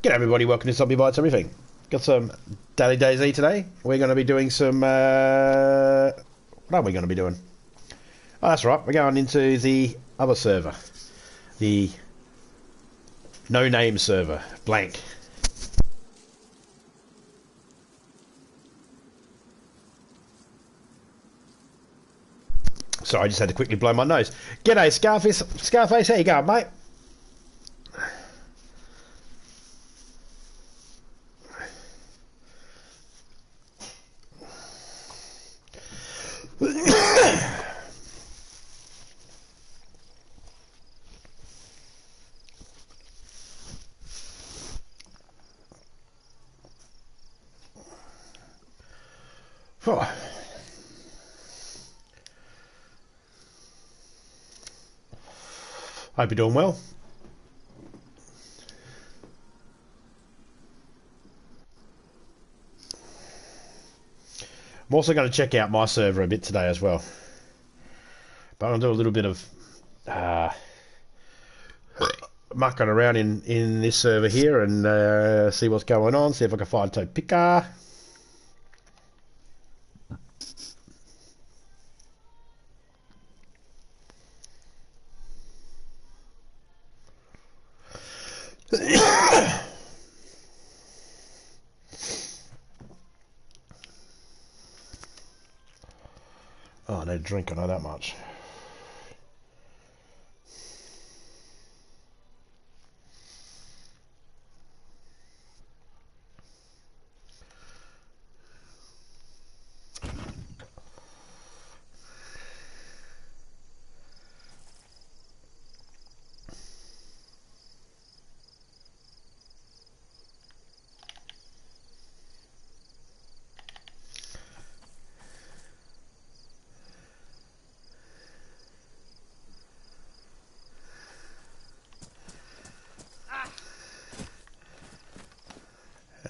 G'day everybody, welcome to Zombie Bites Everything. Got some daily DayZ today. We're going to be doing some... what are we going to be doing? Oh, that's right, we're going into the other server. The no-name server, blank. Sorry, I just had to quickly blow my nose. G'day Scarface, how you going, mate? Oh. Hope you're doing well. I'm also going to check out my server a bit today as well. But I'm going to do a little bit of mucking around in this server here and see what's going on, see if I can find a picker. Oh, I need a drink, I know that much.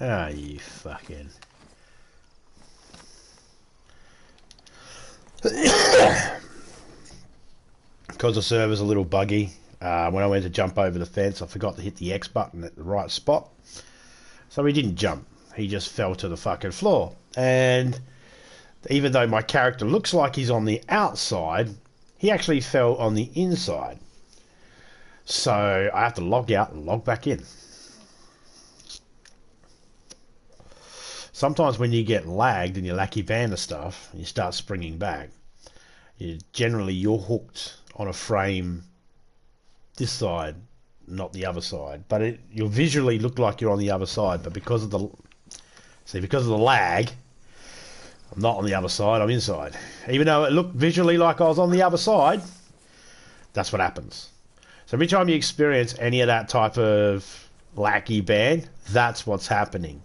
Ah, you fucking... Because the server's a little buggy, when I went to jump over the fence, I forgot to hit the X button at the right spot. So he didn't jump. He just fell to the fucking floor. And even though my character looks like he's on the outside, he actually fell on the inside. So I have to log out and log back in. Sometimes when you get lagged and you lack your band of stuff and you start springing back, you're hooked on a frame this side, not the other side. But you'll visually look like you're on the other side, but because of the lag, I'm not on the other side, I'm inside. Even though it looked visually like I was on the other side, that's what happens. So every time you experience any of that type of lacky band, that's what's happening.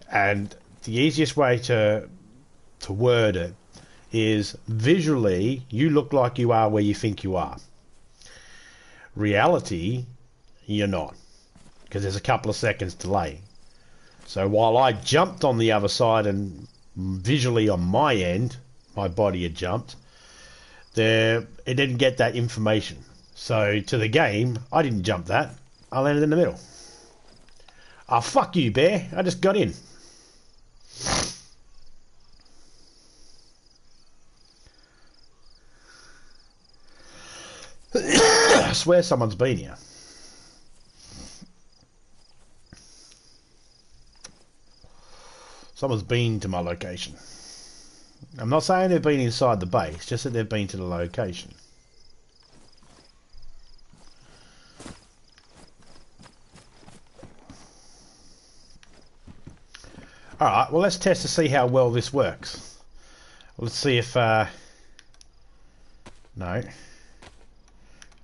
And the easiest way to word it is visually you look like you are where you think you are. Reality, you're not, because there's a couple of seconds delay. So while I jumped on the other side and visually on my end, my body had jumped, it didn't get that information. So to the game, I didn't jump that. I landed in the middle. Oh, fuck you, bear. I just got in. I swear someone's been here. Someone's been to my location. I'm not saying they've been inside the base, just that they've been to the location. Alright, well let's test to see how well this works. Let's see if... no.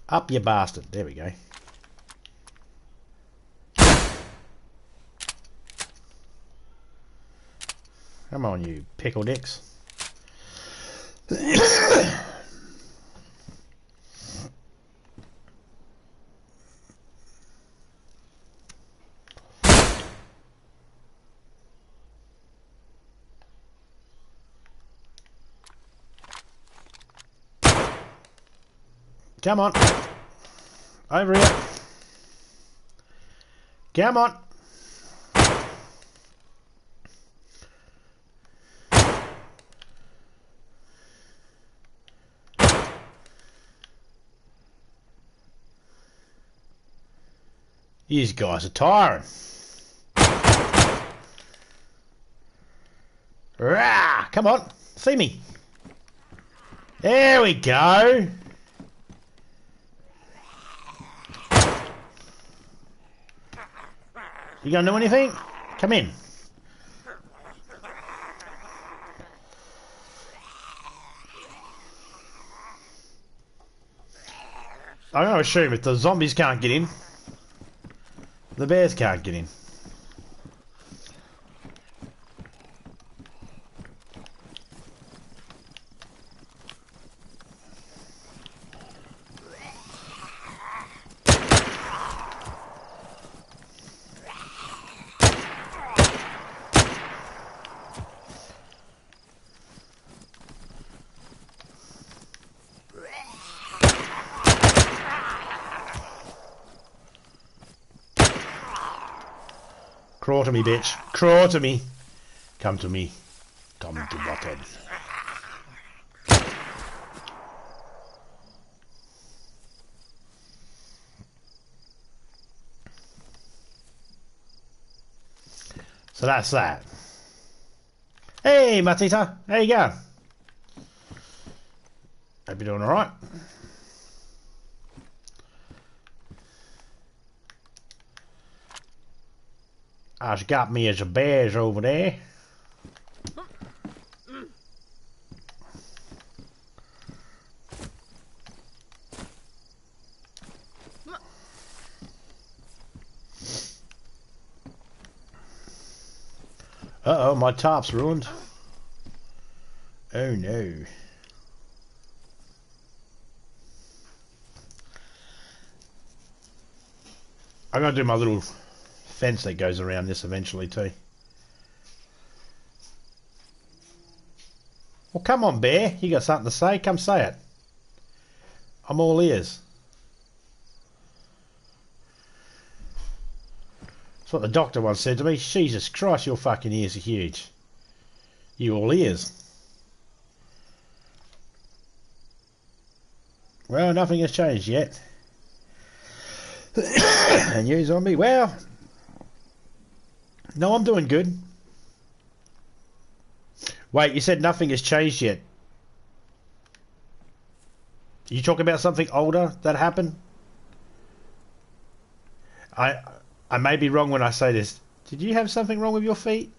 Up you bastard. There we go. Come on, you pickle dicks. Come on. Over here. Come on. These guys are tiring. Rah! Come on, see me. There we go. You gonna do anything? Come in. I'm gonna assume if the zombies can't get in, the bears can't get in. Crawl to me, bitch. Crawl to me. Come to me. Come to butthead. So that's that. Hey, Matita. How you going? Hope you're doing alright. I've got me as a bears over there. Uh-oh, my tarp's ruined. Oh no. I'm gonna do my little fence that goes around this eventually too. Well, come on, bear. You got something to say? Come say it. I'm all ears. That's what the doctor once said to me. Jesus Christ, your fucking ears are huge. You all ears. Well, nothing has changed yet. And you, zombie? Well, no, I'm doing good. Wait, you said nothing has changed yet. You talking about something older that happened? I may be wrong when I say this. Did you have something wrong with your feet?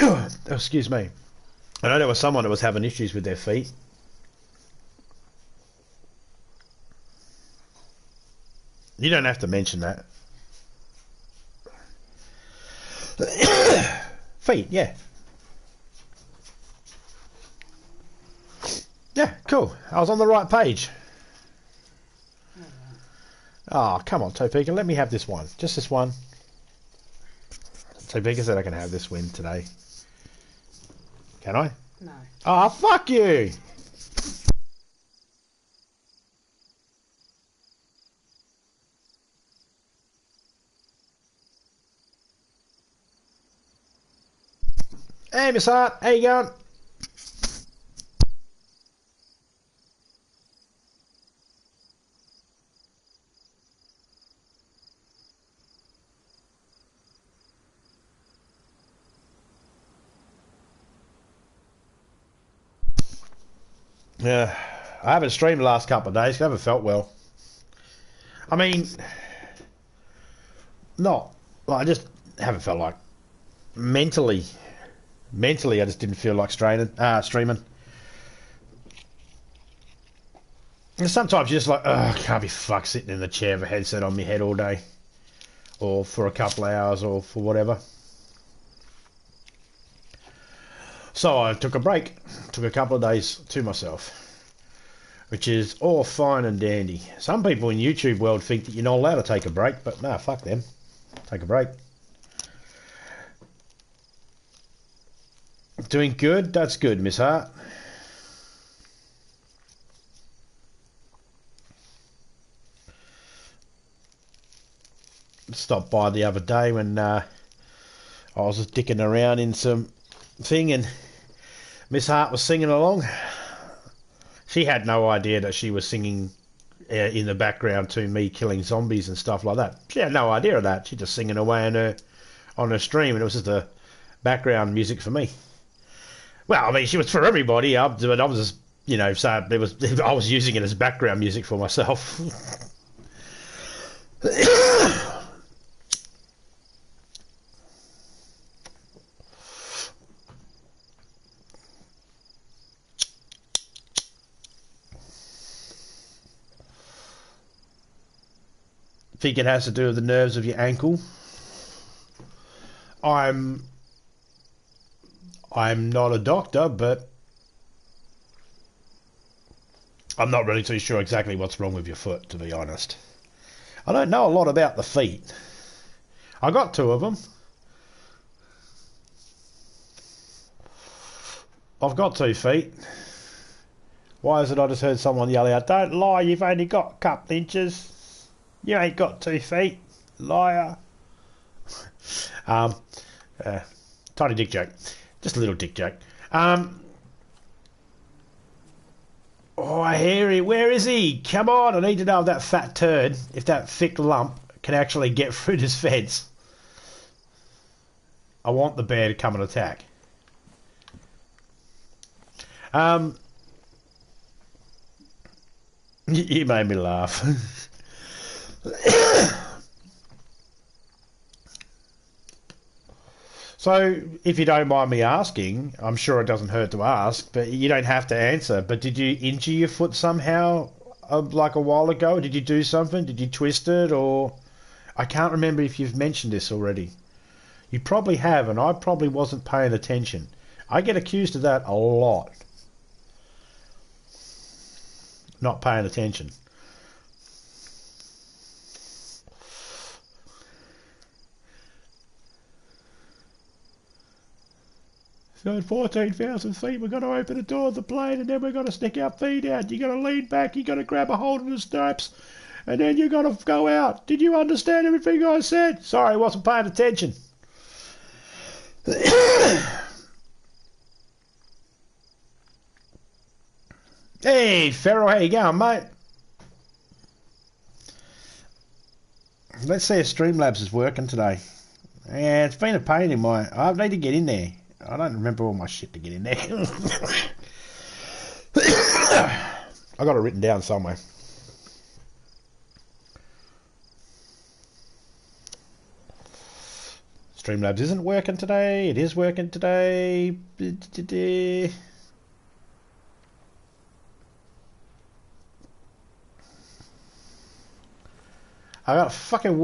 Oh, excuse me. I know there was someone that was having issues with their feet. You don't have to mention that. Feet, yeah. Yeah, cool. I was on the right page. Oh, come on, Topeka, let me have this one. Just this one. Topeka said I can have this win today. Can I? No. Oh, fuck you! Hey, Miss Hart, how you going? Yeah, I haven't streamed the last couple of days. I haven't felt well. I mean, not like I just haven't felt like mentally. Mentally, I just didn't feel like streaming. And sometimes you're just like, I can't be fucked sitting in the chair with a headset on my head all day, or for a couple of hours, or for whatever. So I took a break, took a couple of days to myself, which is all fine and dandy. Some people in YouTube world think that you're not allowed to take a break, but nah, fuck them. Take a break. Doing good? That's good, Miss Hart. Stopped by the other day when I was just dicking around in some thing and Miss Hart was singing along. She had no idea that she was singing in the background to me killing zombies and stuff like that. She had no idea of that. She just singing away on her stream, and it was just the background music for me. Well, I mean, she was for everybody, but I was just, you know, so it was. I was using it as background music for myself. Think it has to do with the nerves of your ankle. I'm not a doctor, but I'm not really too sure exactly what's wrong with your foot, to be honest. I don't know a lot about the feet. I got 2 of them. I've got 2 feet. Why is it I just heard someone yell out, "Don't lie, you've only got a couple inches. You ain't got 2 feet, liar." Tiny dick joke. Just a little dick joke. Oh, Harry, where is he? Come on, I need to know if that fat turd, if that thick lump, can actually get through this fence. I want the bear to come and attack. You made me laugh. So, if you don't mind me asking, I'm sure it doesn't hurt to ask, but you don't have to answer, but did you injure your foot somehow, like a while ago? Did you do something? Did you twist it, or... I can't remember if you've mentioned this already. You probably have, and I probably wasn't paying attention. I get accused of that a lot. Not paying attention. So at 14,000 feet, we've got to open the door of the plane, and then we've got to stick our feet out. You've got to lean back, you've got to grab a hold of the strapes, and then you've got to go out. Did you understand everything I said? Sorry, I wasn't paying attention. Hey, Ferro, how you going, mate? Let's see if Streamlabs is working today. Yeah, it's been a pain in my... I need to get in there. I don't remember all my shit to get in there. I got it written down somewhere. Streamlabs isn't working today. It is working today. I got fucking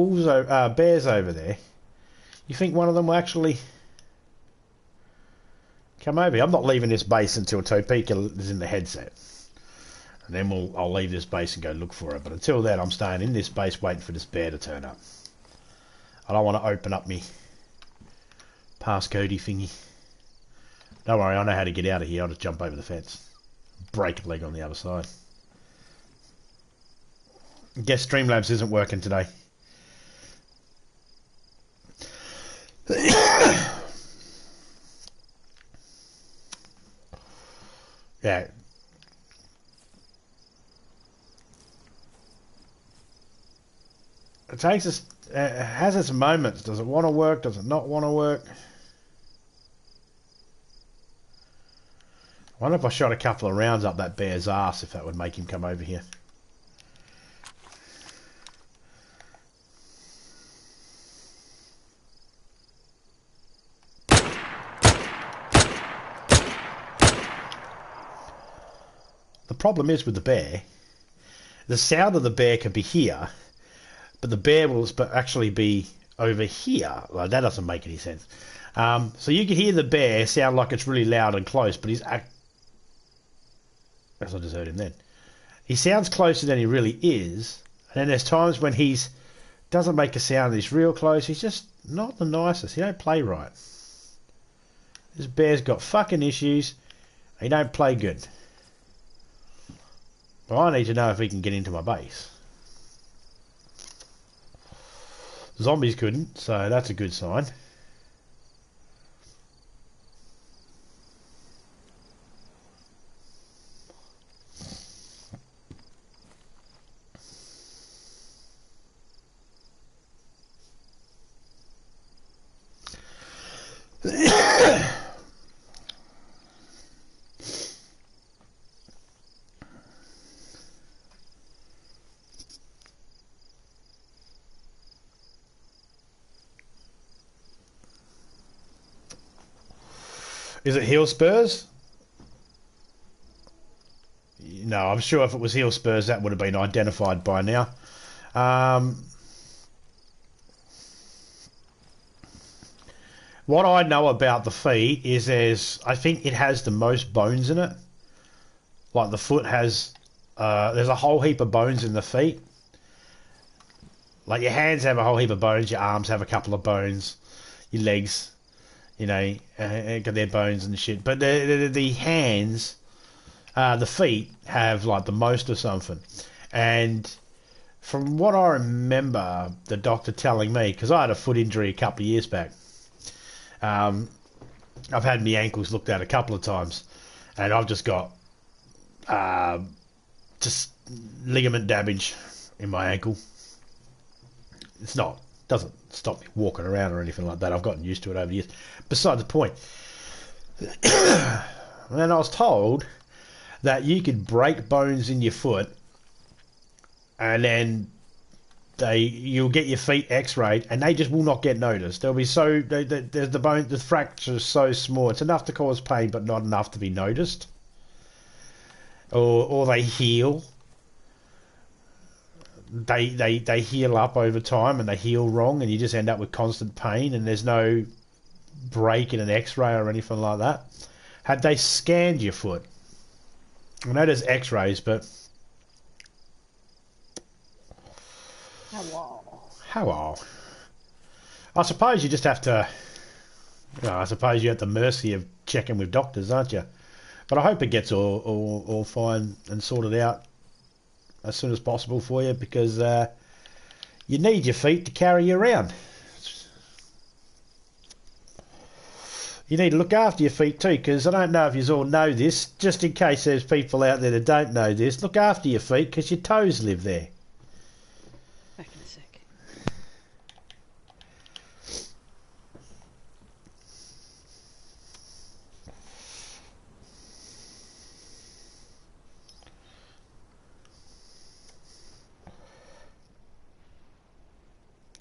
bears over there. You think one of them will actually come over here? I'm not leaving this base until Topeka is in the headset. And then I'll leave this base and go look for it. But until then, I'm staying in this base waiting for this bear to turn up. I don't want to open up me passcodey thingy. Don't worry, I know how to get out of here. I'll just jump over the fence. Break a leg on the other side. Guess Streamlabs isn't working today. Yeah. It takes us... it has its moments. Does it want to work? Does it not want to work? I wonder if I shot a couple of rounds up that bear's ass, if that would make him come over here. The problem is with the bear, the sound of the bear can be here, but the bear will actually be over here. Like, that doesn't make any sense. So you can hear the bear sound like it's really loud and close, but he's... as I just heard him then. He sounds closer than he really is, and then there's times when he's doesn't make a sound, he's real close. He's just not the nicest. He don't play right. This bear's got fucking issues. He don't play good. Well, I need to know if he can get into my base. Zombies couldn't, so that's a good sign. Is it heel spurs? No, I'm sure if it was heel spurs, that would have been identified by now. What I know about the feet is I think it has the most bones in it. Like the foot has, there's a whole heap of bones in the feet. Like your hands have a whole heap of bones, your arms have a couple of bones, your legs, you know, got their bones and shit. But the hands, the feet have like the most of something. And from what I remember, the doctor telling me, because I had a foot injury a couple of years back. I've had my ankles looked at a couple of times, and I've just got just ligament damage in my ankle. Doesn't stop me walking around or anything like that. I've gotten used to it over the years. Beside the point, and I was told that you could break bones in your foot, and then you'll get your feet x-rayed, and they just will not get noticed. They'll be the fracture is so small, it's enough to cause pain, but not enough to be noticed. Or they heal. They heal up over time, and they heal wrong, and you just end up with constant pain, and there's no break in an x-ray or anything like that. Had they scanned your foot? I know there's x-rays, but Hello. I suppose you just have to. Well, I suppose you're at the mercy of checking with doctors, aren't you? But I hope it gets all fine and sorted out as soon as possible for you, because you need your feet to carry you around. You need to look after your feet too, because I don't know if you all know this. Just in case there's people out there that don't know this, look after your feet, because your toes live there.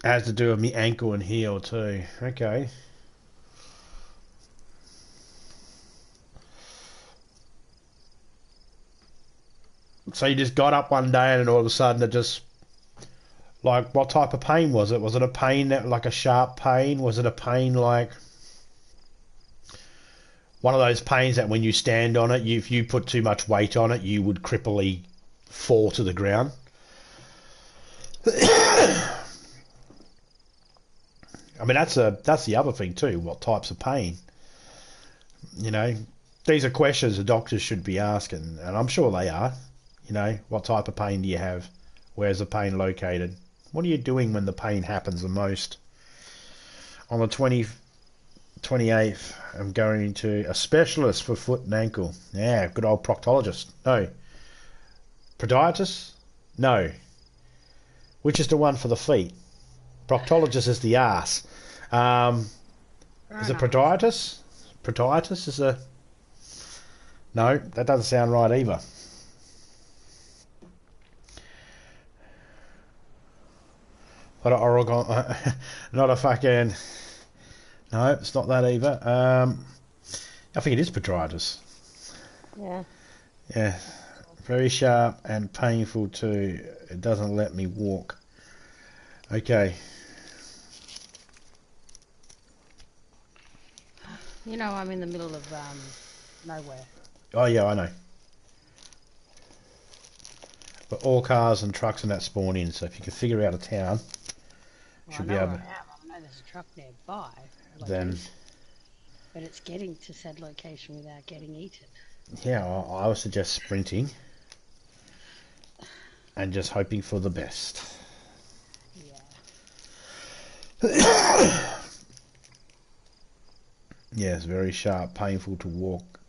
Has to do with me ankle and heel too. Okay. So you just got up one day and all of a sudden it just... Like, what type of pain was it? Was it a pain like a sharp pain? Was it a pain like... One of those pains that when you stand on it, if you put too much weight on it, you would cripply fall to the ground? I mean, that's the other thing too. What types of pain? You know, these are questions the doctors should be asking, and I'm sure they are. You know, what type of pain do you have? Where's the pain located? What are you doing when the pain happens the most? On the 28th, I'm going to a specialist for foot and ankle. Yeah, good old proctologist. No. Podiatrist? No. Which is the one for the feet? Proctologist is the ass. Is it podiatrist? Podiatrist is a... No, that doesn't sound right either. What an Oregon... not a fucking... No, it's not that either. I think it is podiatrist. Yeah. Yeah. Very sharp and painful too. It doesn't let me walk. Okay. You know, I'm in the middle of nowhere. Oh yeah, I know. But all cars and trucks and that spawn in, so if you can figure out a town, Well, should I be know able. where I am. I know there's a truck nearby. Then. But it's getting to said location without getting eaten. Yeah, I would suggest sprinting. And just hoping for the best. Yeah. Yes, very sharp, painful to walk.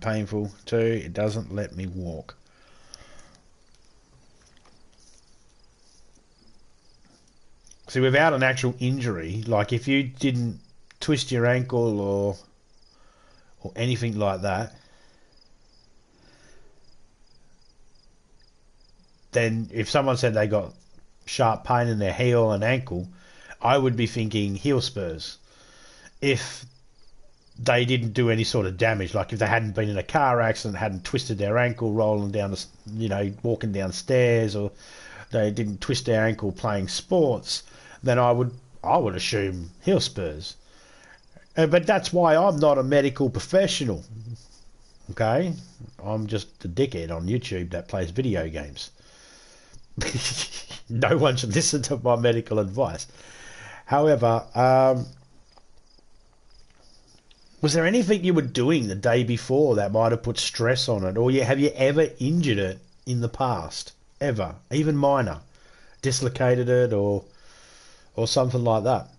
Painful too. It doesn't let me walk. See, without an actual injury, like if you didn't twist your ankle or anything like that, then if someone said they got sharp pain in their heel and ankle, I would be thinking heel spurs. If they didn't do any sort of damage. Like if they hadn't been in a car accident, hadn't twisted their ankle rolling down the, walking downstairs, or they didn't twist their ankle playing sports, then I would assume heel spurs. But that's why I'm not a medical professional. Okay, I'm just a dickhead on YouTube that plays video games. No one should listen to my medical advice. However, was there anything you were doing the day before that might have put stress on it? Or have you ever injured it in the past? Ever? Even minor? Dislocated it or something like that?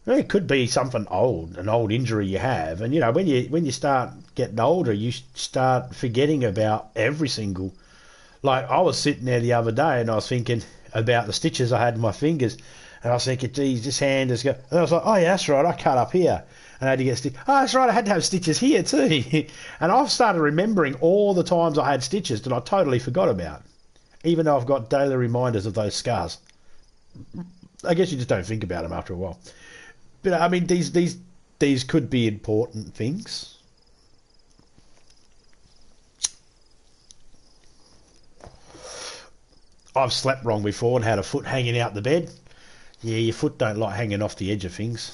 It could be something old, an old injury you have. And, when you start getting older, you start forgetting about every single... Like, I was sitting there the other day and I was thinking about the stitches I had in my fingers. And I was thinking, geez, this hand is going... And I was like, oh, yeah, that's right, I cut up here. And I had to get stitches. Oh, that's right, I had to have stitches here too. And I've started remembering all the times I had stitches that I totally forgot about. Even though I've got daily reminders of those scars. I guess you just don't think about them after a while. But, I mean, these could be important things. I've slept wrong before and had a foot hanging out the bed. Yeah, your foot don't like hanging off the edge of things.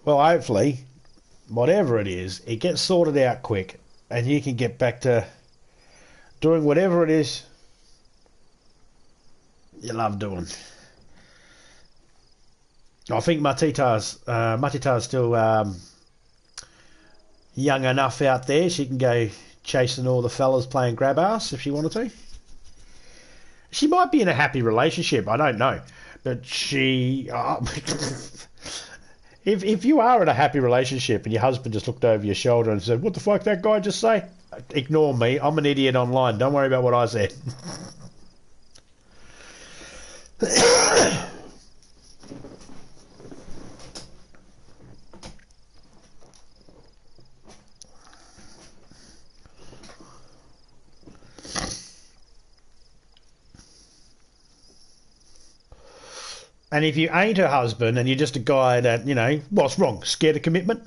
Well, hopefully, whatever it is, it gets sorted out quick and you can get back to doing whatever it is you love doing. I think Matita's still young enough out there. She can go chasing all the fellas playing grab ass if she wanted to. She might be in a happy relationship. I don't know, but she. If you are in a happy relationship and your husband just looked over your shoulder and said, "What the fuck that guy just say?" Ignore me. I'm an idiot online. Don't worry about what I said. And if you ain't her husband and you're just a guy that, what's wrong? Scared of commitment?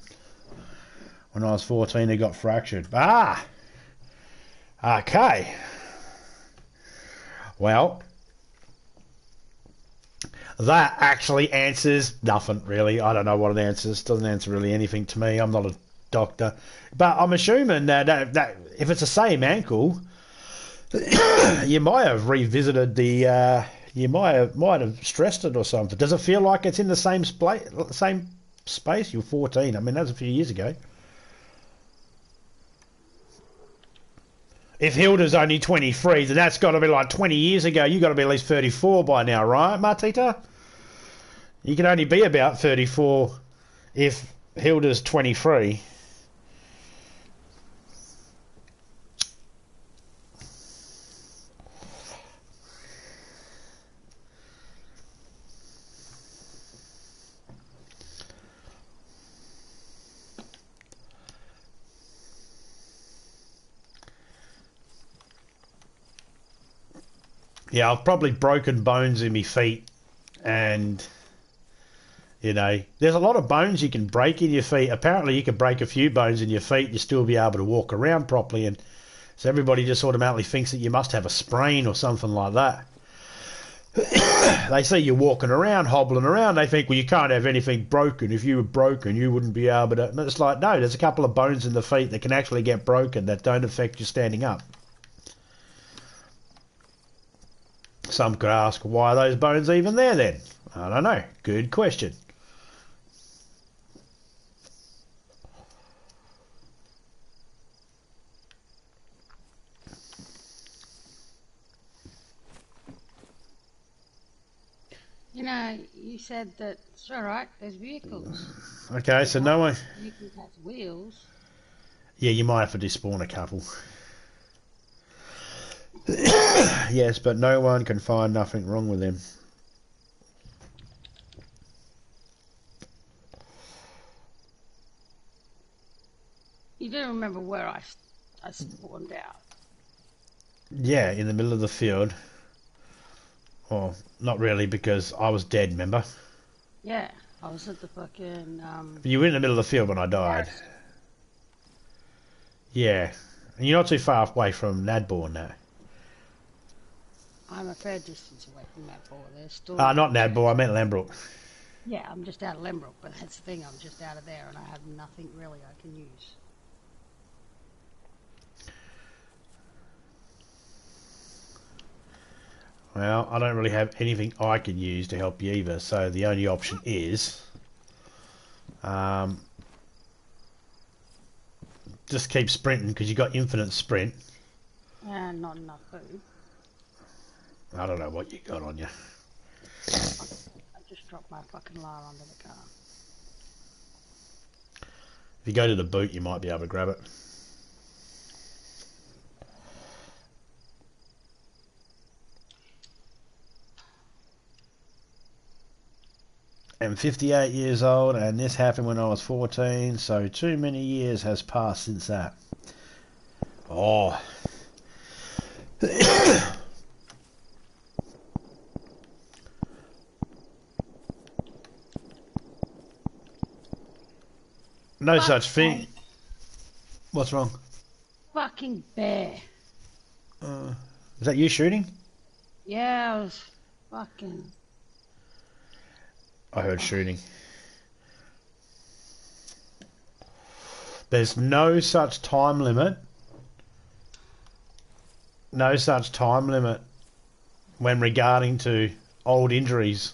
When I was 14, it got fractured. Ah! Okay. Well, that actually answers nothing, really. I don't know what it answers. Doesn't answer really anything to me. I'm not a doctor. But I'm assuming that if it's the same ankle, you might have revisited the... You might have stressed it or something. Does it feel like it's in the same space? You're 14. I mean, that was a few years ago. If Hilda's only 23, then that's got to be like 20 years ago. You've got to be at least 34 by now, right, Martita? You can only be about 34 if Hilda's 23. Yeah, I've probably broken bones in my feet, and there's a lot of bones you can break in your feet. Apparently, you can break a few bones in your feet and you still be able to walk around properly, and so everybody just automatically thinks that you must have a sprain or something like that. They see you walking around, hobbling around. They think, well, you can't have anything broken. If you were broken, you wouldn't be able to. And it's like, no, there's a couple of bones in the feet that can actually get broken that don't affect you standing up. Some could ask, why are those bones even there then? I don't know. Good question. You said that it's all right. There's vehicles. Okay, so no one... Vehicles have wheels. Yeah, you might have to despawn a couple. Yes, but no one can find nothing wrong with them. You do remember where I spawned out? Yeah, in the middle of the field. Well, not really, because I was dead, remember? Yeah, I was at the fucking, You were in the middle of the field when I died. forest. Yeah. And you're not too far away from Nadborn now. I'm a fair distance away from that ball. There's still... Not Nadborn, I meant Lambrook. Yeah, I'm just out of Lembrook, but that's the thing, I'm just out of there and I have nothing really I can use. Well, I don't really have anything I can use to help you either, so the only option is... just keep sprinting, because you got infinite sprint. And not enough food. I don't know what you got on you. I just dropped my fucking lar under the car. If you go to the boot, you might be able to grab it. I'm 58 years old, and this happened when I was 14, so too many years has passed since that. Oh. No such thing. What's wrong? Fucking bear. Is that you shooting? Yeah, I was fucking... I heard shooting. There's no such time limit. No such time limit when regarding to old injuries.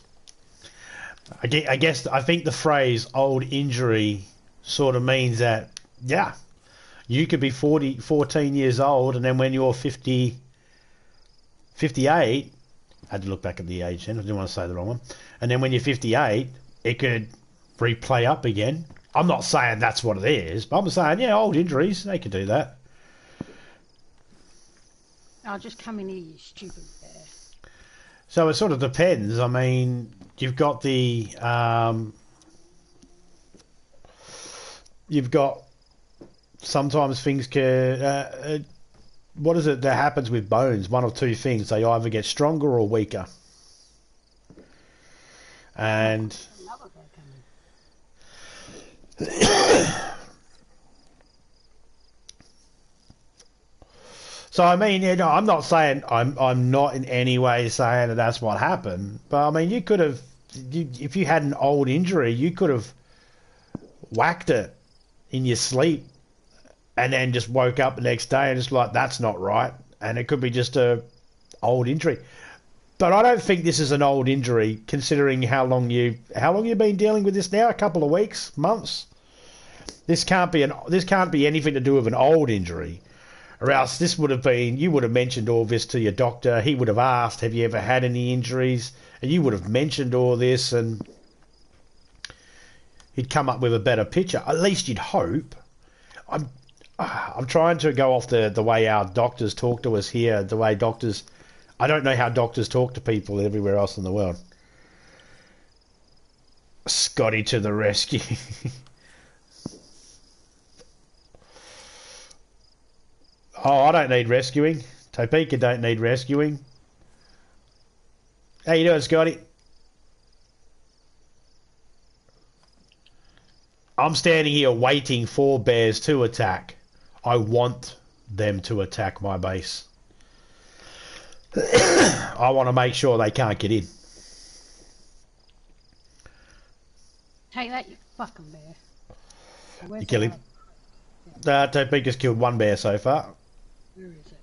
I think the phrase old injury sort of means that, yeah, you could be 14 years old, and then when you're 58, I had to look back at the age then, I didn't want to say the wrong one, and then when you're 58, it could replay up again. I'm not saying that's what it is, but I'm saying, yeah, old injuries, they could do that. I'll just come in here, you stupid bear. So it sort of depends. I mean, you've got the... you've got... Sometimes things can... what is it that happens with bones? One of two things. They either get stronger or weaker. And... So I mean, you know, I'm not saying I'm not in any way saying that that's what happened, but I mean, you could have, if you had an old injury, you could have whacked it in your sleep, and then just woke up the next day and just like, that's not right, and it could be just a old injury. But I don't think this is an old injury, considering how long you've been dealing with this now, a couple of weeks, months. This can't be anything to do with an old injury. Or else this would have been, you would have mentioned all this to your doctor. He would have asked, have you ever had any injuries? And you would have mentioned all this, and he'd come up with a better picture. At least you'd hope. I'm trying to go off the way our doctors talk to us here. The way doctors, I don't know how doctors talk to people everywhere else in the world. Scotty to the rescue. Oh, I don't need rescuing. Topeka don't need rescuing. How you doing, Scotty? I'm standing here waiting for bears to attack. I want them to attack my base. I want to make sure they can't get in. Take that, you fucking bear. Where's You kill him? Topeka's killed one bear so far. Where is it?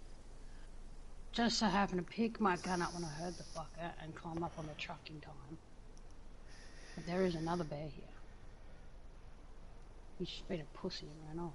Just so happened to pick my gun up when I heard the fucker and climb up on the truck in time. But there is another bear here. He's just been a pussy and ran off.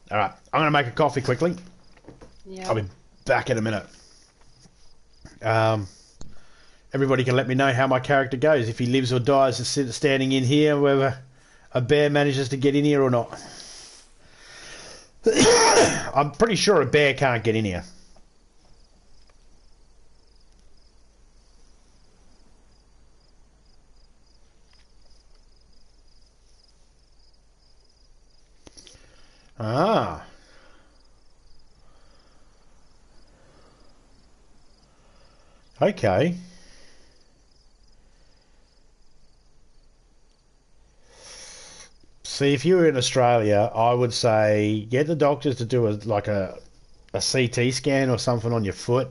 All right, I'm going to make a coffee quickly. Yeah. I'll be back in a minute. Everybody can let me know how my character goes, if he lives or dies standing in here, whether a bear manages to get in here or not. I'm pretty sure a bear can't get in here. Ah. Okay. See, if you were in Australia, I would say get the doctors to do a CT scan or something on your foot,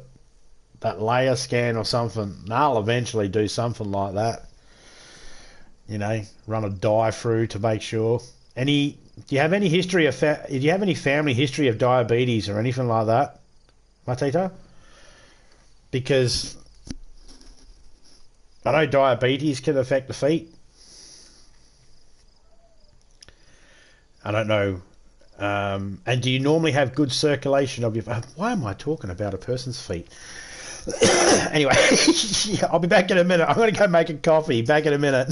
that layer scan or something. They'll eventually do something like that. You know, run a dye through to make sure. Any? Do you have any history of? Do you have any family history of diabetes or anything like that, Matita? Because I know diabetes can affect the feet. I don't know. And do you normally have good circulation of your? Why am I talking about a person's feet? Anyway, I'll be back in a minute. I'm going to go make a coffee. Back in a minute.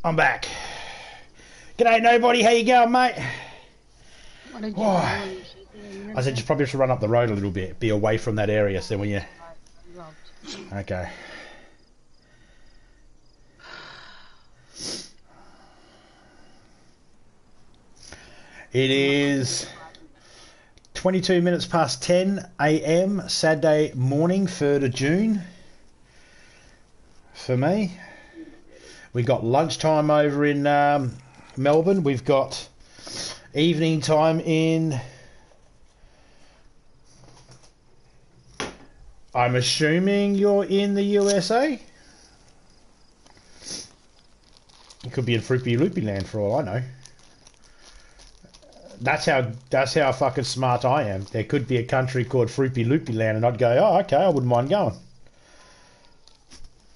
I'm back. G'day, nobody. How you going, mate? What did you do when you said that? I said you probably should run up the road a little bit, be away from that area. So when you, Robbed. okay. It is 22 minutes past 10 a.m. Saturday morning, 3rd of June. For me, we got lunchtime over in Melbourne. We've got evening time in, I'm assuming you're in the USA. You could be in Fruity Loopy Land for all I know. That's how fucking smart I am. There could be a country called Fruity Loopy Land, and I'd go, oh, okay, I wouldn't mind going.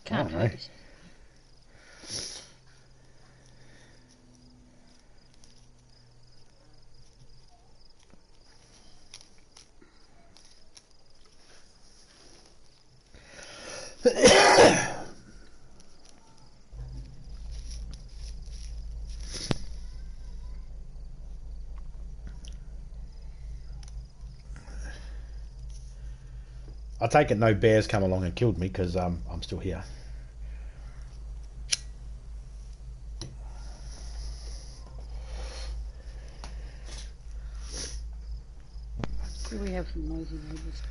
Can't know. I take it no bears come along and killed me because I'm still here. Do we have some noisy neighbours?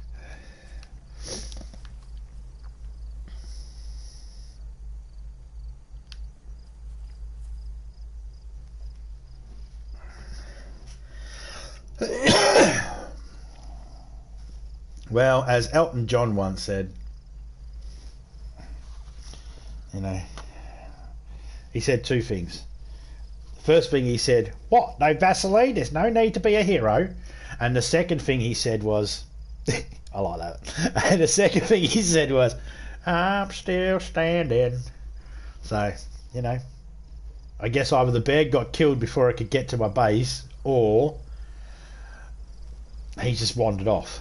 Well, as Elton John once said, you know, he said two things. First thing he said, what, no Vaseline? There's no need to be a hero. And the second thing he said was, I like that. And the second thing he said was, I'm still standing. So, you know, I guess either the bear got killed before it could get to my base, or he just wandered off.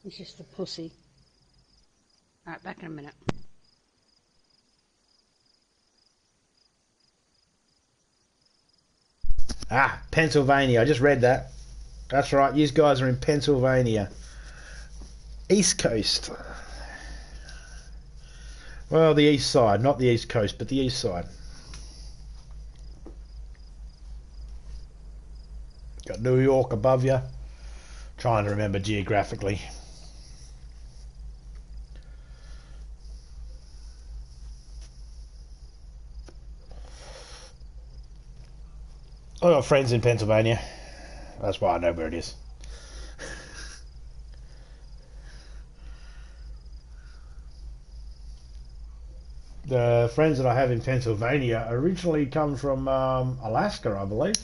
He's just a pussy. Alright, back in a minute. Ah, Pennsylvania. I just read that. That's right. You guys are in Pennsylvania. East Coast. Well, the east side. Not the East Coast, but the east side. Got New York above you. Trying to remember geographically. I got friends in Pennsylvania. That's why I know where it is. The friends that I have in Pennsylvania originally come from Alaska, I believe.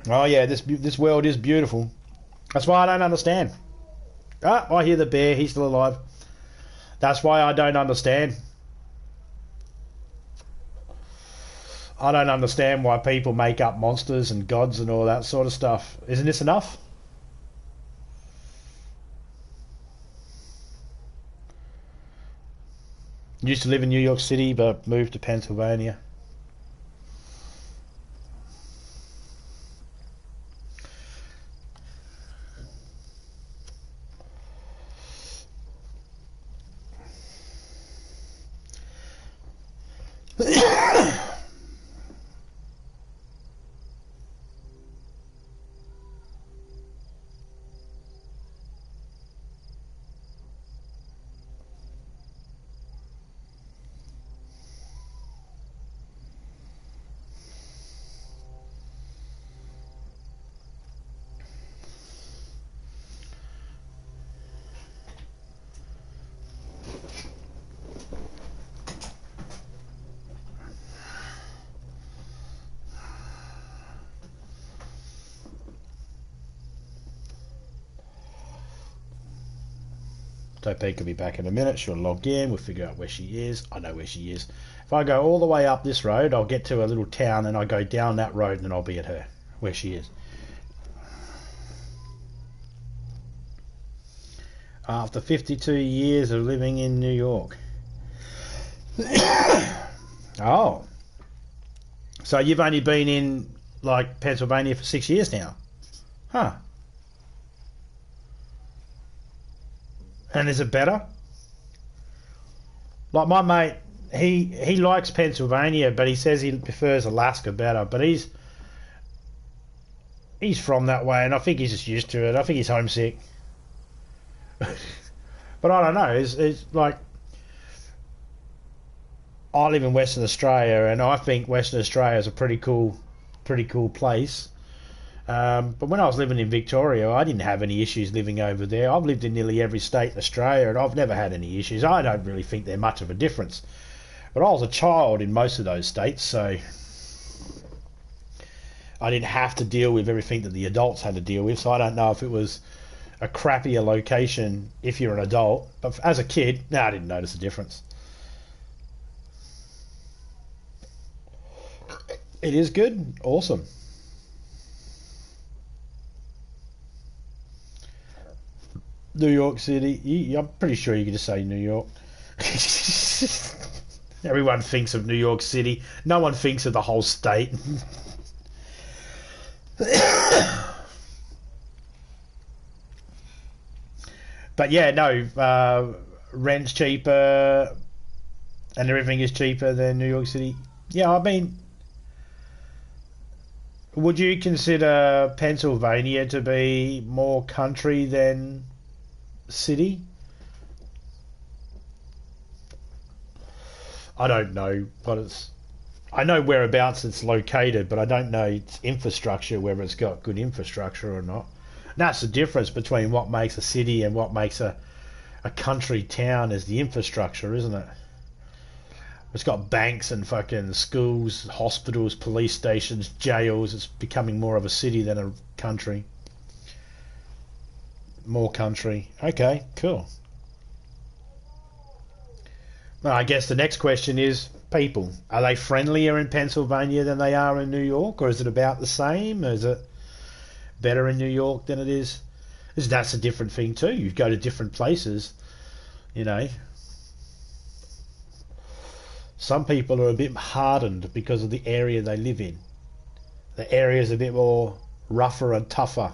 Oh yeah, this world is beautiful. That's why I don't understand. Ah, I hear the bear. He's still alive. That's why I don't understand. I don't understand why people make up monsters and gods and all that sort of stuff. Isn't this enough? Used to live in New York City, but moved to Pennsylvania. Tope could be back in a minute. She'll log in. We'll figure out where she is. I know where she is. If I go all the way up this road, I'll get to a little town, and I go down that road, and then I'll be at her. where she is. After 52 years of living in New York. Oh. So you've only been in, like, Pennsylvania for 6 years now? Huh. And is it better? Like, my mate, he likes Pennsylvania, but he says he prefers Alaska better. But he's from that way, and I think he's just used to it. I think he's homesick. But I don't know. It's like, I live in Western Australia, and I think Western Australia is a pretty cool place. But when I was living in Victoria, I didn't have any issues living over there. I've lived in nearly every state in Australia, and I've never had any issues. I don't really think they're much of a difference. But I was a child in most of those states, so I didn't have to deal with everything that the adults had to deal with. So I don't know if it was a crappier location if you're an adult. But as a kid, no, I didn't notice a difference. It is good. Awesome. New York City. I'm pretty sure you could just say New York. Everyone thinks of New York City. No one thinks of the whole state. But yeah, no, rent's cheaper and everything is cheaper than New York City. Yeah, I mean, would you consider Pennsylvania to be more country than city? I don't know what it's. I know whereabouts it's located, but I don't know its infrastructure, whether it's got good infrastructure or not. And that's the difference between what makes a city and what makes a country town is the infrastructure, isn't it? It's got banks and fucking schools, hospitals, police stations, jails. It's becoming more of a city than a country. More country. Okay, cool. Well, I guess the next question is people. Are they friendlier in Pennsylvania than they are in New York, or is it about the same? Is it better in New York than it is? That's a different thing too. You go to different places, you know. Some people are a bit hardened because of the area they live in. The area is a bit more rougher and tougher.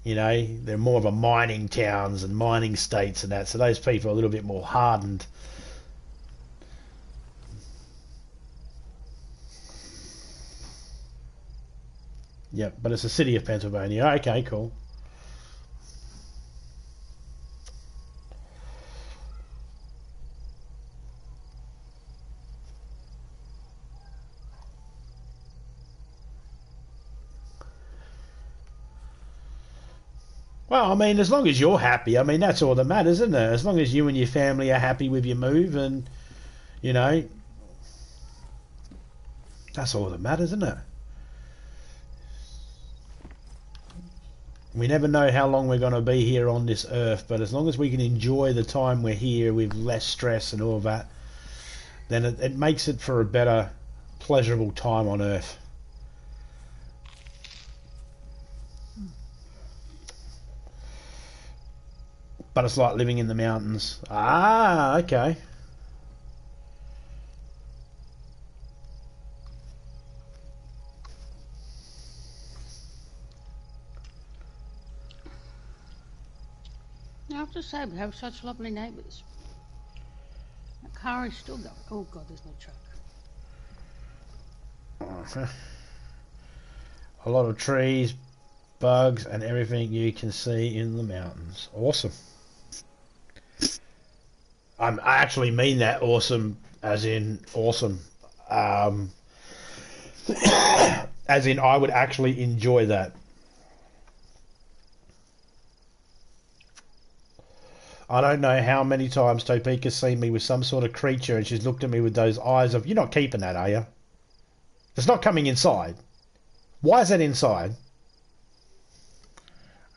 You know, they're more of a mining towns and mining states and that. So those people are a little bit more hardened. Yep, but it's a city of Pennsylvania. Okay, cool. Well, I mean, as long as you're happy, I mean, that's all that matters, isn't it? As long as you and your family are happy with your move and, you know, that's all that matters, isn't it? We never know how long we're going to be here on this earth, but as long as we can enjoy the time we're here with less stress and all that, then it makes it for a better, pleasurable time on earth. But it's like living in the mountains. Ah, okay. I have to say, we have such lovely neighbours. That car is still going. Oh god, there's no truck. A lot of trees, bugs, and everything you can see in the mountains. Awesome. I actually mean that awesome, as in awesome. As in, I would actually enjoy that. I don't know how many times Topeka's seen me with some sort of creature and she's looked at me with those eyes of, you're not keeping that, are you? It's not coming inside. Why is that inside?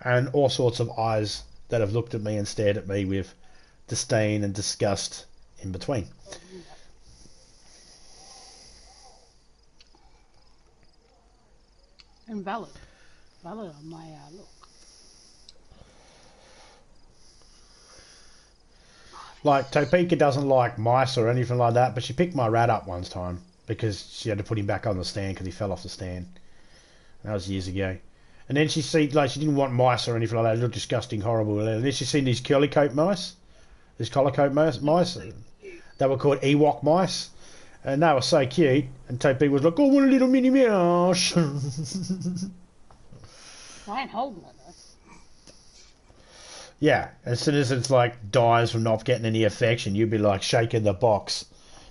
And all sorts of eyes that have looked at me and stared at me with disdain and disgust in between. Invalid. Valid on my look. Like, Topeka doesn't like mice or anything like that, but she picked my rat up once time because she had to put him back on the stand because he fell off the stand. That was years ago. And then she didn't want mice or anything like that. They look disgusting, horrible. And then she seen these curly coat mice, these collar coat mice. They were called Ewok mice, and they were so cute. And Topeka was like, "Oh, what a little mini mouse." I ain't holding it though. Yeah, as soon as it's like dies from not getting any affection, you'd be like shaking the box.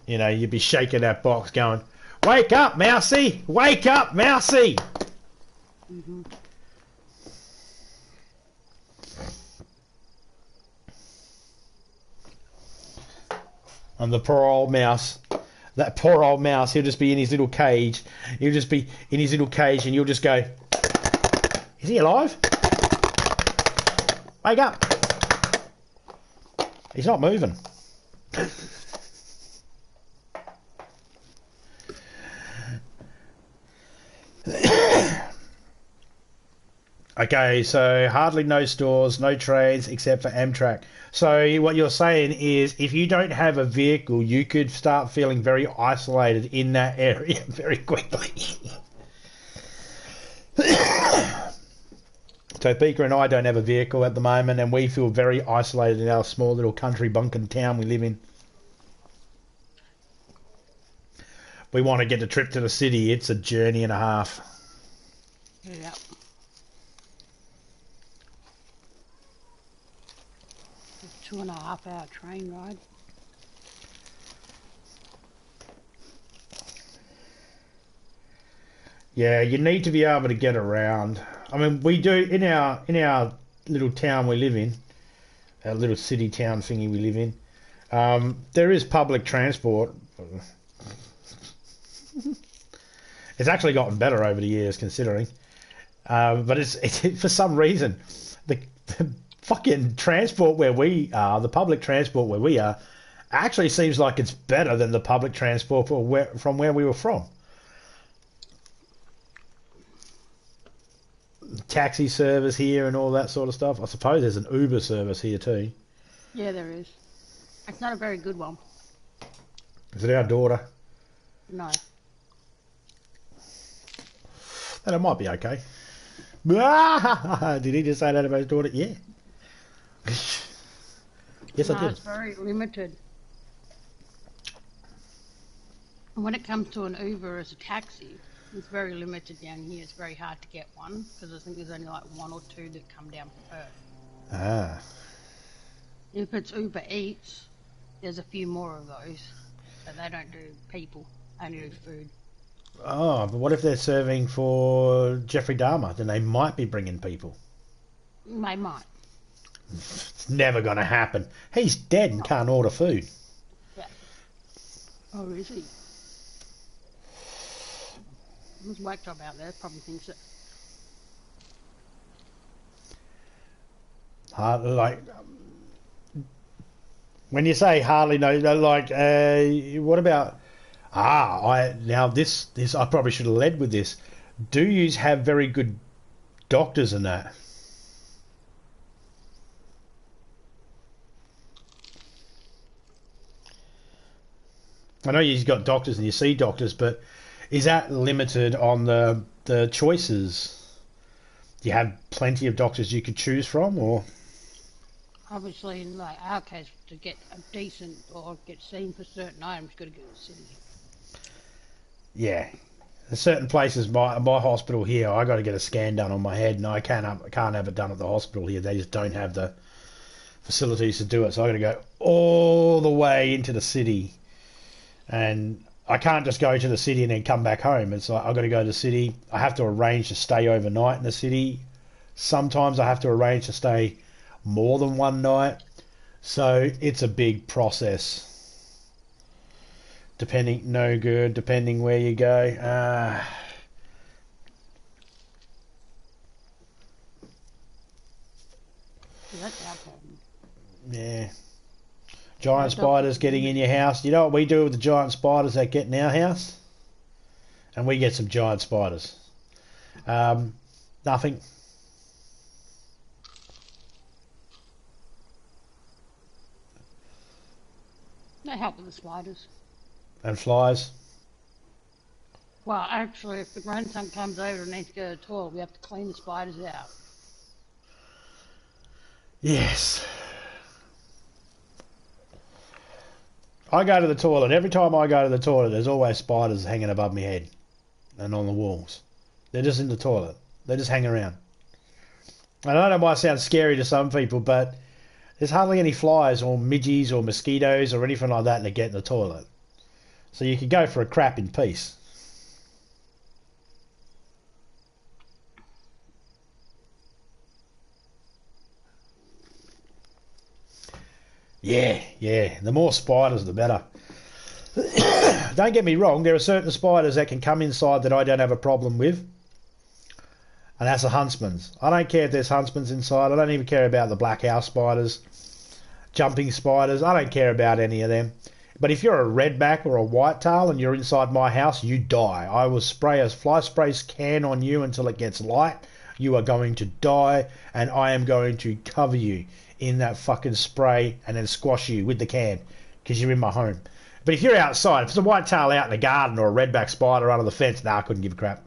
You know, you'd be shaking that box, going, "Wake up, Mousy! Wake up, Mousy!" Mm-hmm. And the poor old mouse, that poor old mouse, he'll just be in his little cage. He'll just be in his little cage, and you'll just go, "Is he alive? Wake up!" He's not moving. Okay, so hardly no stores, no trains except for Amtrak. So what you're saying is if you don't have a vehicle, you could start feeling very isolated in that area very quickly. Topeka and I don't have a vehicle at the moment, and we feel very isolated in our small little country bunkin town we live in. We want to get a trip to the city. It's a journey and a half. Yeah. It's a 2.5 hour train ride. Yeah, you need to be able to get around. I mean, we do in our little town we live in, our little city town thingy we live in. There is public transport. It's actually gotten better over the years, considering. But it's for some reason the fucking transport where we are, the public transport where we are, actually seems like it's better than the public transport from where we were from. Taxi service here and all that sort of stuff. I suppose there's an Uber service here too. Yeah, there is. It's not a very good one. Is it our daughter? No. And it might be okay. Did he just say that about his daughter? Yeah. Yes, No, I did. it's very limited. And when it comes to an Uber as a taxi, it's very limited down here. It's very hard to get one because I think there's only like 1 or 2 that come down from Perth. Ah. If it's Uber Eats, there's a few more of those, but they don't do people, only do food. Oh, but what if they're serving for Jeffrey Dahmer? Then they might be bringing people. They might. It's never going to happen. He's dead and can't order food. Yeah. Oh, is he? There's a whack job out there, probably thinks it. Like, when you say hardly no, like, what about? Now this I probably should have led with this. Do you have very good doctors in that? I know you've got doctors and you see doctors, but is that limited on the choices? Do you have plenty of doctors you could choose from, or? Obviously, in like our case, to get a decent or get seen for certain items, you've got to go to the city. Yeah, there's certain places. My hospital here, I got to get a scan done on my head, and I can't have it done at the hospital here. They just don't have the facilities to do it, so I got to go all the way into the city, and I can't just go to the city and then come back home. It's like I got to go to the city. I have to arrange to stay overnight in the city. Sometimes I have to arrange to stay more than one night, so it's a big process. Depending where you go. That's our problem. Yeah. Giant spiders getting in your house. You know what we do with the giant spiders that get in our house? And we get some giant spiders. Nothing. They help with the spiders. And flies. Well, actually, if the grandson comes over and needs to go to the toilet, we have to clean the spiders out. Yes. I go to the toilet. Every time I go to the toilet, there's always spiders hanging above my head and on the walls. They're just in the toilet. They just hang around. I know that might sound scary to some people, but there's hardly any flies or midges or mosquitoes or anything like that that get in the toilet. So you can go for a crap in peace. Yeah. The more spiders, the better. Don't get me wrong, there are certain spiders that can come inside that I don't have a problem with. And that's the huntsman's. I don't care if there's huntsman's inside. I don't even care about the black house spiders, jumping spiders. I don't care about any of them. But if you're a redback or a whitetail and you're inside my house, you die. I will spray a fly spray can on you until it gets light. You are going to die, and I am going to cover you in that fucking spray and then squash you with the can because you're in my home. But if you're outside, if it's a whitetail out in the garden or a redback spider under the fence, nah, I couldn't give a crap.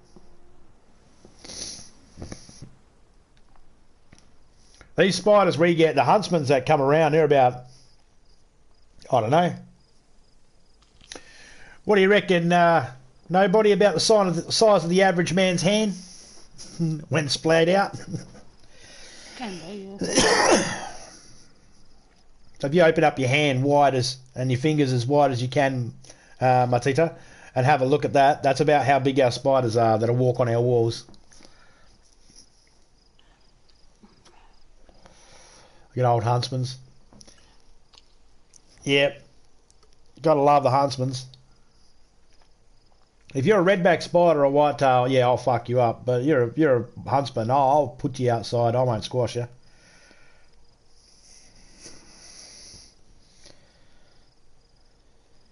These spiders we get, the huntsmans that come around, they're about, I don't know. What do you reckon? Nobody about the size of the average man's hand when splayed out? Can be, yeah. So if you open up your hand wide and your fingers as wide as you can, Matita, and have a look at that, that's about how big our spiders are that'll walk on our walls. Good old huntsmans. Yep. Gotta love the huntsmans. If you're a redback spider or a whitetail, yeah, I'll fuck you up. But you're a huntsman, I'll put you outside. I won't squash you.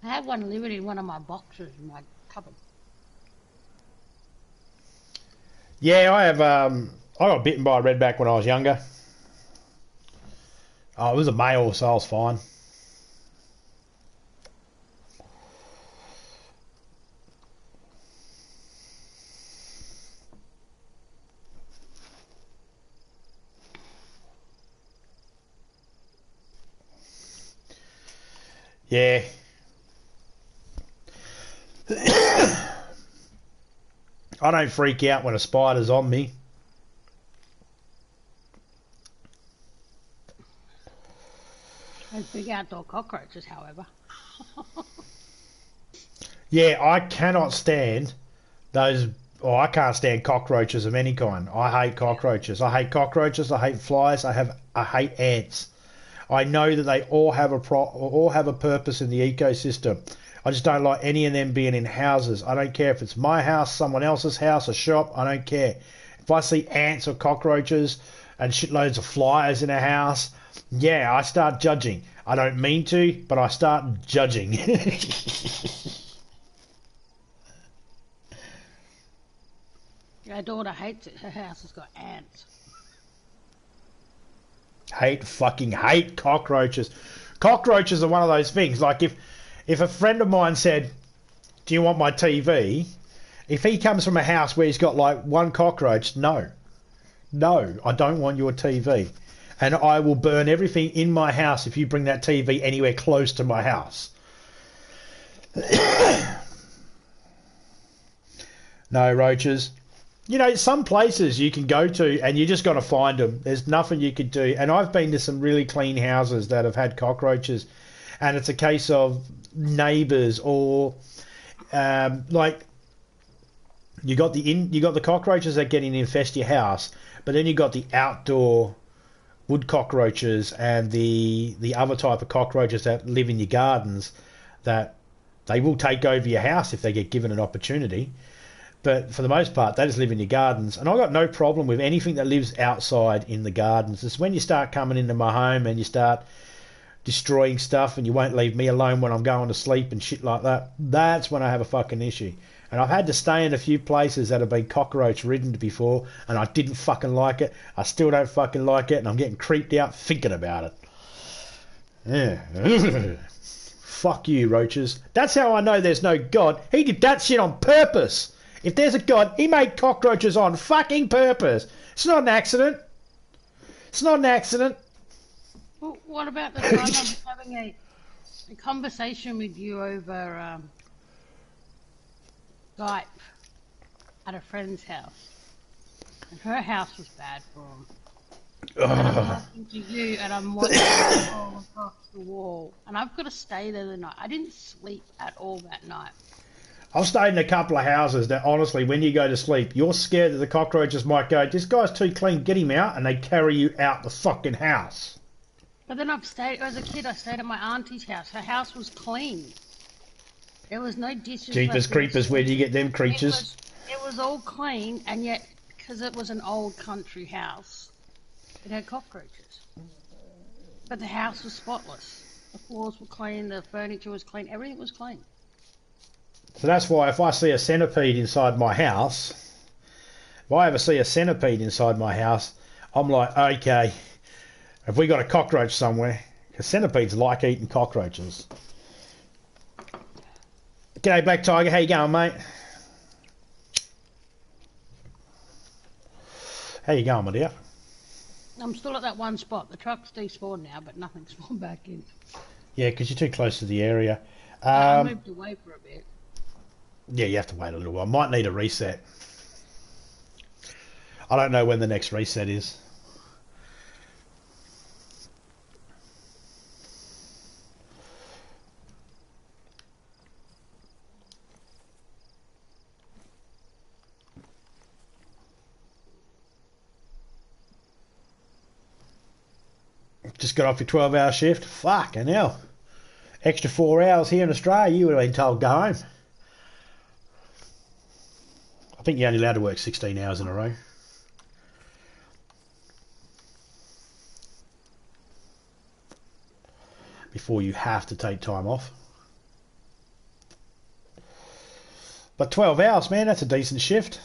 I had one living in one of my boxes in my cupboard. Yeah, I have. I got bitten by a redback when I was younger. Oh, it was a male, so I was fine. Yeah. I don't freak out when a spider's on me. Those big outdoor cockroaches, however. Yeah, I cannot stand those. Oh, I can't stand cockroaches of any kind. I hate cockroaches. I hate cockroaches. I hate flies. I hate ants. I know that they all have a purpose in the ecosystem. I just don't like any of them being in houses. I don't care if it's my house, someone else's house, a shop. I don't care. If I see ants or cockroaches and shitloads of flies in a house, yeah, I start judging. I don't mean to, but I start judging. Our daughter hates it. Her house has got ants. Hate cockroaches. Cockroaches are one of those things. Like if a friend of mine said, "Do you want my TV?" If he comes from a house where he's got like one cockroach, no, I don't want your TV, and I will burn everything in my house if you bring that TV anywhere close to my house. No roaches. You know, some places you can go to and you just got to find them. There's nothing you could do. And I've been to some really clean houses that have had cockroaches, and it's a case of neighbours or like you got the cockroaches that get in and infest your house, but then you got the outdoor wood cockroaches and the other type of cockroaches that live in your gardens that they will take over your house if they get given an opportunity. But for the most part, they just live in your gardens. And I've got no problem with anything that lives outside in the gardens. It's when you start coming into my home and you start destroying stuff and you won't leave me alone when I'm going to sleep and shit like that. That's when I have a fucking issue. And I've had to stay in a few places that have been cockroach ridden before, and I didn't fucking like it. I still don't fucking like it, and I'm getting creeped out thinking about it. Yeah. Fuck you, roaches. That's how I know there's no God. He did that shit on purpose. If there's a God, he made cockroaches on fucking purpose. It's not an accident. It's not an accident. Well, what about the time I was having a conversation with you over Skype at a friend's house? And her house was bad for him. And I'm talking to you and I'm watching it all across the wall. And I've got to stay there the night. I didn't sleep at all that night. I've stayed in a couple of houses that, honestly, when you go to sleep, you're scared that the cockroaches might go, this guy's too clean, get him out, and they carry you out the fucking house. But then as a kid, I stayed at my auntie's house. Her house was clean. There was no dishes. Jeepers creepers, where do you get them creatures? It was all clean, and yet, because it was an old country house, it had cockroaches. But the house was spotless. The floors were clean, the furniture was clean, everything was clean. So that's why if I see a centipede inside my house, if I ever see a centipede inside my house, I'm like, okay, have we got a cockroach somewhere? Because centipedes like eating cockroaches. G'day, Black Tiger. How you going, mate? How you going, my dear? I'm still at that one spot. The truck's despawned now, but nothing's spawned back in. Yeah, because you're too close to the area. I moved away for a bit. Yeah, you have to wait a little while. Might need a reset. I don't know when the next reset is. Just got off your 12-hour shift. Fucking hell. Extra 4 hours here in Australia, you would have been told go home. I think you're only allowed to work 16 hours in a row. Before you have to take time off. But 12 hours, man, that's a decent shift.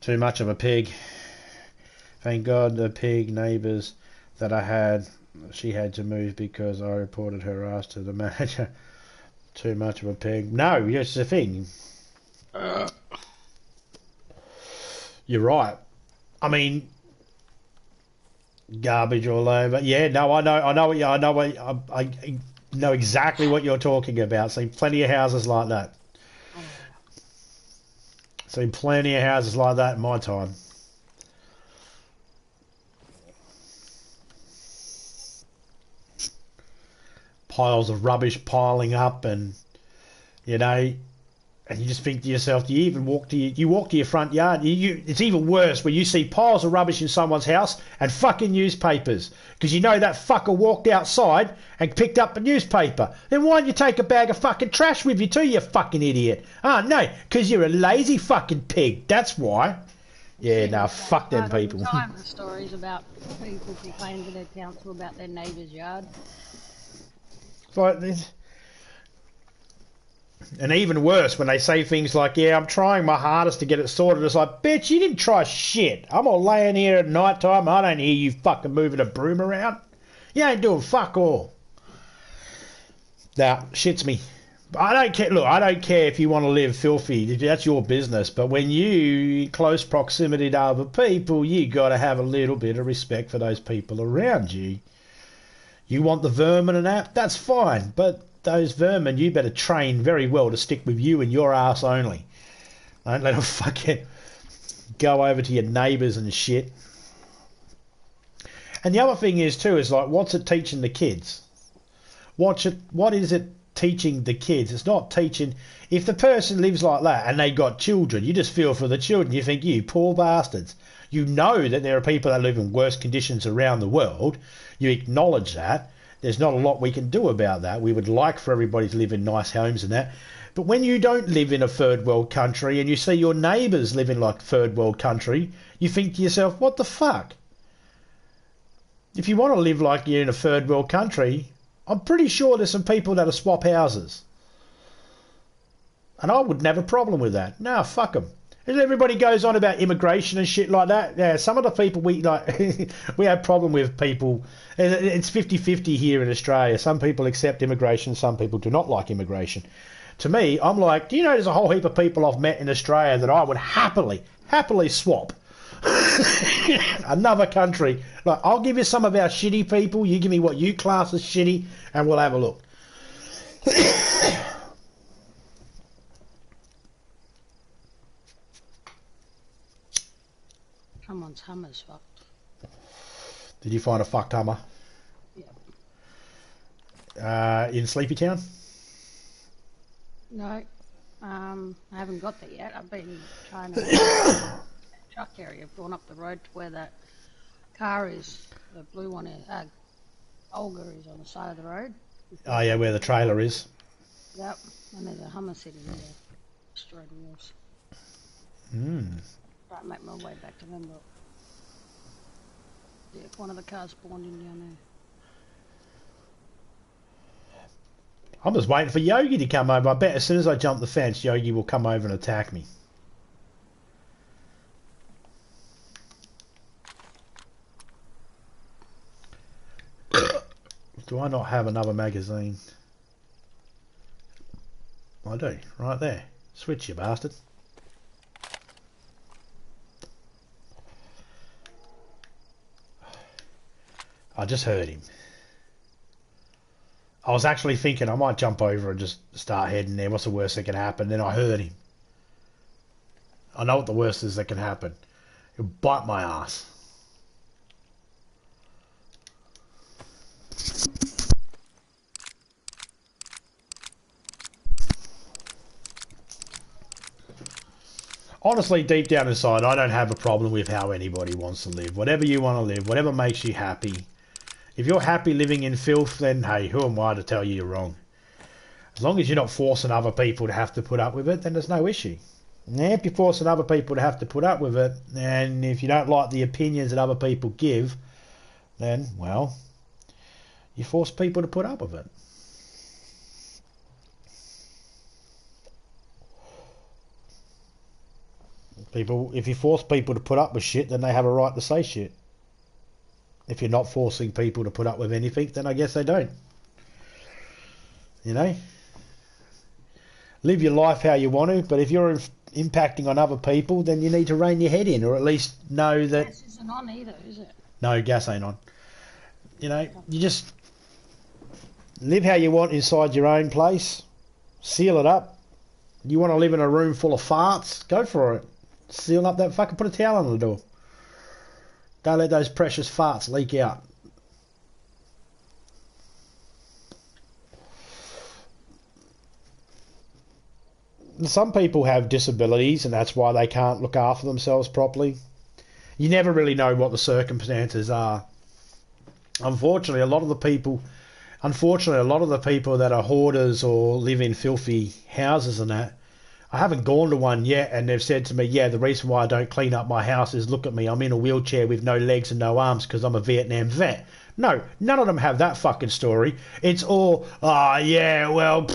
Too much of a pig. Thank God the pig neighbours that I had, she had to move because I reported her ass to the manager. Too much of a pig. No, it's the thing. You're right. I mean, garbage all over. Yeah, no, I know exactly what you're talking about. Seen plenty of houses like that. Seen plenty of houses like that in my time. Piles of rubbish piling up, and you know, and you just think to yourself, do you even walk to your front yard? It's even worse when you see piles of rubbish in someone's house and fucking newspapers, because you know that fucker walked outside and picked up a newspaper. Then why don't you take a bag of fucking trash with you too, you fucking idiot? Oh, no, because you're a lazy fucking pig. That's why. Yeah, no, fuck them people. The stories about people complaining to their council about their neighbour's yard. Like this. And even worse when they say things like, yeah, I'm trying my hardest to get it sorted. It's like, bitch, you didn't try shit. I'm all laying here at night time. I don't hear you fucking moving a broom around. You ain't doing fuck all. Now, shits me. I don't care. Look, I don't care if you want to live filthy. That's your business. But when you close proximity to other people, you got to have a little bit of respect for those people around you. You want the vermin and that? That's fine. But those vermin, you better train very well to stick with you and your ass only. Don't let them fucking go over to your neighbours and shit. And the other thing is too, is like, what's it teaching the kids? What is it teaching the kids? It's not teaching. If the person lives like that and they got children, you just feel for the children. You think, you poor bastards. You know that there are people that live in worse conditions around the world. You acknowledge that. There's not a lot we can do about that. We would like for everybody to live in nice homes and that. But when you don't live in a third world country and you see your neighbours live in like third world country, you think to yourself, what the fuck? If you want to live like you're in a third world country, I'm pretty sure there's some people that'll swap houses. And I wouldn't have a problem with that. No, fuck them. And everybody goes on about immigration and shit like that. Yeah, some of the people we like, we have problem with people. It's 50-50 here in Australia. Some people accept immigration, some people do not like immigration. To me, I'm like, do you know there's a whole heap of people I've met in Australia that I would happily swap. Another country. Like, I'll give you some of our shitty people, you give me what you class as shitty, and we'll have a look. Someone's Hummer's fucked. Did you find a fucked Hummer? Yeah. In Sleepy Town? No, I haven't got there yet. I've been trying to truck area. I've gone up the road to where that car is, the blue one is, Olga is on the side of the road. Oh yeah, where the trailer is. Yep, and there's a Hummer sitting there, destroyed wheels. Right, make my way back to them, but yeah, one of the cars spawned in down there. I'm just waiting for Yogi to come over. I bet as soon as I jump the fence, Yogi will come over and attack me. Do I not have another magazine? I do, right there. Switch, you bastard. I just heard him. I was actually thinking I might jump over and just start heading there. What's the worst that can happen? Then I heard him. I know what the worst is that can happen. He'll bite my ass. Honestly, deep down inside, I don't have a problem with how anybody wants to live. Whatever you want to live, whatever makes you happy. If you're happy living in filth, then hey, who am I to tell you you're wrong? As long as you're not forcing other people to have to put up with it, then there's no issue. Now, if you're forcing other people to have to put up with it, and if you don't like the opinions that other people give, then, well, you force people to put up with it. If you force people to put up with shit, then they have a right to say shit. If you're not forcing people to put up with anything, then I guess they don't. You know? Live your life how you want to, but if you're impacting on other people, then you need to rein your head in, or at least know that... Gas isn't on either, is it? No, gas ain't on. You know, you just live how you want inside your own place. Seal it up. You want to live in a room full of farts? Go for it. Seal up that fucking... Put a towel on the door. Don't let those precious farts leak out. Some people have disabilities and that's why they can't look after themselves properly. You never really know what the circumstances are. Unfortunately, a lot of the people that are hoarders or live in filthy houses and that, I haven't gone to one yet and they've said to me, yeah, the reason why I don't clean up my house is, look at me, I'm in a wheelchair with no legs and no arms because I'm a Vietnam vet. No, none of them have that fucking story. It's all, yeah,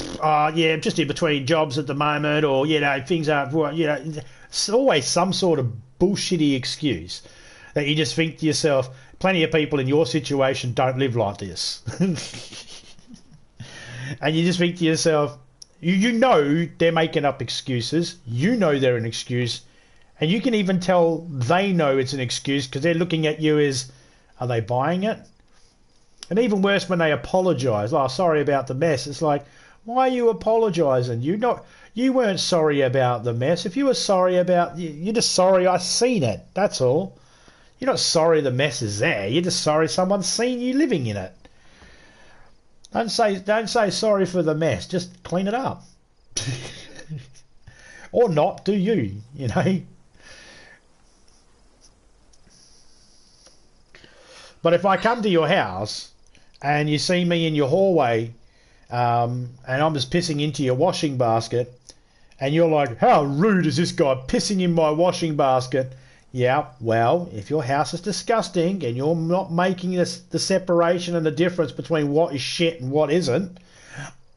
just in between jobs at the moment, or, you know, things aren't, you know, it's always some sort of bullshitty excuse that you just think to yourself, plenty of people in your situation don't live like this. And you just think to yourself, you know they're making up excuses. You know they're an excuse. And you can even tell they know it's an excuse because they're looking at you as, are they buying it? And even worse when they apologise. Oh, sorry about the mess. It's like, why are you apologising? You weren't sorry about the mess. If you were sorry about... You're just sorry I seen it. That's all. You're not sorry the mess is there. You're just sorry someone's seen you living in it. Don't say sorry for the mess. Just clean it up. Or not, do you? You know? But if I come to your house and you see me in your hallway, and I'm just pissing into your washing basket, and you're like, how rude is this guy pissing in my washing basket? Yeah, well, if your house is disgusting and you're not making this, the separation and the difference between what is shit and what isn't,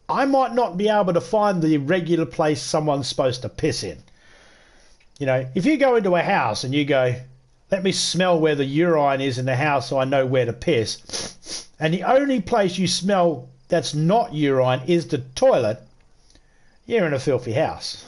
I might not be able to find the regular place someone's supposed to piss in. You know, if you go into a house and you go, let me smell where the urine is in the house so I know where to piss, and the only place you smell that's not urine is the toilet, you're in a filthy house.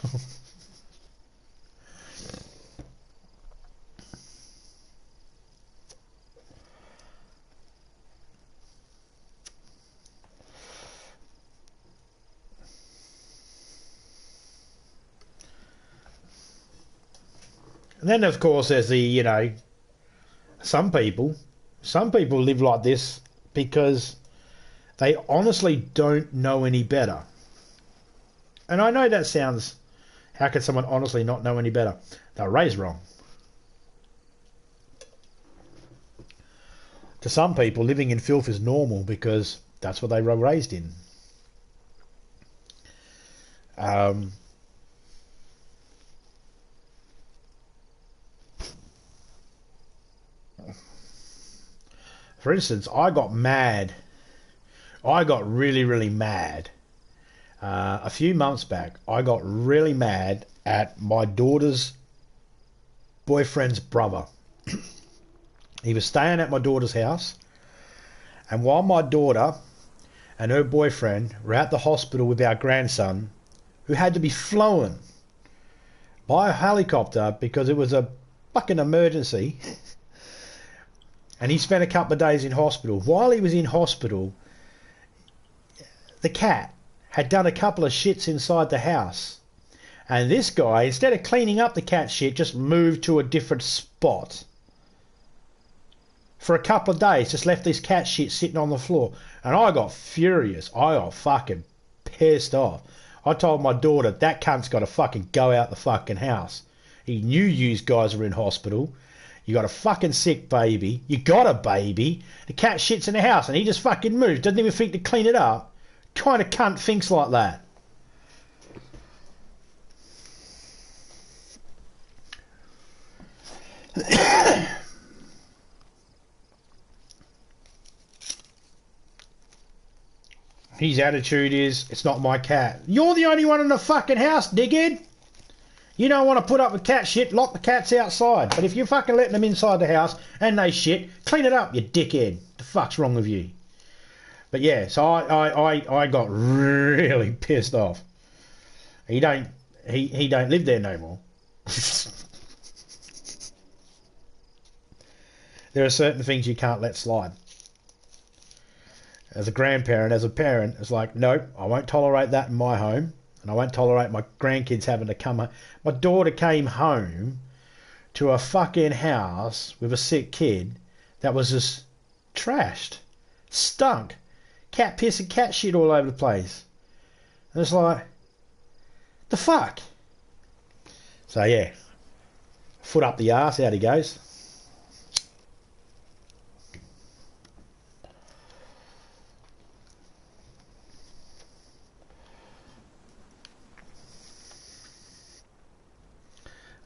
And then, of course, there's the, you know, some people live like this because they honestly don't know any better. And I know that sounds, how could someone honestly not know any better? They're raised wrong. To some people, living in filth is normal because that's what they were raised in. For instance, I got mad. I got really, really mad. A few months back, I got really mad at my daughter's boyfriend's brother. He was staying at my daughter's house, and while my daughter and her boyfriend were at the hospital with our grandson, who had to be flown by a helicopter because it was a fucking emergency, and he spent a couple of days in hospital. While he was in hospital, the cat had done a couple of shits inside the house. And this guy, instead of cleaning up the cat shit, just moved to a different spot. For a couple of days, just left this cat shit sitting on the floor. And I got furious. I got fucking pissed off. I told my daughter, that cunt's got to fucking go out the fucking house. He knew you guys were in hospital. You got a fucking sick baby. You got a baby. The cat shit's in the house and he just fucking moves. Doesn't even think to clean it up. What kind of cunt thinks like that? His attitude is, it's not my cat. You're the only one in the fucking house, dickhead. You don't want to put up with cat shit, lock the cats outside. But if you're fucking letting them inside the house and they shit, clean it up, you dickhead. The fuck's wrong with you? But yeah, so I got really pissed off. He don't live there no more. There are certain things you can't let slide. As a grandparent, as a parent, it's like, nope, I won't tolerate that in my home. And I won't tolerate my grandkids having to come home. My daughter came home to a fucking house with a sick kid that was just trashed. Stunk. Cat piss and cat shit all over the place. And it's like, the fuck? So yeah, foot up the arse, out he goes.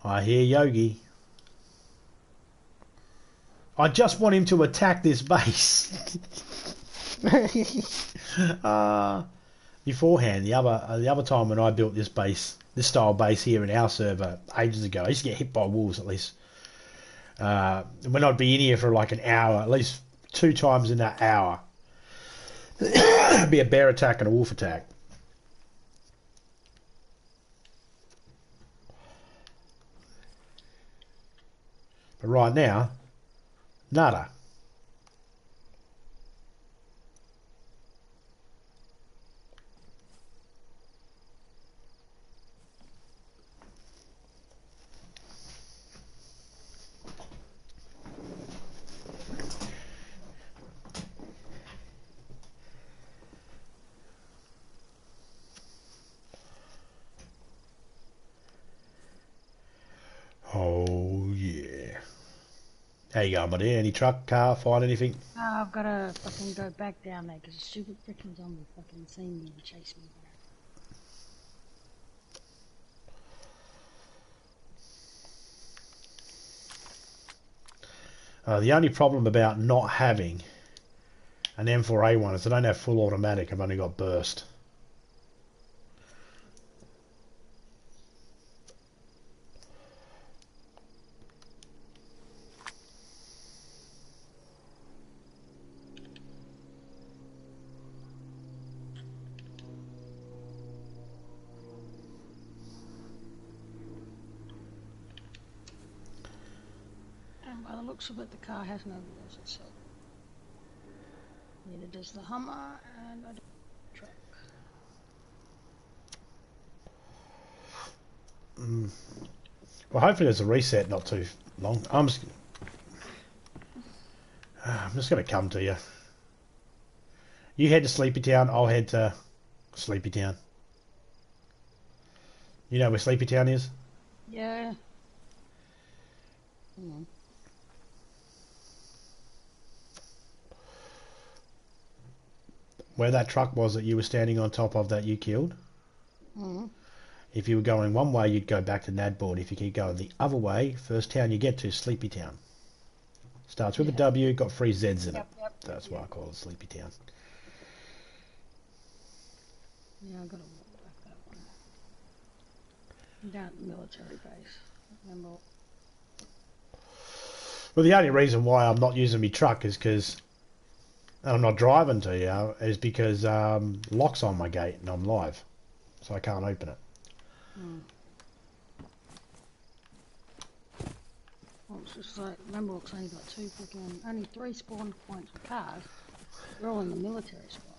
I hear Yogi. I just want him to attack this base. Beforehand, the other time when I built this style base here in our server ages ago, I used to get hit by wolves at least. When I'd be in here for like an hour, at least 2 times in that hour, it'd be a bear attack and a wolf attack. But right now, nada. Oh yeah. How you going, buddy? Any truck, car, find anything? I've got to fucking go back down there because a stupid freaking zombie fucking seen me and chased me back. The only problem about not having an M4A1 is I don't have full automatic. I've only got burst. And by the looks of it, the car has no wheels itself. Neither does the Hummer and I don't the truck. Well, hopefully there's a reset not too long. I'm just going to come to you. You head to Sleepy Town, I'll head to Sleepy Town. You know where Sleepy Town is? Yeah. Where that truck was that you were standing on top of that you killed. If you were going one way, you'd go back to Nadboard. If you keep going the other way, first town you get to is Sleepy Town. Starts with a W, got 3 Z's in it. That's why I call it Sleepy Town. Yeah, I gotta walk back that one. I'm down at the military base. Remember? Well, the only reason why I'm not using my truck is because I'm not driving to you, is because lock's on my gate and I'm live, so I can't open it. Well, it's just like, remember, it's only got only 3 spawn points for cars. They're all in the military spot.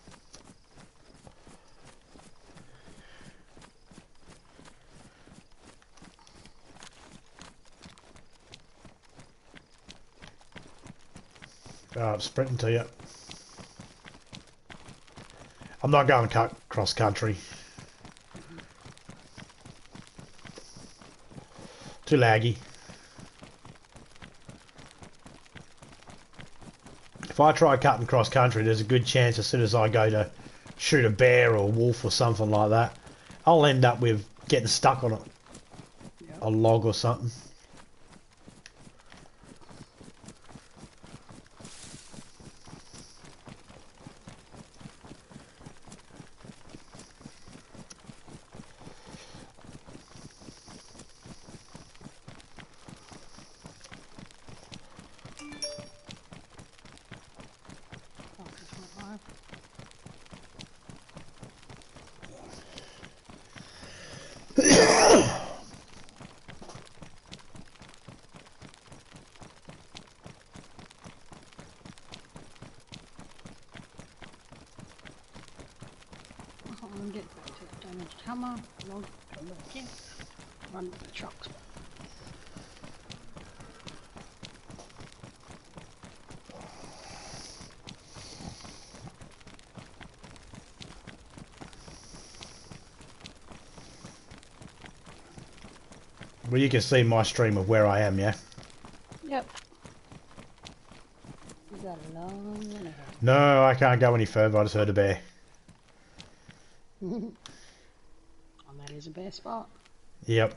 I'm sprinting to you. I'm not going cross country. Too laggy. If I try cutting cross country, there's a good chance as soon as I go to shoot a bear or a wolf or something like that, I'll end up with getting stuck on a log or something. I'm getting back to the damaged Hummer, log, come back in, run to the trucks. Well, you can see my stream of where I am, yeah? Yep. You got a long way ahead. No, I can't go any further. I just heard a bear. And that is a bear spot. Yep.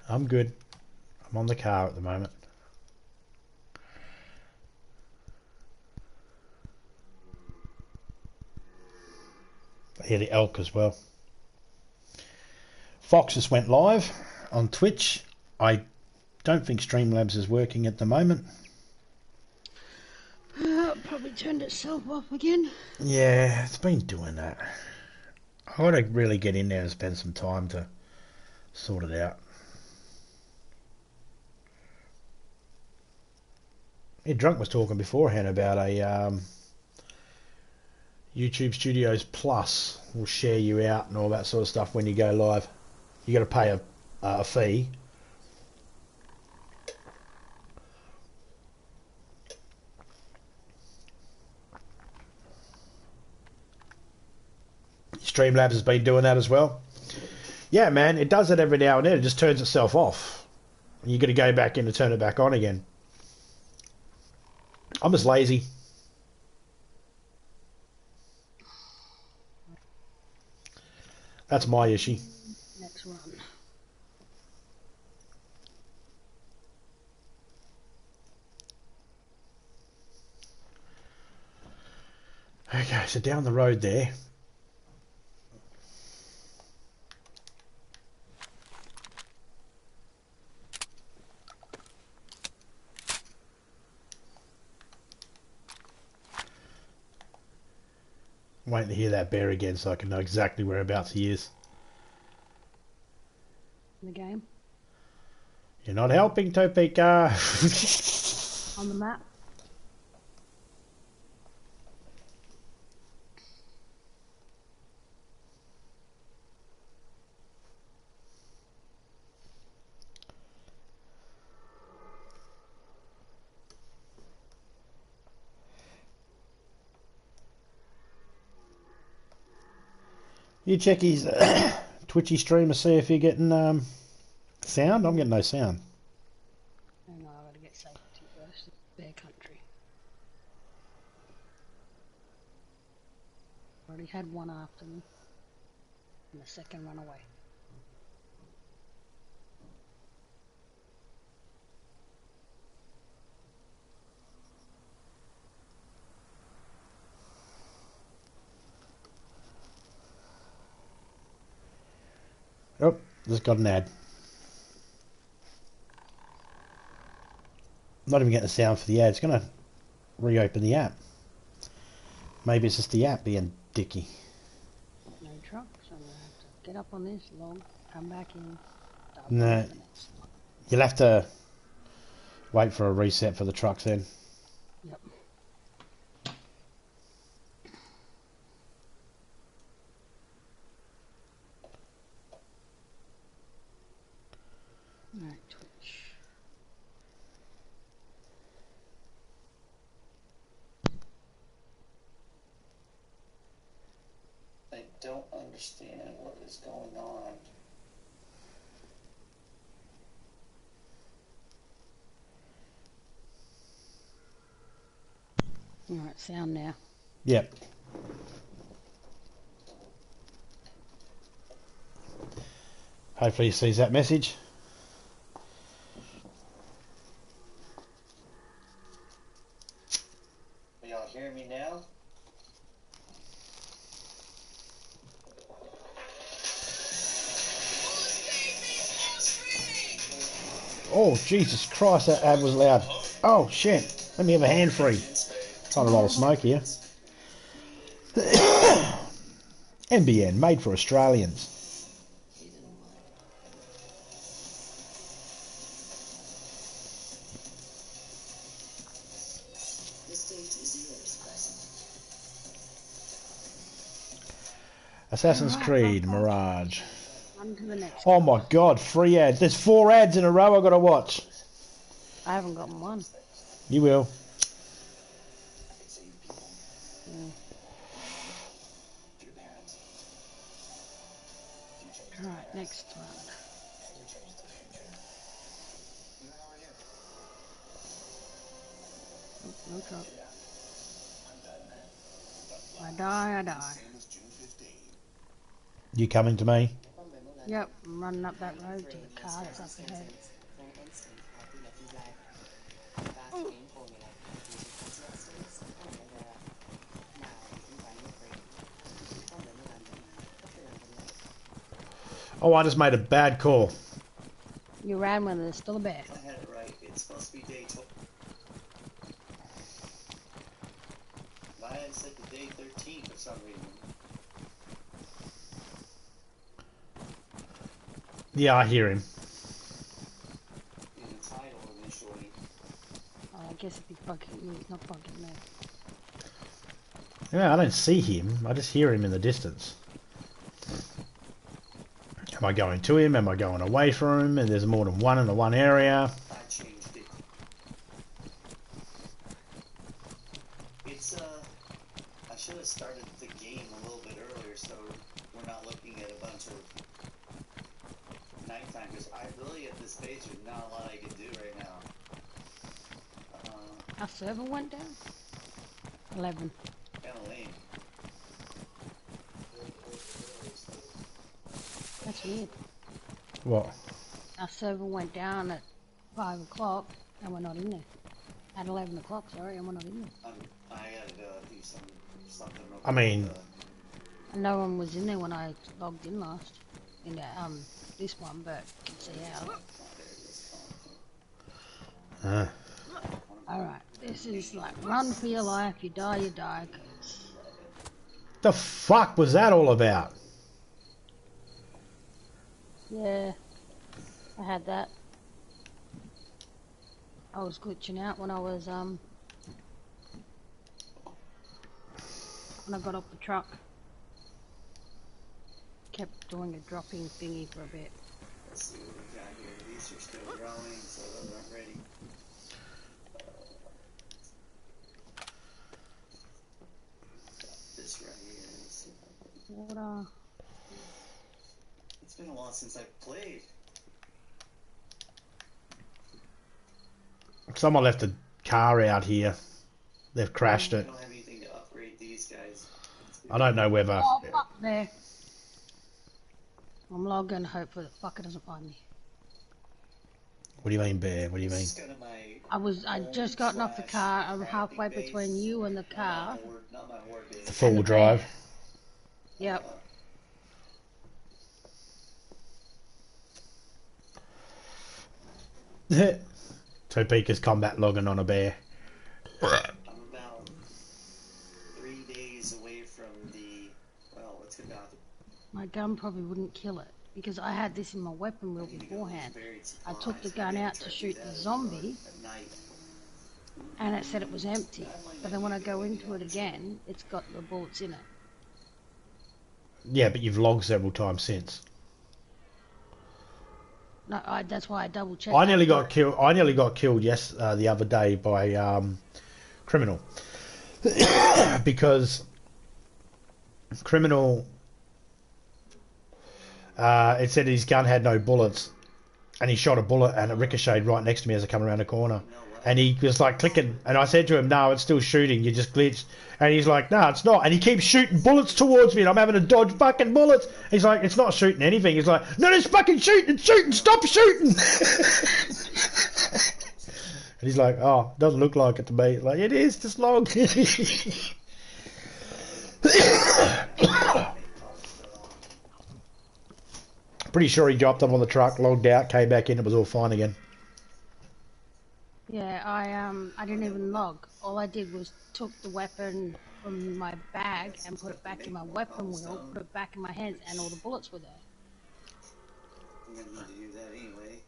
I'm good. I'm on the car at the moment. I hear the elk as well. Fox just went live on Twitch. I don't think Streamlabs is working at the moment. Probably turned itself off again. Yeah, it's been doing that. I ought to really get in there and spend some time to sort it out. Yeah, Drunk was talking beforehand about a YouTube Studios Plus will share you out and all that sort of stuff when you go live. You got to pay a fee. Streamlabs has been doing that as well. Yeah, man, it does it every now and then. It just turns itself off. You got to go back in to turn it back on again. I'm just lazy. That's my issue. Next run. Okay, so down the road there. I'm waiting to hear that bear again so I can know exactly whereabouts he is. In the game. You're not helping, Topeka. On the map. You check his Twitchy stream to see if you're getting sound. I'm getting no sound. Hang on, I've got to get safety first. It's their country. Already had one after me. And the second run away. Oh, just got an ad. Not even getting a sound for the ad. It's going to reopen the app. Maybe it's just the app being dicky. No truck, so I'm going to have to get up on this log, come back in. No. You'll have to wait for a reset for the trucks then. Yep. Alright, Twitch. I don't understand what is going on. Alright, sound now. Yep. Hopefully he sees that message. Are y'all hearing me now? Oh, Jesus Christ, that ad was loud. Oh, shit. Let me have a hand free. Trying to roll a smoke here. NBN, made for Australians. Assassin's Creed, Mirage. On to the next. Oh my God, free ads. There's 4 ads in a row I've got to watch. I haven't gotten one. You will. Alright, next one. Oh, no truck. I die. You coming to me? Yep, I'm running up that road to the car that's up ahead. Oh, I just made a bad call. You ran when there's still a bear. I had it right. It's supposed to be day 12. Mine said the day 13 for some reason. Yeah, I hear him. In the title initially. Oh, I guess if he's bugging you, he's not bugging me. Yeah, I don't see him. I just hear him in the distance. Am I going to him? Am I going away from him? And there's more than one in the one area. I changed it. It's, I should have started the game a little bit earlier so we're not looking at a bunch of nighttime because I really at this stage there's not a lot I can do right now. Our server went down? 11. Kind of lame. That's weird. What? Our server went down at 5 o'clock and we're not in there. At 11 o'clock, sorry, and we're not in there. I gotta do something real quick. I mean, And no one was in there when I logged in last. In the, this one, but you can see how. Alright, this is like run for your life, you die, 'cause the fuck was that all about? yeah, I had that. I was glitching out when I was, when I got off the truck. Kept doing a dropping thingy for a bit. Let's see what we got here. These are still growing, so those aren't ready. This right here. Let's see. What, It's been a while since I've played. Someone left a car out here. They've crashed I it. don't have anything to upgrade these guys. I don't know whether... oh, fuck there. I'm logging, hopefully the fucker doesn't find me. What do you mean, Bear? What do you mean? This is kind of my I'd just gotten off the car. I'm halfway base. between you and the car. Not my horde base. Full drive. Yep. Two Peakers combat logging on a Bear. I'm about 3 days away from the. Well, let's get down to. My gun probably wouldn't kill it because I had this in my weapon wheel beforehand. I took the gun out to shoot the zombie At night. and it said it was empty. But then when I go into it again, it's got the bullets in it. Yeah, but you've logged several times since. No, that's why I double checked. I nearly got killed. I nearly got killed. Yes, the other day by criminal because criminal. It said his gun had no bullets, and he shot a bullet, and it ricocheted right next to me as I come around the corner. And he was like clicking, and I said to him, "No, it's still shooting. You just glitched." And he's like, "No, it's not." And he keeps shooting bullets towards me, and I'm having to dodge fucking bullets. He's like, "It's not shooting anything." He's like, "No, it's fucking shooting! It's shooting! Stop shooting!" And he's like, "Oh, doesn't look like it to me." Like, it is. Just log. Pretty sure he dropped up on the truck, logged out, came back in, it was all fine again. Yeah, I didn't even log. All I did was took the weapon from my bag and put it back in my weapon wheel, put it back in my hands, and all the bullets were there. I'm gonna need to do that anyway.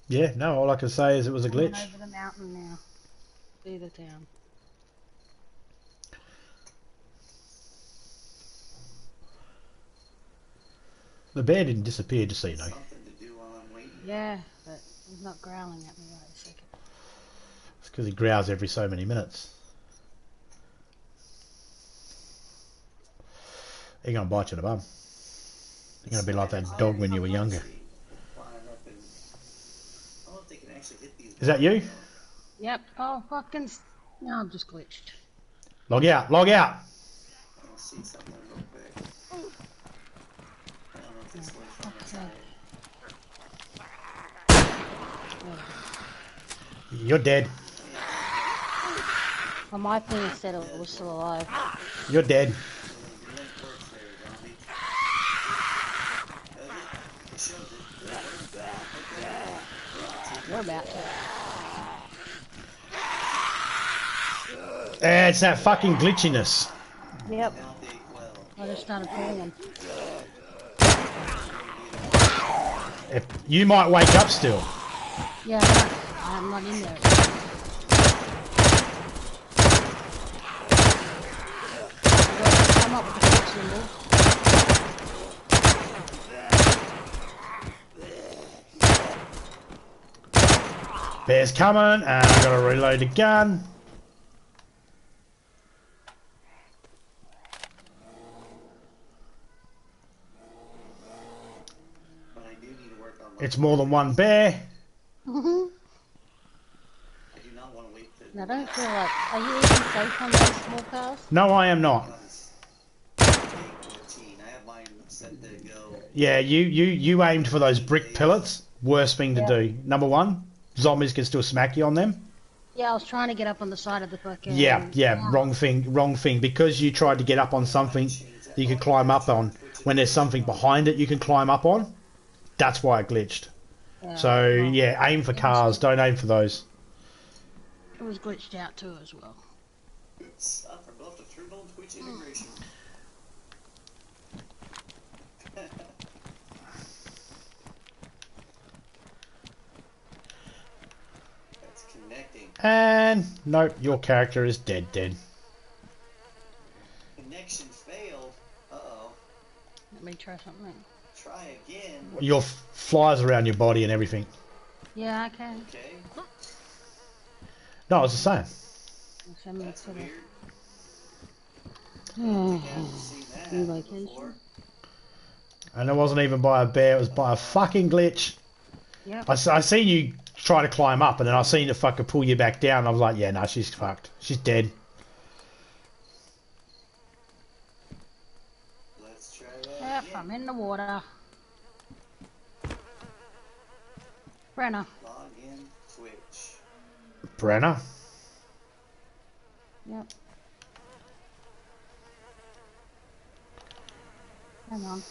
Yeah, no, all I can say is it was a I'm going glitch. over the mountain now. See the town. The bear didn't disappear, just so you know. Something to do while I'm waiting. Yeah, but he's not growling at me right a second. It's because he growls every so many minutes. He's gonna bite you in the bum. You're gonna be like that dog when you were younger. Is that you? Yep. Oh, fucking. No, I'm just glitched. Log out, log out! I'll see something real quick. I don't know if this way from Fuck's sake. You're dead. Well, my thing said it was still alive. You're dead. You're about to. It's that fucking glitchiness. Yep. I just started falling. If you might wake up still. Yeah, I'm not in there. Come up with the fix symbol. Bear's coming, and I've got to reload the gun. It's more than one bear. I do not want to wait for I don't feel like. Are you even safe on those small cars? No, I am not. I have mine set to go. Yeah, you aimed for those brick pellets. Worst thing to do. Number one, zombies can still smack you on them. Yeah, I was trying to get up on the side of the fucking. Yeah, wrong thing. Because you tried to get up on something you could climb up on. When there's something behind it you can climb up on, that's why it glitched. Yeah, So, well, yeah, aim for cars, don't aim for those. it was glitched out too as well. Oops, I forgot the through-bone Twitch integration. That's connecting. And, nope, your character is dead. Connection failed. Uh-oh. Let me try something. Try again. Your flies around your body and everything. Yeah, I can. Okay. No, it's the same. Send me That's to the weird. I haven't seen that New happen location. before. And it wasn't even by a bear, it was by a fucking glitch. Yep. I seen you try to climb up and then I seen it fucking pull you back down. I was like, yeah, no, she's fucked. She's dead. Let's try that Yep, again. I'm in the water. Brenna. Log in Twitch. Brenner? Yep. Hang on.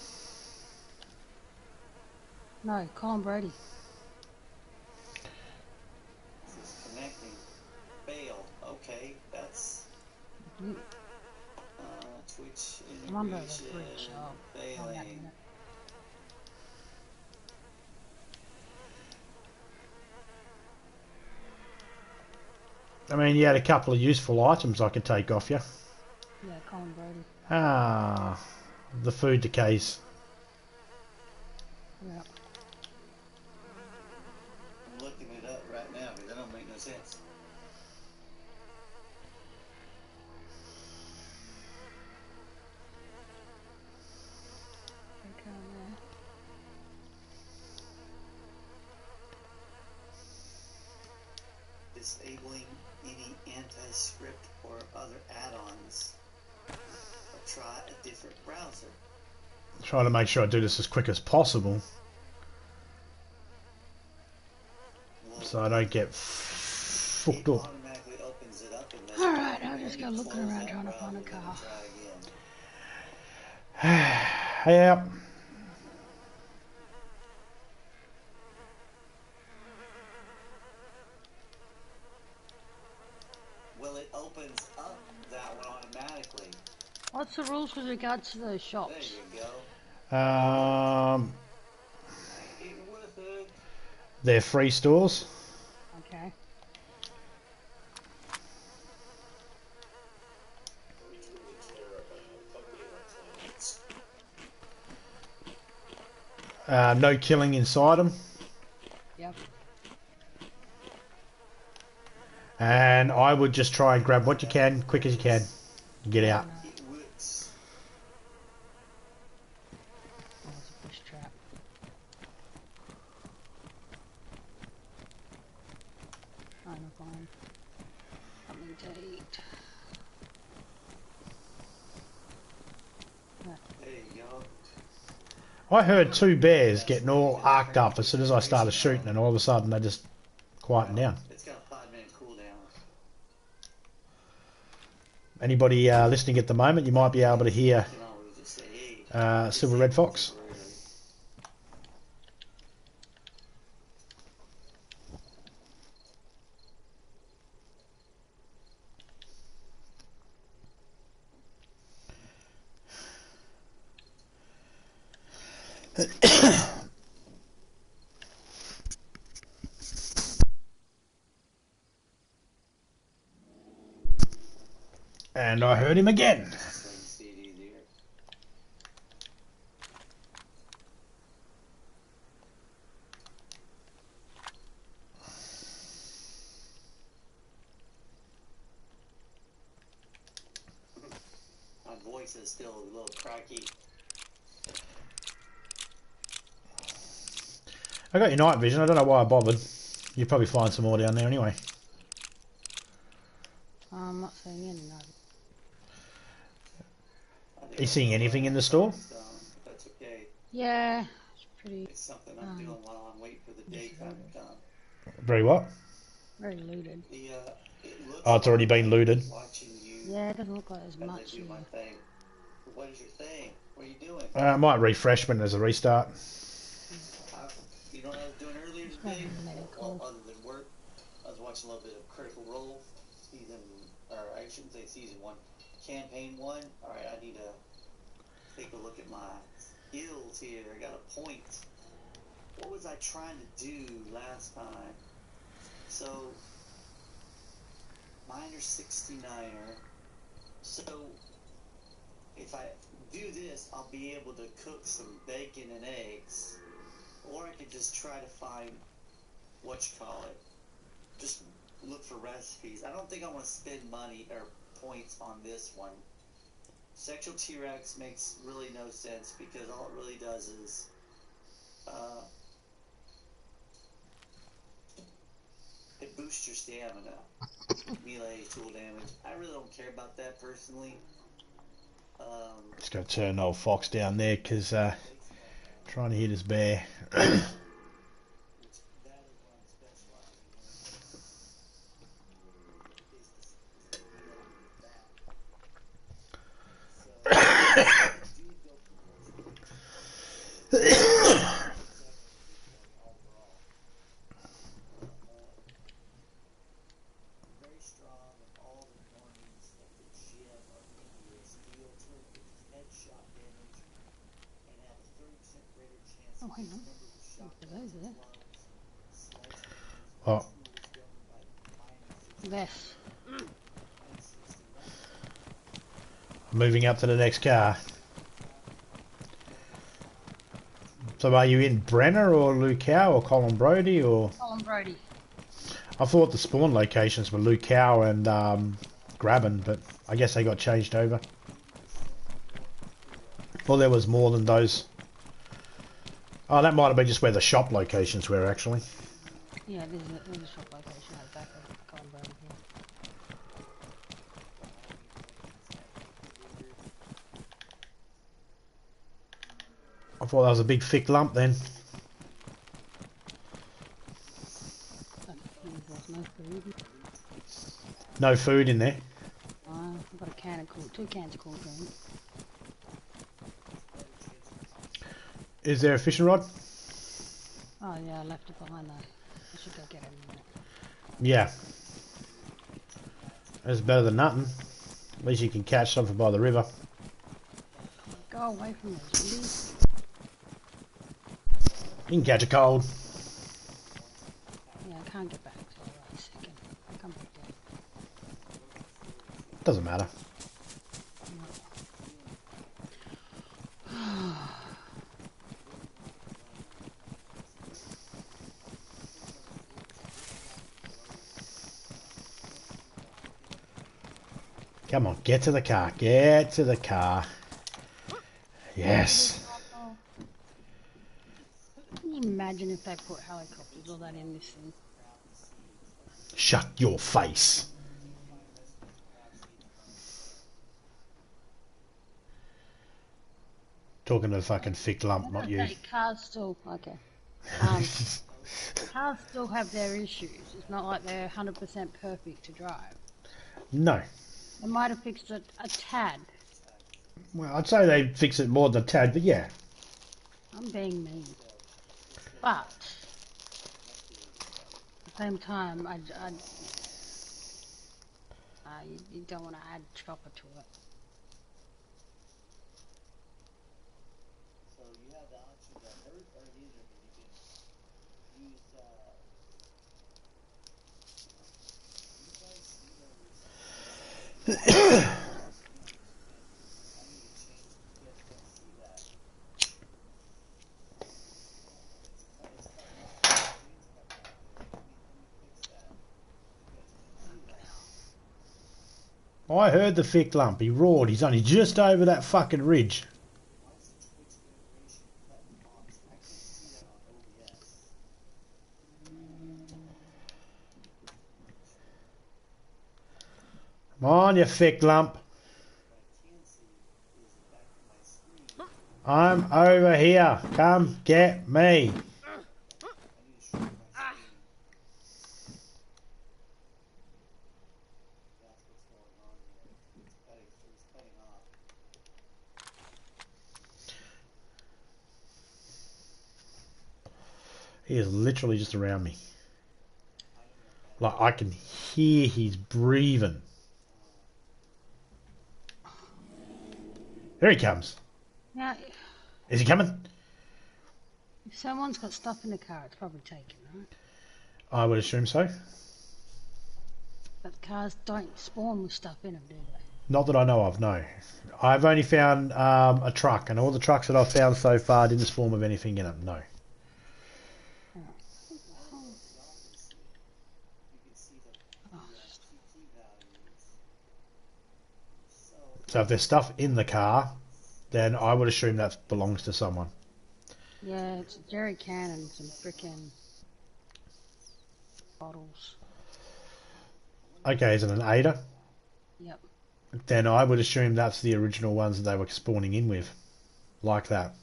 No, Colin Brady. This is connecting. Failed. Okay, that's Mm, Twitch I'm under the integration bridge, so I'll find out in a failing. minute. I mean, you had a couple of useful items I could take off you. Yeah, Colin Brady. Ah, the food decays. Yep. I'm looking it up right now because that don't make no sense. Okay, yeah. Disabling any anti-script or other add-ons. Or try a different browser. Trying to make sure I do this as quick as possible Well, so I don't get it fucked up. automatically opens it up and Alright, I'll just go looking around trying to find a car. Try again. Yeah. Well, it opens up that one automatically. What's the rules with regards to those There shops? you go. Ain't worth it. They're free stores. Okay. No killing inside them. Yep. And I would just try and grab what you can, quick as you can, and get out. It works. Oh, it's a fish trap. Trying to find something to eat. There you go. I heard two bears getting all arced up as soon as I started shooting, and all of a sudden they just quietened down. It's got a 5-minute cooldown. Anybody listening at the moment, you might be able to hear You can always just say, hey, Silver Red Fox. And I heard him again. See it easier. My voice is still a little cracky. I got your night vision. I don't know why I bothered. You'd probably find some more down there anyway. I'm not seeing any no. Are you seeing anything in the store? That's okay. Yeah, it's pretty. It's something I'm doing while I'm waiting for the daytime to come. Very what? Very looted. It looks Oh, it's already like been looted. watching you Yeah, it doesn't look like there's as I much do here. my thing. What is your thing? What are you doing? I might refresh when there's a restart. You know what I was doing earlier today? Well, other than work, I was watching a little bit of Critical Role, I shouldn't say season 1, campaign 1. Alright, I need to take a look at my skills here. I got a point. What was I trying to do last time? So, miner 69er. So, if I do this, I'll be able to cook some bacon and eggs. Or I could just try to find, just look for recipes. I don't think I want to spend money or points on this one. Sexual T-Rex makes really no sense because all it really does is it boosts your stamina. Melee tool damage. I really don't care about that personally. Just going to turn old Fox down there because trying to hit his bear. Oh, hang on. Those there. Oh, Yes. moving up to the next car. So are you in Brenner or Lukau or Colin Brody or? Colin Brody. I thought the spawn locations were Lukau and Graben, but I guess they got changed over. Well, there was more than those. Oh, that might have been just where the shop locations were, actually. Yeah, there's a shop location at the back of Colin Brody here. I thought that was a big thick lump then. There's no food. No food in there. I've got a can of two cans of corn cream. Is there a fishing rod? Oh yeah, I left it behind though. I should go get it in a minute. Yeah. That's better than nothing. At least you can catch something by the river. Go away from those, You can catch a cold. yeah, I can't get back, so wait a second. I'll come back down. Doesn't matter. Come on, get to the car. Get to the car. Yes. Can you imagine if they put helicopters or that in this thing? Shut your face. Talking to the fucking thick lump, not you. Okay, cars still, okay. Cars still have their issues. It's not like they're 100% perfect to drive. No. They might have fixed it a tad. Well, I'd say they fix it more than a tad, but yeah. I'm being mean. But, at the same time, you don't want to add chopper to it. So you have the option to hurt or injure me. You can use, you guys see those? I need to change, you guys don't see that. It's cut off. Let me fix that. You guys can see that. I heard the thick lump. He roared. He's only just over that fucking ridge. Why is the Twitch generation cut off? I can't see that on OBS. Come on, you thick lump. I'm over here. Come get me. He is literally just around me. Like, I can hear his breathing. Here he comes. Now, Is he coming? if someone's got stuff in the car, it's probably taken, right? I would assume so. But cars don't spawn with stuff in them, do they? Not that I know of, no. I've only found a truck, and all the trucks that I've found so far didn't spawn with anything in them, no. So if there's stuff in the car, then I would assume that belongs to someone. Yeah, it's a jerry can and some frickin' bottles. Okay, is it an Ada? Yep. Then I would assume that's the original ones that they were spawning in with. Like that.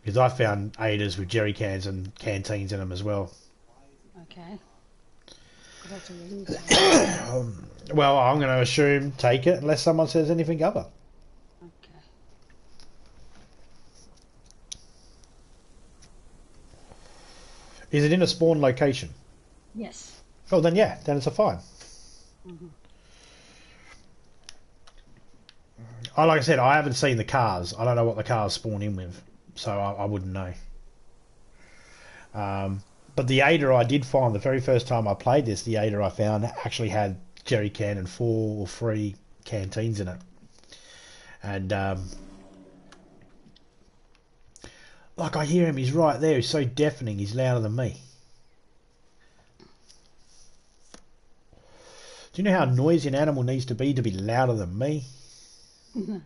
Because I found Adas with jerry cans and canteens in them as well. Okay. That's a ring. Well, I'm going to assume take it unless someone says anything other. Okay. Is it in a spawn location? Yes. Oh, then yeah, then it's a fine. Mm-hmm. Like I said, I haven't seen the cars. I don't know what the cars spawn in with, so I wouldn't know. But the Ada I did find the very first time I played this, the Ada I found actually had jerry can and 4 or 3 canteens in it. And like I hear him, he's right there. He's so deafening. He's louder than me. Do you know how noisy an animal needs to be louder than me? Mm-hmm.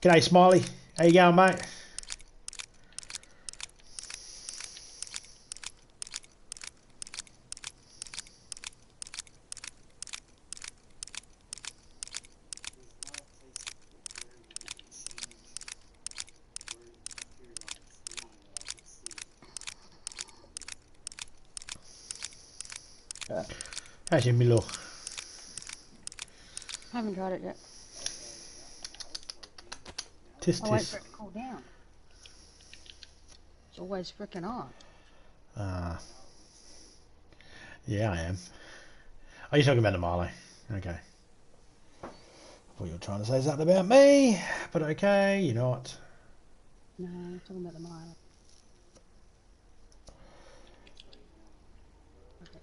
G'day, Smiley. How you going, mate? How's your Milo? I haven't tried it yet. Tis I wait tis. for it to cool down. It's always frickin' on. Yeah, I am. Are you talking about the Marley? Okay. I thought you were trying to say something about me, but okay, you're not. No, I'm talking about the Milo. Okay.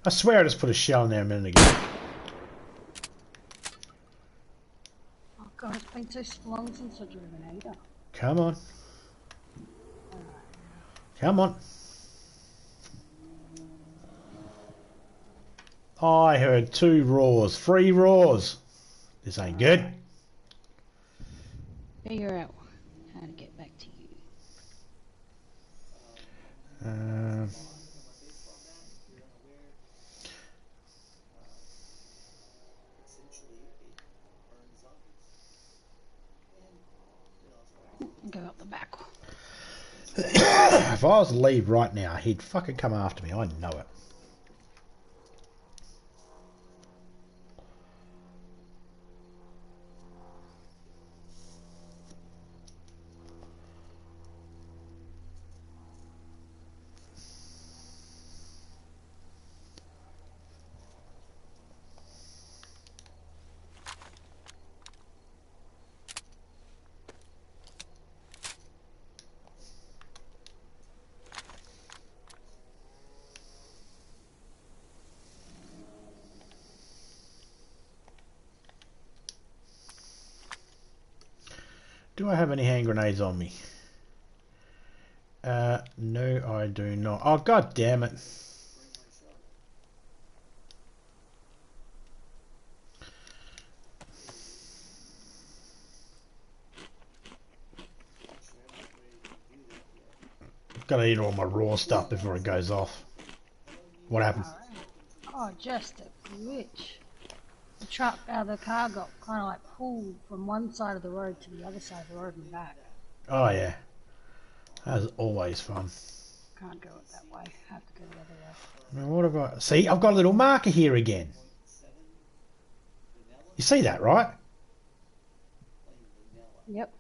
I swear I just put a shell in there a minute ago. Oh god, it's been too long since I drove an Ada. Come on. Come on. I heard 2 roars. 3 roars. This ain't good. Figure out how to get back to you. Go up the back. If I was to leave right now, he'd fucking come after me. I know it. Do I have any hand grenades on me? No, I do not. Oh, god damn it. Gotta eat all my raw stuff before it goes off. What happened? Oh, just a glitch. The truck, the car got kind of like pulled from one side of the road to the other side of the road and back. Oh yeah. That was always fun. Can't go it that way. Have to go the other way. Now what have I... See, I've got a little marker here again. You see that, right? Yep.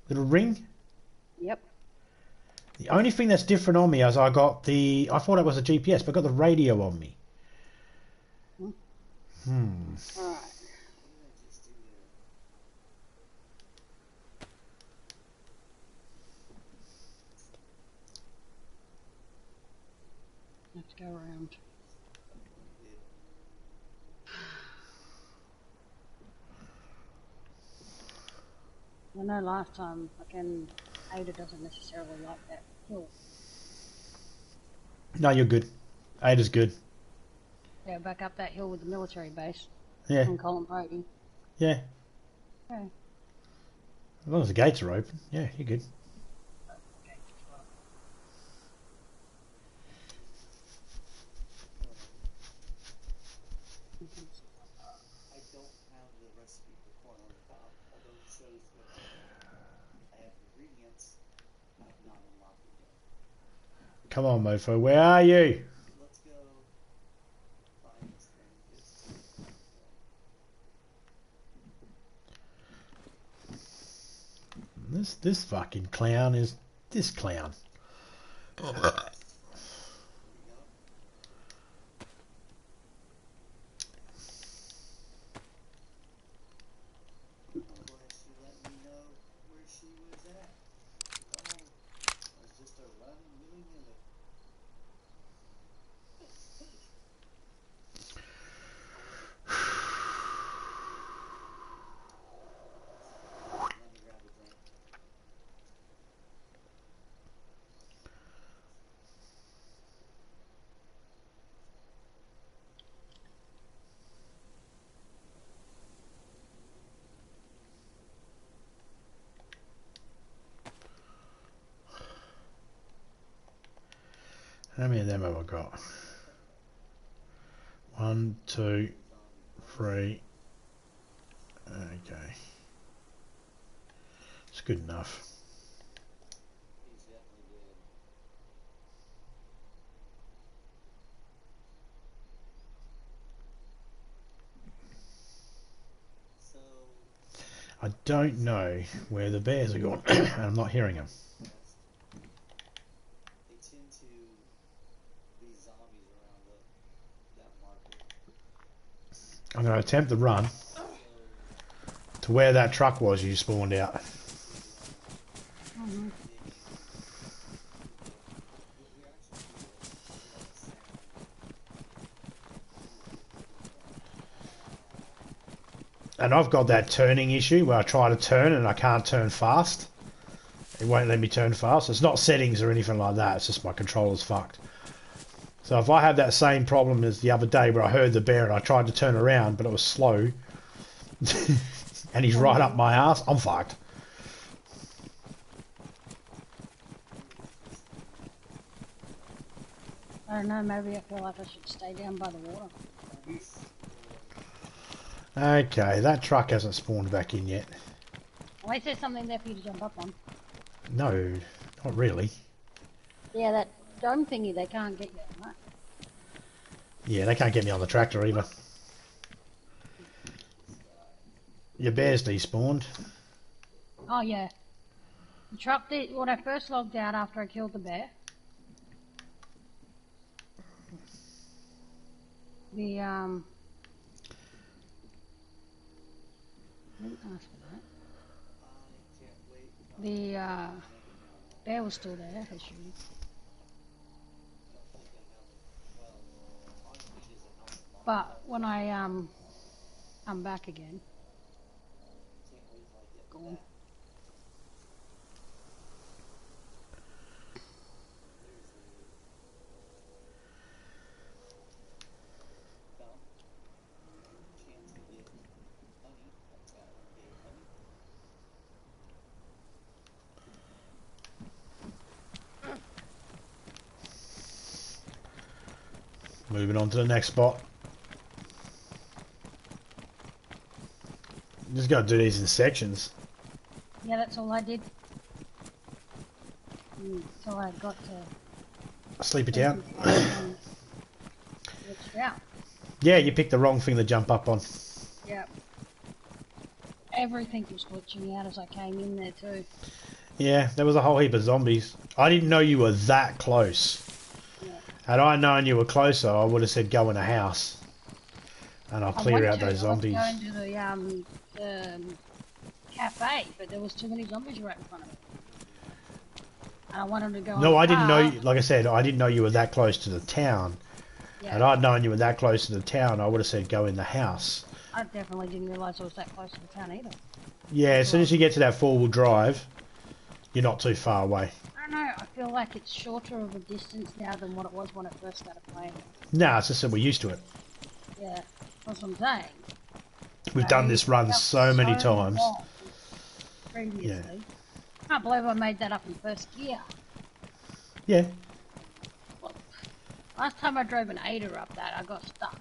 Little ring? Yep. The only thing that's different on me is I got the... I thought it was a GPS, but I got the radio on me. Alright. Let's go around. I know last time, again, Ada doesn't necessarily like that hill. No, you're good. Ada's good. Yeah, back up that hill with the military base. Yeah. On Colin Brady. Yeah. Okay. As long as the gates are open. Yeah, you're good. I don't have the recipe for corn on the cob, although it shows that I have ingredients. I have not unlocked it yet. Come on, mofo. Where are you? Let's go find this thing. This fucking clown is... This clown. How many of them have I got? 1, 2, 3. Okay. It's good enough. I don't know where the bears are gone, and I'm not hearing them. I'm going to attempt the run to where that truck was you spawned out. And I've got that turning issue where I try to turn and I can't turn fast. It won't let me turn fast. It's not settings or anything like that. It's just my controller's fucked. So if I have that same problem as the other day where I heard the bear and I tried to turn around but it was slow and he's right up my ass, I'm fucked. I don't know, maybe I feel like I should stay down by the water. Okay, that truck hasn't spawned back in yet. At least there's something there for you to jump up on. No, not really. Yeah, that dome thingy, they can't get you on that. Yeah, they can't get me on the tractor either. Your bear's despawned. Oh yeah. The truck did, when I first logged out after I killed the bear. The, I didn't ask for that. The, bear was still there, I shooting. But when I, come back again, gone. Moving on to the next spot. Just got to do these in sections. Yeah, that's all I did. Until I got to Sleepy Town. Yeah. Yeah, you picked the wrong thing to jump up on. Yeah. Everything was glitching out as I came in there too. Yeah, there was a whole heap of zombies. I didn't know you were that close. Yeah. Had I known you were closer, I would have said go in a house. And I'll clear out those zombies. I was going to the cafe, but there was too many zombies right in front of me. And I wanted to go. No, I didn't know. Like I said, I didn't know you were that close to the town. Yeah. Had I known you were that close to the town, I would have said go in the house. I definitely didn't realise I was that close to the town either. Yeah, as soon as you get to that four-wheel drive, you're not too far away. I don't know. I feel like it's shorter of a distance now than what it was when I first started playing. Nah, it's just that we're used to it. Yeah, that's what I'm saying. We've done this run so many times. Previously. Yeah. I can't believe I made that up in first gear. Yeah. Well, last time I drove an 8er up that, I got stuck.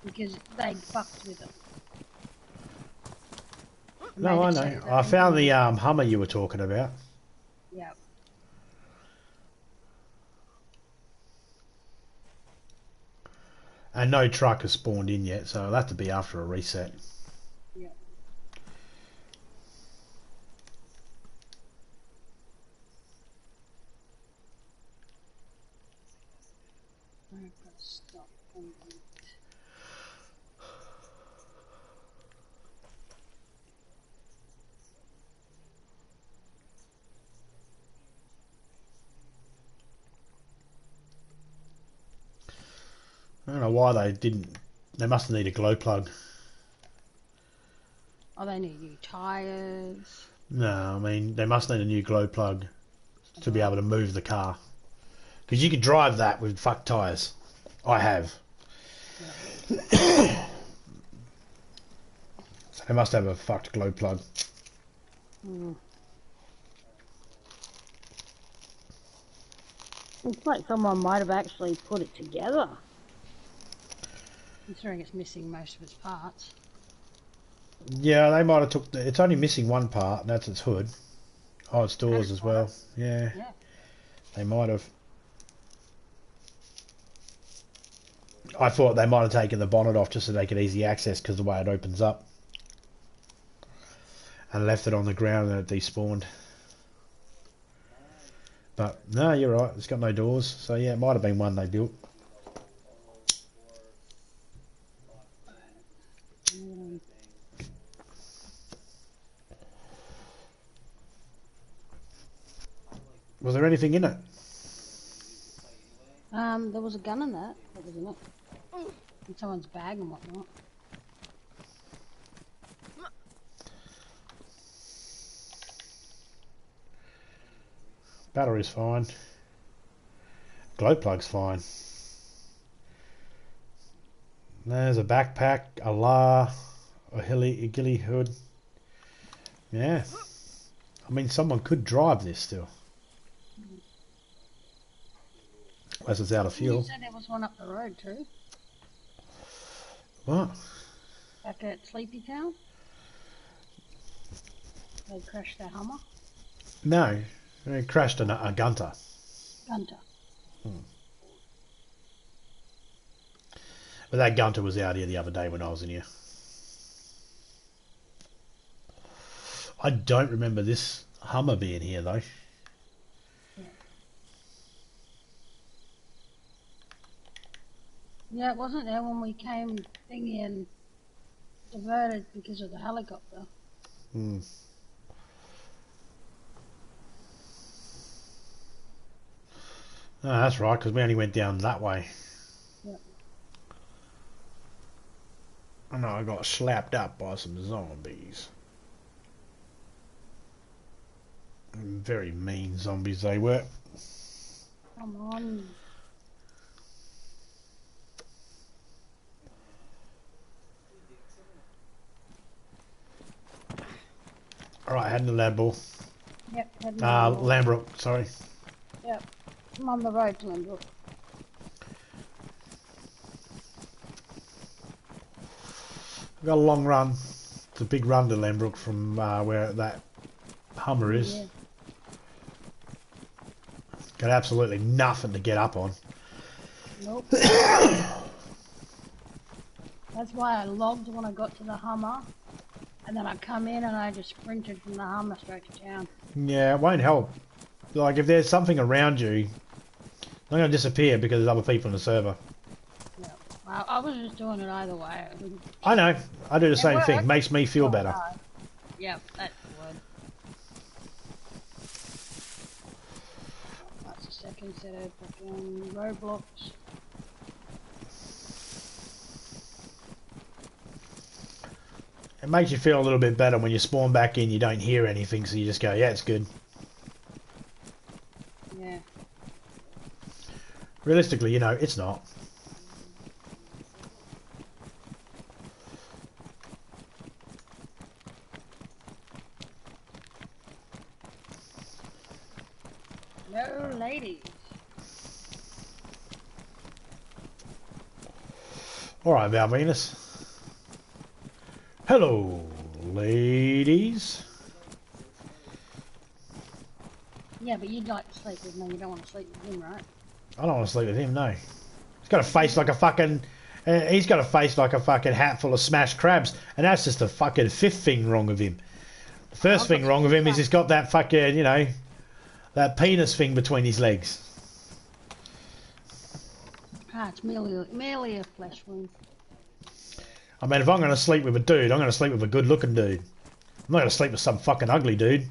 Because they fucked with them. No, I know. I found the Hummer you were talking about. Yeah. And no truck has spawned in yet, so it'll have to be after a reset. Yeah. I've got to stop. I don't know why they didn't. They must need a glow plug. Oh, they need new tyres. No, I mean, they must need a new glow plug to be able to move the car. Because you can drive that with fuck tyres. I have. Yeah. So they must have a fucked glow plug. Mm. Looks like someone might have actually put it together. Considering it's missing most of its parts. Yeah, they might have took the... It's only missing one part, and that's its hood. Oh, its doors as well. Yeah. They might have. I thought they might have taken the bonnet off just so they could easy access because the way it opens up. And left it on the ground and it despawned. But, no, you're right. It's got no doors. So, yeah, it might have been one they built. Was there anything in it? There was a gun in that. What was in it? In someone's bag and whatnot. Battery's fine. Glow plug's fine. There's a backpack, a ghillie hood. Yeah. I mean, someone could drive this still. Unless it's out of fuel. You said there was one up the road too. What? Back at Sleepy Town? They crashed their Hummer? No. They crashed a Gunter. Gunter. But that Gunter was out here the other day when I was in here. I don't remember this Hummer being here though. Yeah, it wasn't there when we came thingy and diverted because of the helicopter. Hmm. Oh, that's right, because we only went down that way. Yep. I know I got slapped up by some zombies. Very mean zombies they were. Come on. Alright, heading to Ladball. Yep, heading Lambrook, sorry. Yep, I'm on the road to Lambrook. We've got a long run. It's a big run to Lembrook from where that Hummer is. Yeah. Got absolutely nothing to get up on. Nope. That's why I logged when I got to the Hummer. And then I come in and I just sprinted from the Hummer straight to town. Yeah, it won't help. Like, if there's something around you, it's not going to disappear because there's other people in the server. Yeah. I was just doing it either way. I know. I do the same worked. thing. Makes me feel better. No. Yep, that's good. That's the second set of fucking roadblocks. It makes you feel a little bit better when you spawn back in, you don't hear anything, so you just go, yeah, it's good. Yeah. Realistically, you know, it's not. No ladies. Alright, Val Venus. Hello, ladies. Yeah, but you'd like to sleep with me. You don't want to sleep with him, right? I don't want to sleep with him, no. He's got a face like a fucking... he's got a face like a fucking hat full of smashed crabs, and that's just the fucking fifth thing wrong with him. The first thing wrong with him is he's got that fucking, you know, that penis thing between his legs. Ah, it's merely a flesh wound. I mean, if I'm going to sleep with a dude, I'm going to sleep with a good-looking dude. I'm not going to sleep with some fucking ugly dude.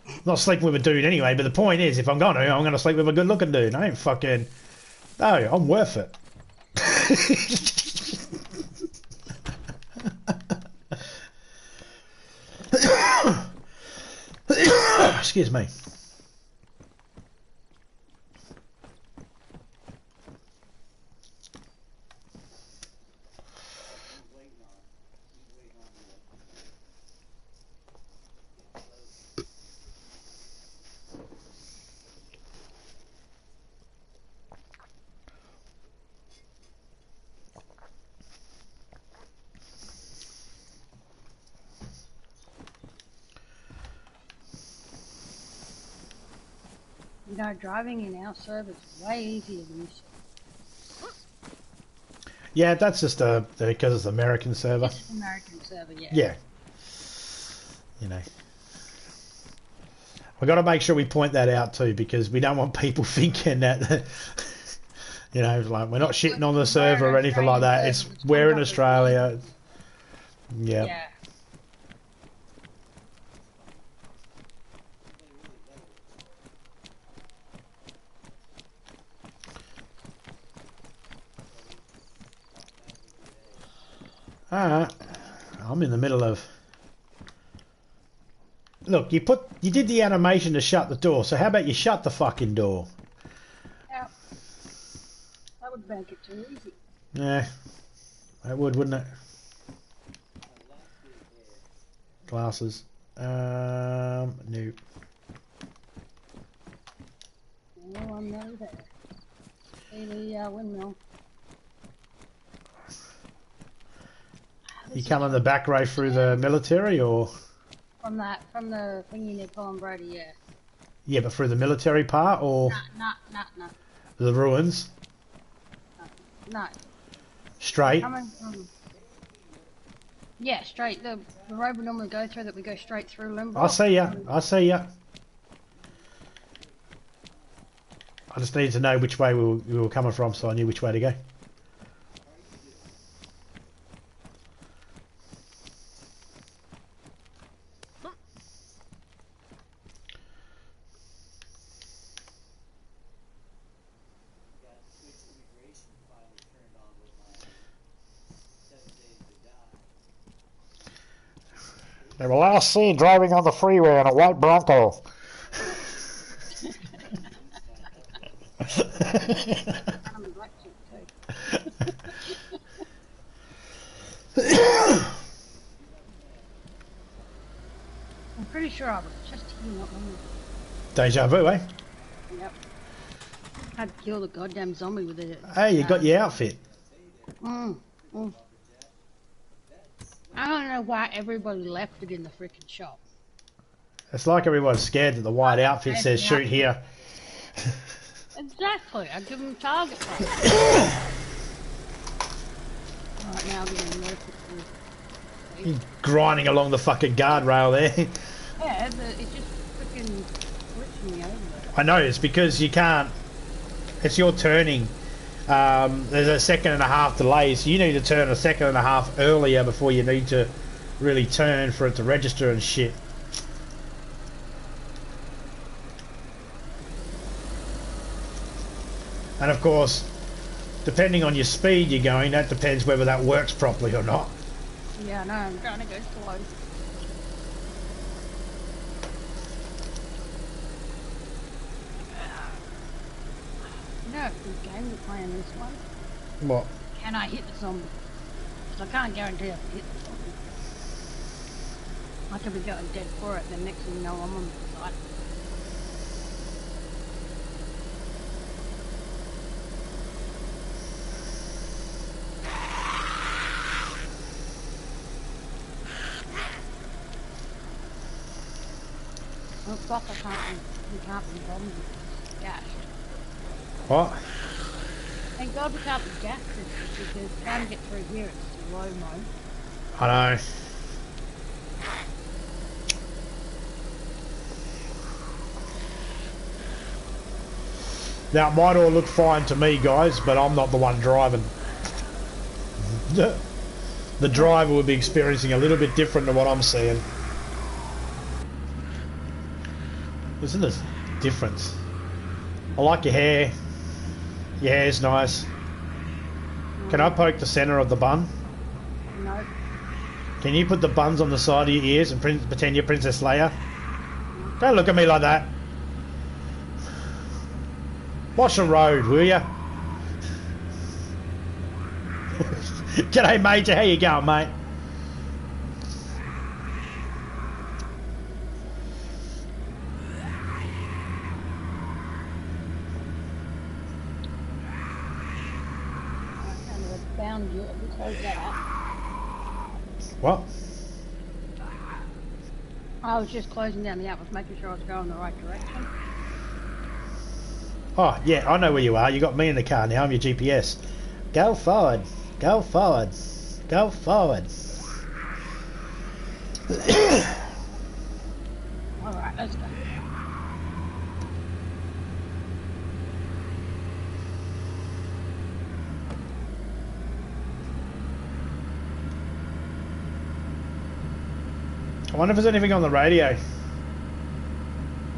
I'm not sleeping with a dude anyway, but the point is, if I'm going to sleep with a good-looking dude. I ain't fucking... No, I'm worth it. Excuse me. You know, driving in our server is way easier than this. Yeah, that's just because it's an American server. It's an American server, yeah. Yeah. You know. We've got to make sure we point that out too, because we don't want people thinking that, you know, like we're not shitting on the server or anything like that. It's we're in Australia. Yeah. Yeah. Alright. I'm in the middle of... Look, you did the animation to shut the door, so how about you shut the fucking door? Yeah. That would make it too easy. Yeah. That would, wouldn't it? Glasses. Nope. Oh, I know that. See the windmill. You come on the back row through the military, or...? From the thingy near Colin Brady, yeah. Yeah, but through the military part, or No. the ruins? No. Straight? Coming from... Yeah, straight. The road we normally go through, that we go straight through Limbo. I see ya. I see ya. I just needed to know which way we were coming from, so I knew which way to go. They were last seen driving on the freeway in a white Bronco. I'm pretty sure I was just here not long ago. Deja vu, eh? Yep. I'd kill the goddamn zombie with it. Hey, you got your outfit. Mm. I don't know why everybody left it in the freaking shop. It's like everyone's scared that the white outfit says shoot here. Exactly. I give them target practice. Alright, now I'm getting notified. He's grinding along the fucking guardrail there. Yeah, it's just freaking glitching me over there. I know, it's because you can't. It's your turning. There's a 1.5 seconds delay, so you need to turn 1.5 seconds earlier before you need to really turn for it to register and shit. And of course, depending on your speed you're going, that depends whether that works properly or not. Yeah, no, I'm trying to go slow. You know, if the game we're playing this one, What? can I hit the zombie? Because I can't guarantee I can hit the zombie. I could be going dead for it, then next thing you know, I'm on the side. Oh fuck, we can't be bombed with gas. What? Thank God we can't be gassed because trying to get through here it's slow mo. I know. Now, it might all look fine to me, guys, but I'm not the one driving. The driver will be experiencing a little bit different to what I'm seeing. Isn't there a difference? I like your hair. Your hair's nice. Can I poke the centre of the bun? No. Can you put the buns on the side of your ears and pretend you're Princess Leia? Don't look at me like that. Wash the road, will ya? G'day, Major. How you going, mate? Found you. We closed that up. What? I was just closing down the app, was making sure I was going the right direction. Oh, yeah, I know where you are. You got me in the car now. I'm your GPS. Go forward. Go forward. Go forward. Alright, let's go. I wonder if there's anything on the radio.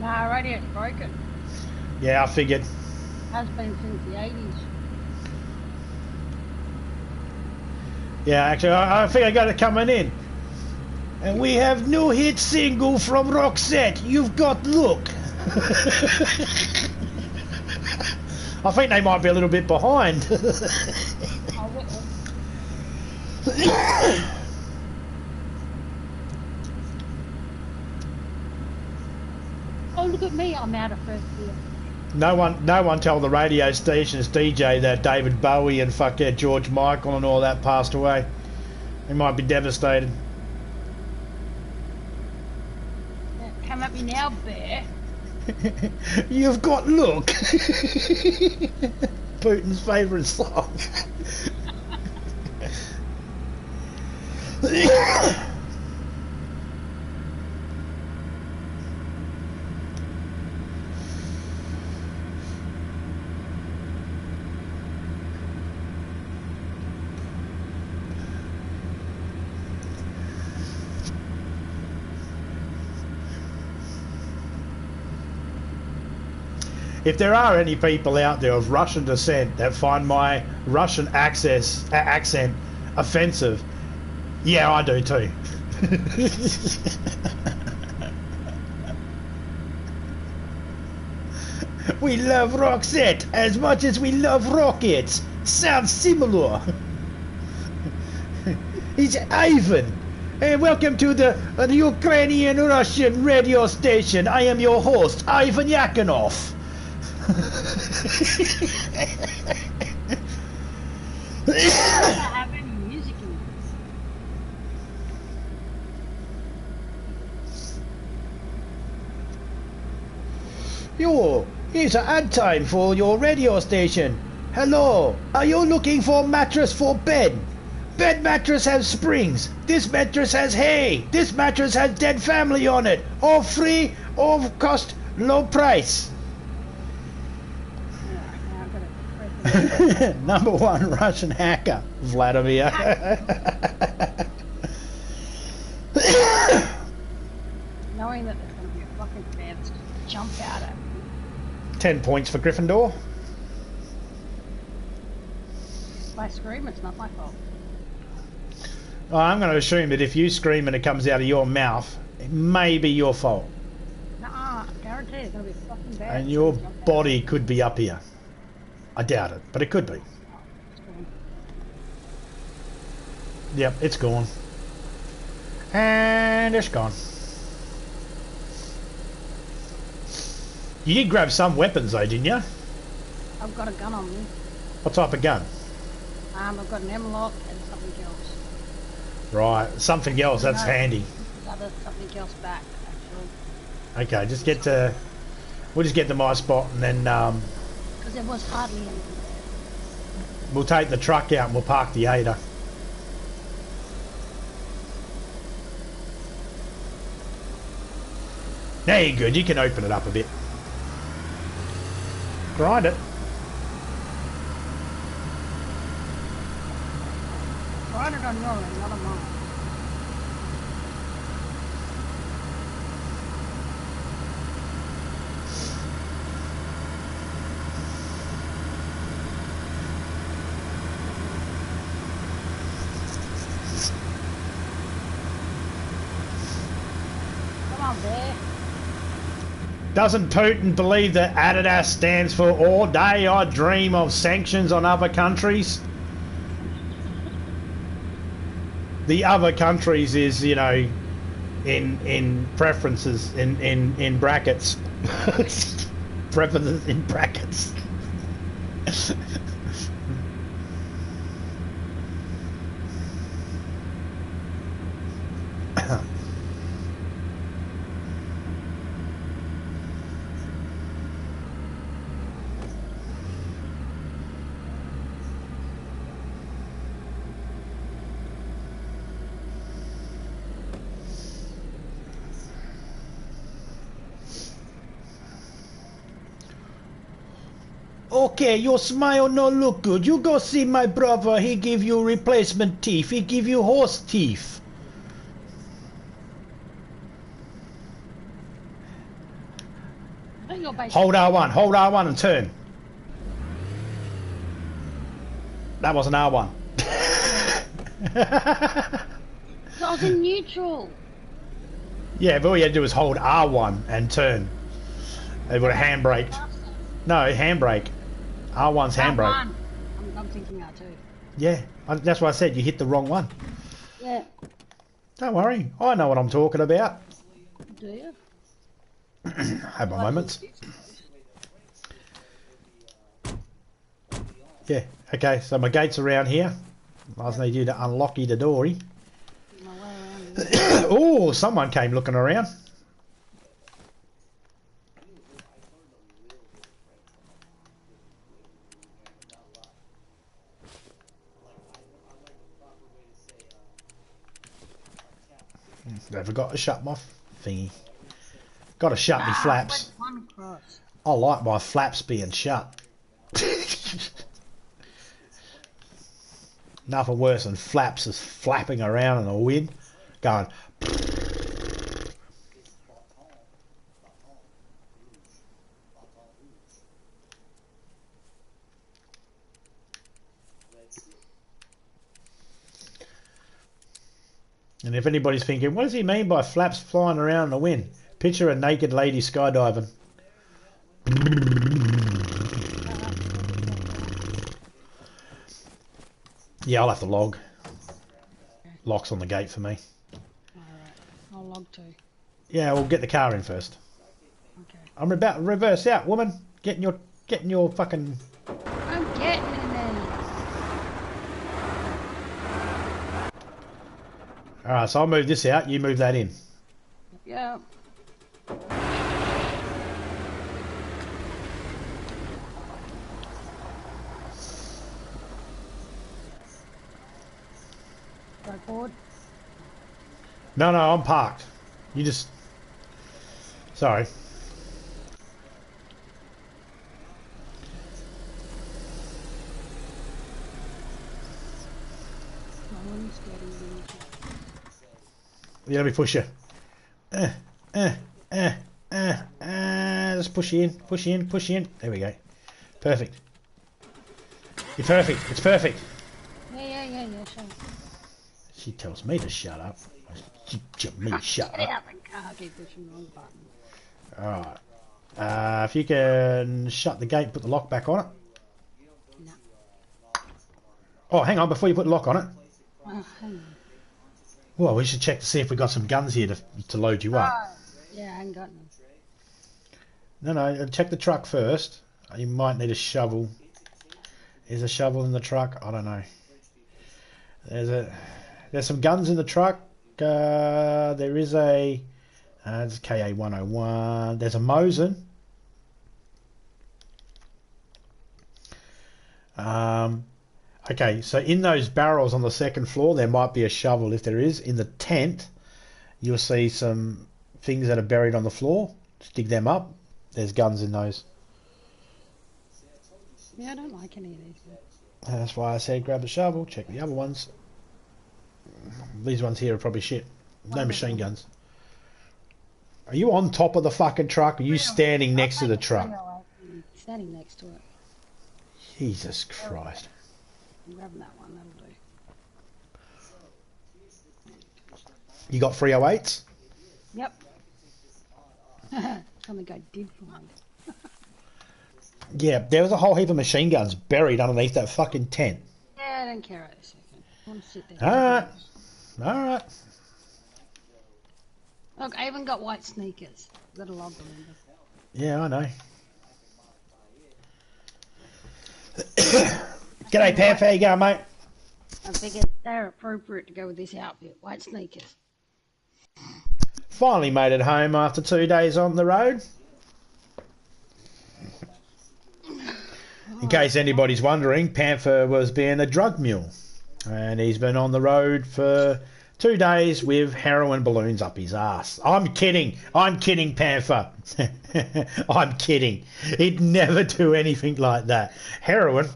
Nah, radio's broken. Yeah, I figured. Has been since the 80s. Yeah, actually, I think I got it coming in. And we have new hit single from Roxette. You've got look. I think they might be a little bit behind. Oh, look at me, I'm out of first gear. No one told the radio station's DJ that David Bowie and George Michael and all that passed away. They might be devastated. Come at me now, bear. You've got look. Putin's favourite song. If there are any people out there of Russian descent that find my Russian accent offensive, yeah, I do too. We love Roxette as much as we love rockets. Sounds similar. It's Ivan. And welcome to the Ukrainian-Russian radio station. I am your host, Ivan Yakinov. I don't have any music in Yo, here's an ad time for your radio station. Hello, are you looking for mattress for bed? Bed mattress has springs. This mattress has hay. This mattress has dead family on it. All free, all cost, low price. Number one Russian hacker, Vladimir. Knowing that there's going to be a fucking bear that's going to jump out at me. 10 points for Gryffindor. If I scream, it's not my fault. Oh, I'm going to assume that if you scream and it comes out of your mouth, it may be your fault. Nuh-uh, I guarantee there's going to be a fucking bear. And your body could be up here. I doubt it, but it could be. Yep, it's gone. And it's gone. You did grab some weapons though, didn't you? I've got a gun on me. What type of gun? I've got an M-lock and something else. Right, something else, that's handy. There's something else back, actually. Okay, just get to... We'll just get to my spot and then Because there was hardly anything there. we'll take the truck out and we'll park the Ada. There you good, you can open it up a bit. Grind it. Grind it on your end, not on mine. Come on, bear. Doesn't Putin believe that Adidas stands for all day I dream of sanctions on other countries? The other countries is, you know, in preferences, in brackets. Preferences in brackets. Okay, your smile no look good. You go see my brother. He give you replacement teeth. He give you horse teeth. I think you're basically... Hold R1 and turn. That was an R1. I was in neutral. Yeah, but all you had to do was hold R1 and turn. It would have handbraked. No, handbrake. R1's handbrake. I'm thinking R2. Yeah, that's what I said. You hit the wrong one. Yeah. Don't worry. I know what I'm talking about. Do you? Have my moments. Yeah, okay, so my gate's around here. I just need you to unlock the doory. My way around. Oh, someone came looking around. I forgot to shut my thingy. Got to shut me flaps. I like my flaps being shut. Nothing worse than flaps is flapping around in the wind, going. And if anybody's thinking, what does he mean by flaps flying around in the wind? Picture a naked lady skydiving. Yeah, I'll have to log. Locks on the gate for me. Alright, I'll log too. Yeah, we'll get the car in first. Okay. I'm about to reverse out, woman. Getting your fucking... I'm getting in there. Alright, so I'll move this out, you move that in. Yeah. Horde? No, I'm parked. You just... Sorry. No one's getting me. Yeah, let me push you. Just push you in, push you in, push you in. There we go. Perfect. You're perfect. It's perfect. Yeah, sure. She tells me to shut up. Me shut Get up. out the car, keep pushing the wrong button. Alright. If you can shut the gate, put the lock back on it. No. Oh, hang on, before you put the lock on it. Oh, hang on. Well, we should check to see if we got some guns here to load you up. Oh, yeah, I ain't got none. No, check the truck first. You might need a shovel. Is a shovel in the truck? I don't know. There's some guns in the truck. There is a it's KA 101. There's a Mosin. Okay, so in those barrels on the second floor, there might be a shovel. If there is, in the tent, you'll see some things that are buried on the floor. Just dig them up. There's guns in those. Yeah, I don't like any of these. That's why I said grab the shovel. Check the other ones. These ones here are probably shit. No machine guns. Are you on top of the fucking truck? Or are you standing next to the truck? Standing next to it. Jesus Christ. I'm grabbing that one, that'll do. You got 308s? Yep. Something I did find. Yeah, there was a whole heap of machine guns buried underneath that fucking tent. Yeah, I don't care right a second. I want to sit there. Alright. Look, I even got white sneakers. Got a log, remember? Yeah, I know. G'day, Pam. How you going, mate? I figured they're appropriate to go with this outfit. White sneakers. Finally made it home after 2 days on the road. In case anybody's wondering, Panther was being a drug mule. And he's been on the road for 2 days with heroin balloons up his ass. I'm kidding, Panther. I'm kidding. He'd never do anything like that. Heroin,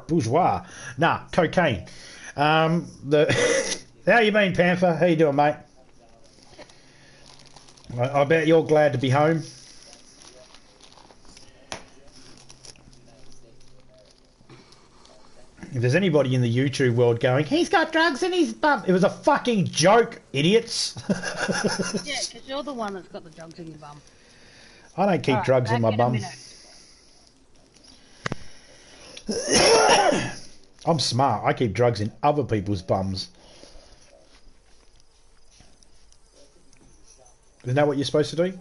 bourgeois. Nah, cocaine. How you been, Panther? How you doing, mate? I bet you're glad to be home. If there's anybody in the YouTube world going, he's got drugs in his bum, it was a fucking joke, idiots. Yeah, because you're the one that's got the drugs in your bum. I don't keep drugs in my bum. I'm smart. I keep drugs in other people's bums. Isn't that what you're supposed to do?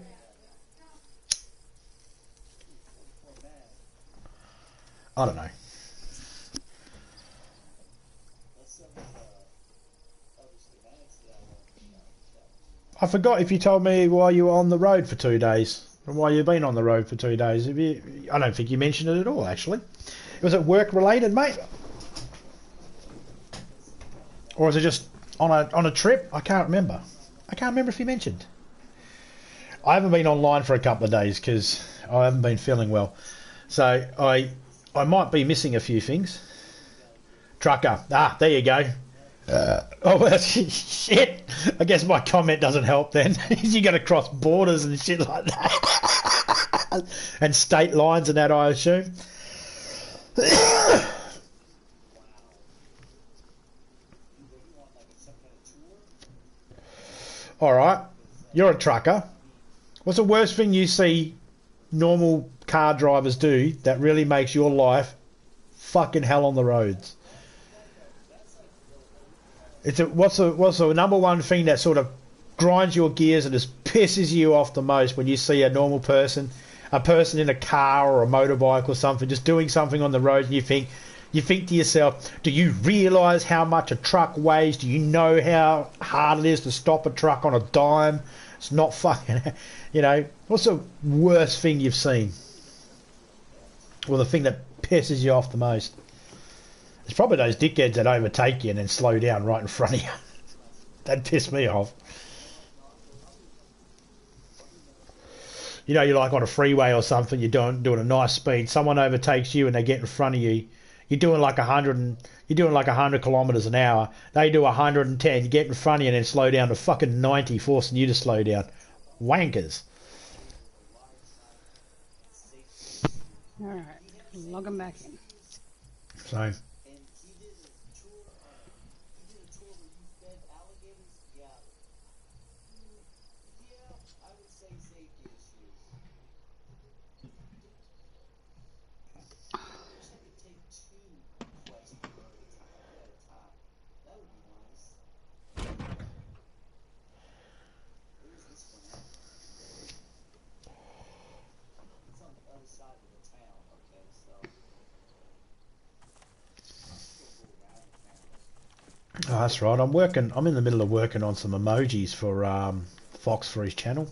I don't know. I forgot if you told me why you were on the road for 2 days. And why you've been on the road for 2 days. I don't think you mentioned it at all, actually. Was it work related, mate? Or was it just on a trip? I can't remember. I can't remember if you mentioned. I haven't been online for a couple of days because I haven't been feeling well. So I might be missing a few things. Trucker. There you go. Well, shit. I guess my comment doesn't help then. You got to cross borders and shit like that. And state lines and that, I assume. Alright. You're a trucker. What's the worst thing you see normal car drivers do that really makes your life fucking hell on the roads? What's the number one thing that sort of grinds your gears and just pisses you off the most when you see a normal person, a person in a car or a motorbike or something, just doing something on the road, and you think to yourself, do you realise how much a truck weighs? Do you know how hard it is to stop a truck on a dime? It's not fucking, what's the worst thing you've seen? Or the thing that pisses you off the most? It's probably those dickheads that overtake you and then slow down right in front of you. That pissed me off. You know, you're like on a freeway or something, you're doing a nice speed, someone overtakes you and they get in front of you. You're doing like 100 kilometers an hour. They do 110. You get in front of you and then slow down to fucking 90, forcing you to slow down. Wankers. Alright, log him back in. So. Oh, that's right. I'm in the middle of working on some emojis for Fox for his channel.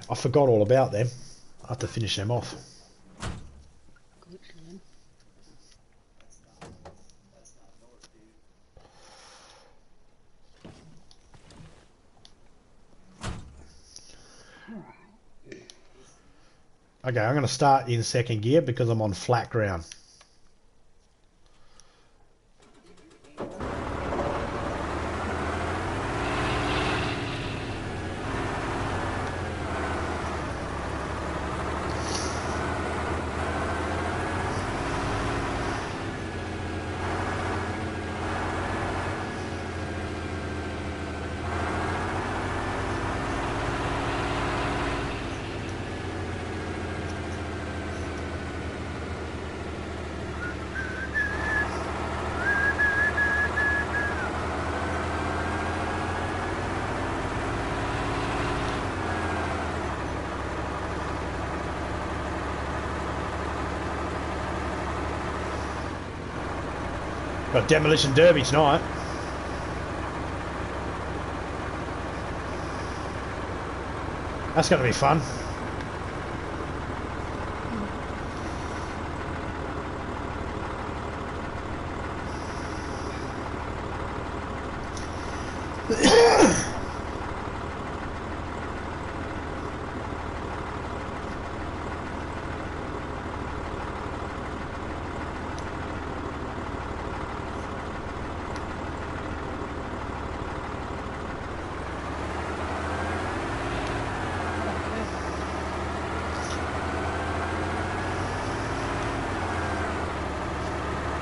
I forgot all about them. I have to finish them off. Okay, I'm going to start in second gear because I'm on flat ground. Got Demolition Derby tonight. That's going to be fun.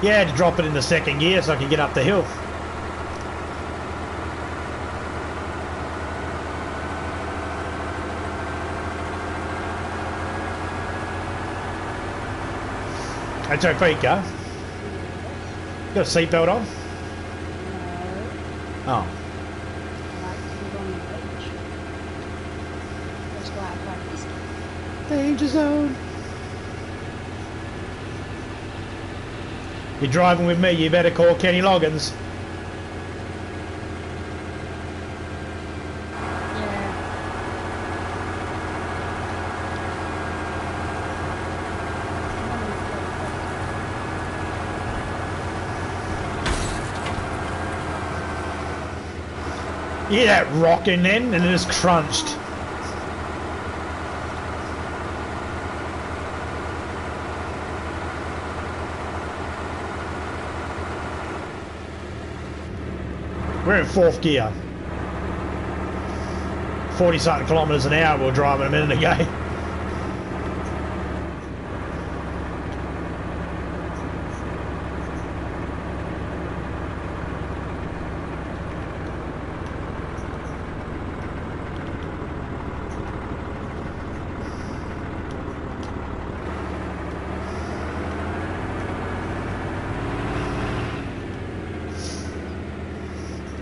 Yeah, to drop it in the second gear so I can get up the hill. That's our feet, go. You got a seatbelt on? Oh. Danger zone. You're driving with me, you better call Kenny Loggins. You hear that rocking then, and it just crunched. We're in fourth gear. 40 something kilometres an hour we were driving a minute ago.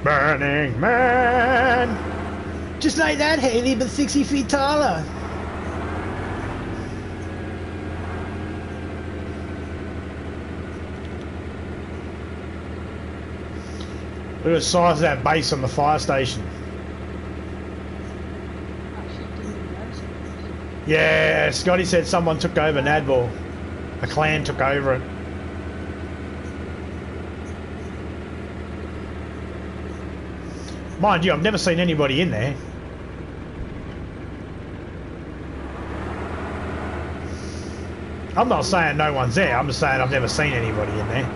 Burning Man! Just like that, Haley, but 60 feet taller. Look at the size of that base on the fire station. Yeah, Scotty said someone took over Nadball. A clan took over it. Mind you, I've never seen anybody in there. I'm not saying no one's there, I'm just saying I've never seen anybody in there.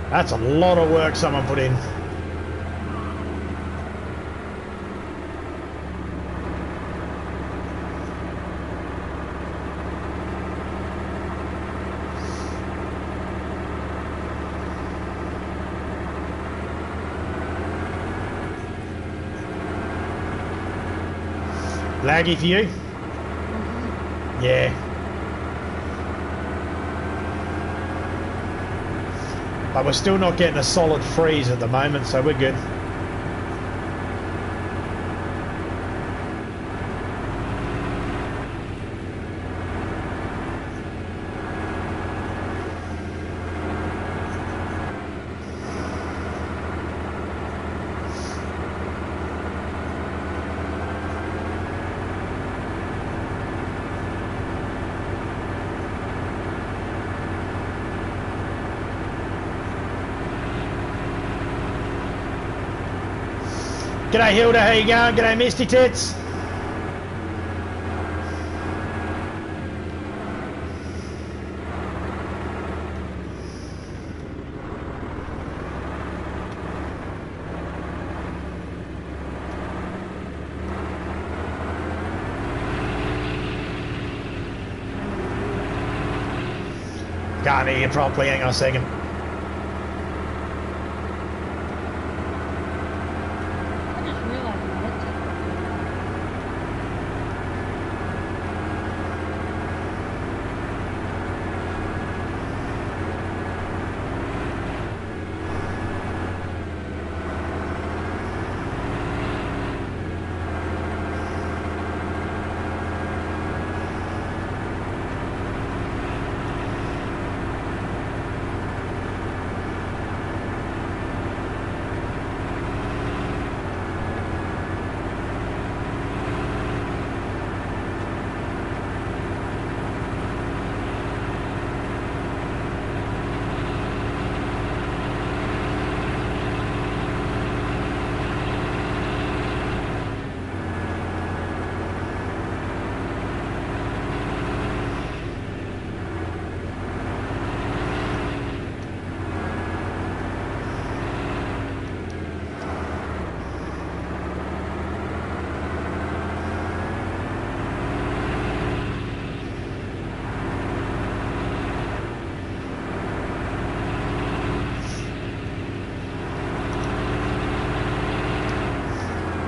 That's a lot of work someone put in. Laggy for you? Yeah. But we're still not getting a solid freeze at the moment, so we're good. G'day Hilda, how you going? G'day Misty Tits. Can't hear you properly, hang on a second.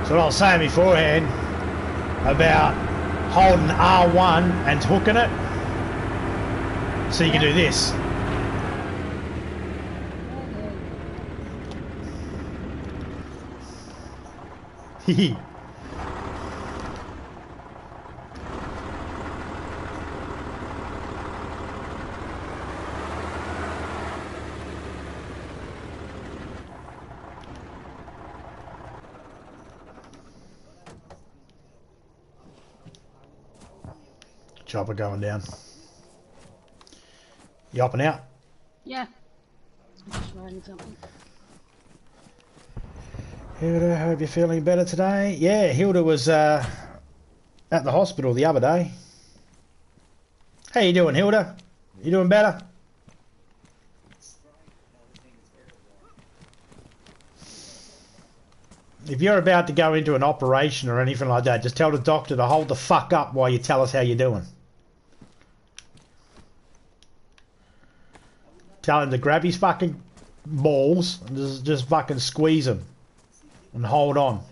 So what I was saying beforehand about holding R1 and hooking it, so you can do this. Hee. Chopper going down. You up and out? Yeah. I'm just writing something. Hilda, hope you're feeling better today. Yeah, Hilda was at the hospital the other day. How you doing, Hilda? You doing better? If you're about to go into an operation or anything like that, just tell the doctor to hold the fuck up while you tell us how you're doing. Tell him to grab his fucking balls and just fucking squeeze them and hold on.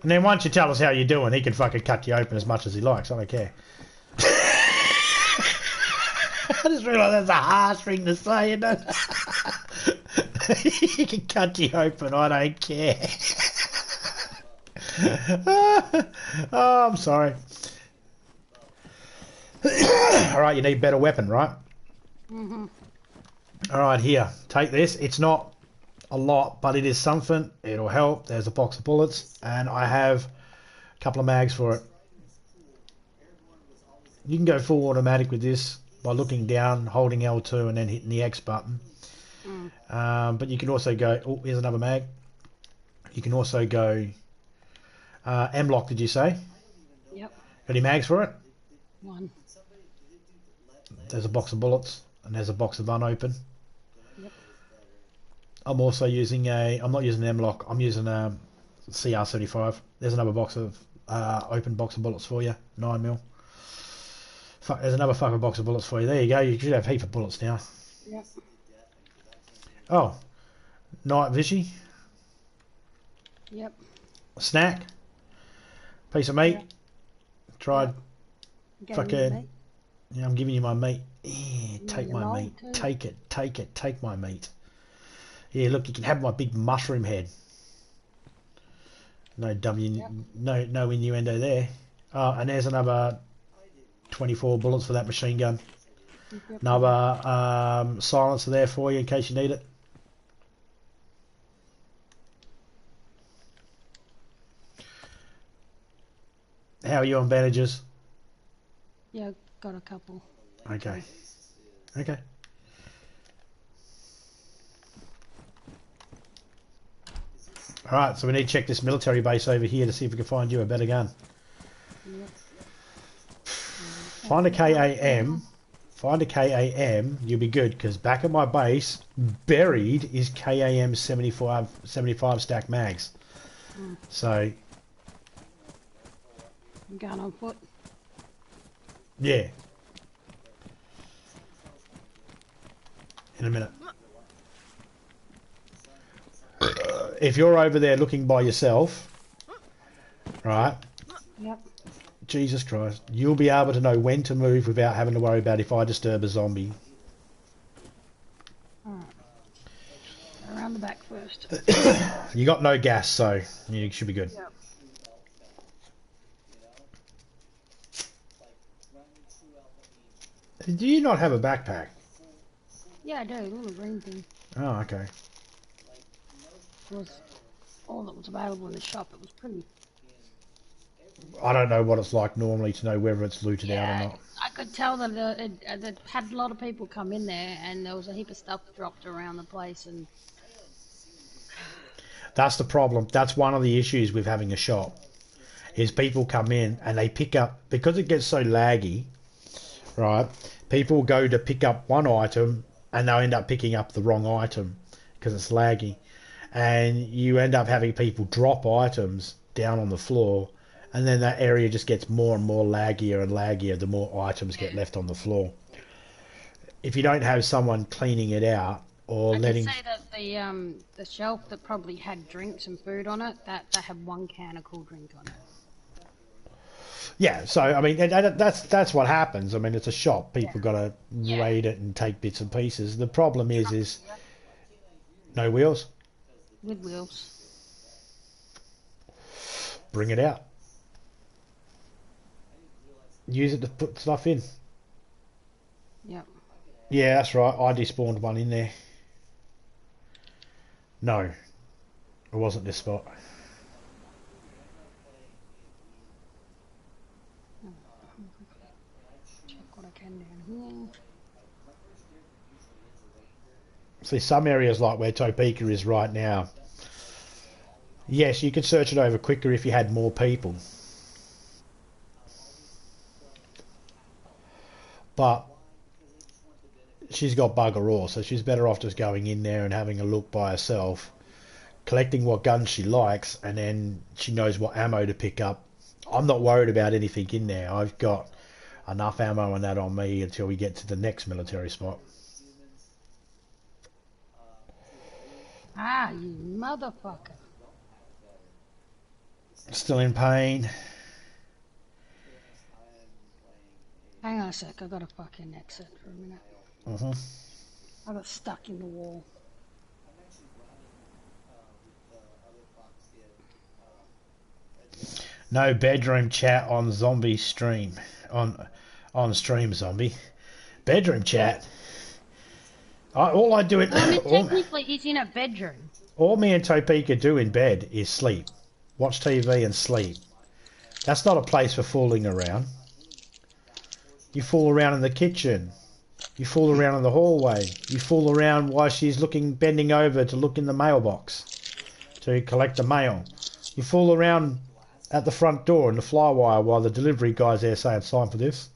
And then once you tell us how you're doing, he can fucking cut you open as much as he likes. I don't care. I just realised that's a harsh thing to say, isn't it? He can cut you open, I don't care. Oh, I'm sorry. Alright, you need a better weapon, right? Mm-hmm. Alright, here. Take this. It's not a lot, but it is something. It'll help. There's a box of bullets, and I have a couple of mags for it. You can go full automatic with this by looking down, holding L2, and then hitting the X button. But you can also go... Oh, here's another mag. You can also go... M-lock, did you say? Yep. Got any mags for it? One. There's a box of bullets, and there's a box of unopened. Yep. I'm also using a... I'm not using an M-lock. I'm using a CR75. There's another box of... open box of bullets for you. 9mm. Fuck, there's another fucking box of bullets for you. There you go. You should have a heap of bullets now. Yep. Oh. Night Vichy. Yep. Snack. Piece of meat. Yep. Tried. Yep. Fucking... Yeah, I'm giving you my meat. Yeah, take my meat. Too. Take it. Take it. Take my meat. Yeah, look, you can have my big mushroom head. No Yep. no innuendo there. Oh, and there's another 24 bullets for that machine gun. Yep. Another silencer there for you in case you need it. How are you on bandages? Yeah, got a couple. Okay. Okay. Alright, so we need to check this military base over here to see if we can find you a better gun. Yep. Find a KAM. Find a KAM, you'll be good, because back at my base, buried is KAM 75 stack mags. So, I'm going on foot. yeah. In a minute. If you're over there looking by yourself, right, Yep. Jesus Christ, you'll be able to know when to move without having to worry about if I disturb a zombie. Alright. Around the back first. You got no gas, so you should be good. Yep. Do you not have a backpack? Yeah, I do. A little green thing. Oh, okay. It was all that was available in the shop. It was pretty. I don't know what it's like normally to know whether it's looted out or not. I could tell that it had a lot of people come in there, and there was a heap of stuff dropped around the place. And That's the problem. That's one of the issues with having a shop. Is people come in and they pick up, because it gets so laggy, right? People go to pick up one item and they'll end up picking up the wrong item because it's laggy. And you end up having people drop items down on the floor, and then that area just gets more and more laggier and laggier the more items get left on the floor. If you don't have someone cleaning it out or I letting... can say that the shelf that probably had drinks and food on it, that had one can of cool drink on it. Yeah, so I mean that's what happens. I mean, it's a shop. People got to raid it and take bits and pieces. The problem is no wheels. With wheels. Bring it out. Use it to put stuff in. Yep. Yeah, that's right. I despawned one in there. No, it wasn't this spot. Check what I can down here. See, some areas like where Topeka is right now, yes, you could search it over quicker if you had more people. But she's got bugger all, so she's better off just going in there and having a look by herself, collecting what guns she likes, and then she knows what ammo to pick up. I'm not worried about anything in there. I've got enough ammo and that on me until we get to the next military spot. Ah, you motherfucker. Still in pain. Hang on a sec, I gotta fucking exit for a minute. I got stuck in the wall. No bedroom chat on zombie stream. On stream, zombie. Bedroom chat. All I do it. I mean, technically, he's in a bedroom. All me and Topeka do in bed is sleep. Watch TV and sleep. That's not a place for fooling around. You fool around in the kitchen. You fool around in the hallway. You fool around while she's bending over to look in the mailbox to collect the mail. You fool around at the front door in the flywire while the delivery guy's there saying, sign for this.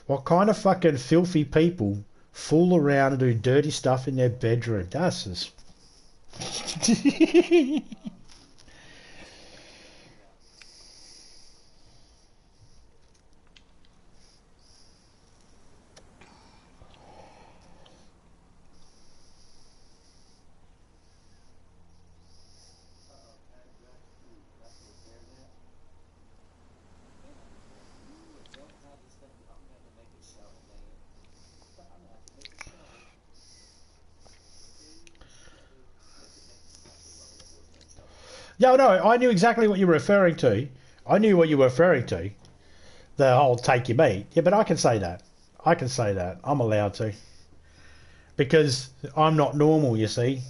What kind of fucking filthy people fool around and do dirty stuff in their bedroom? That's just... Yeah, no, I knew exactly what you were referring to. I knew what you were referring to. The whole take your meat. Yeah, but I can say that. I can say that. I'm allowed to. Because I'm not normal, you see.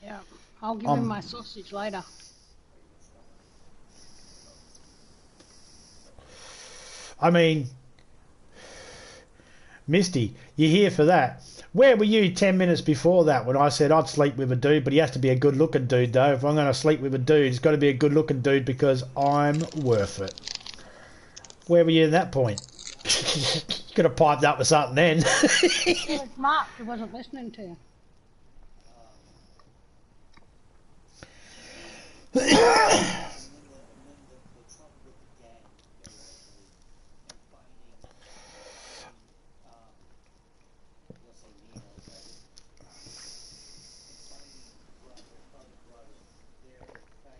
Yeah, I'll give him my sausage later. I mean, Misty, you're here for that. Where were you 10 minutes before that when I said I'd sleep with a dude, but he has to be a good-looking dude, though. If I'm going to sleep with a dude, it's got to be a good-looking dude because I'm worth it. Where were you at that point? You could have piped up with something then. Well, it's Mark who wasn't listening to you.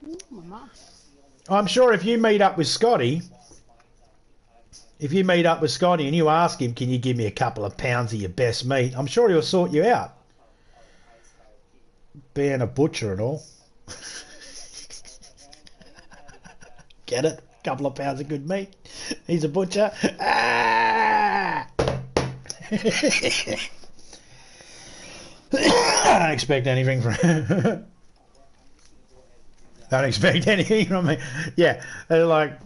Ooh, Mama. I'm sure if you meet up with Scotty, and you ask him, can you give me a couple of pounds of your best meat, I'm sure he'll sort you out. Being a butcher and all. Get it? A couple of pounds of good meat. He's a butcher. Ah! I don't expect anything from don't expect anything from me. Yeah, like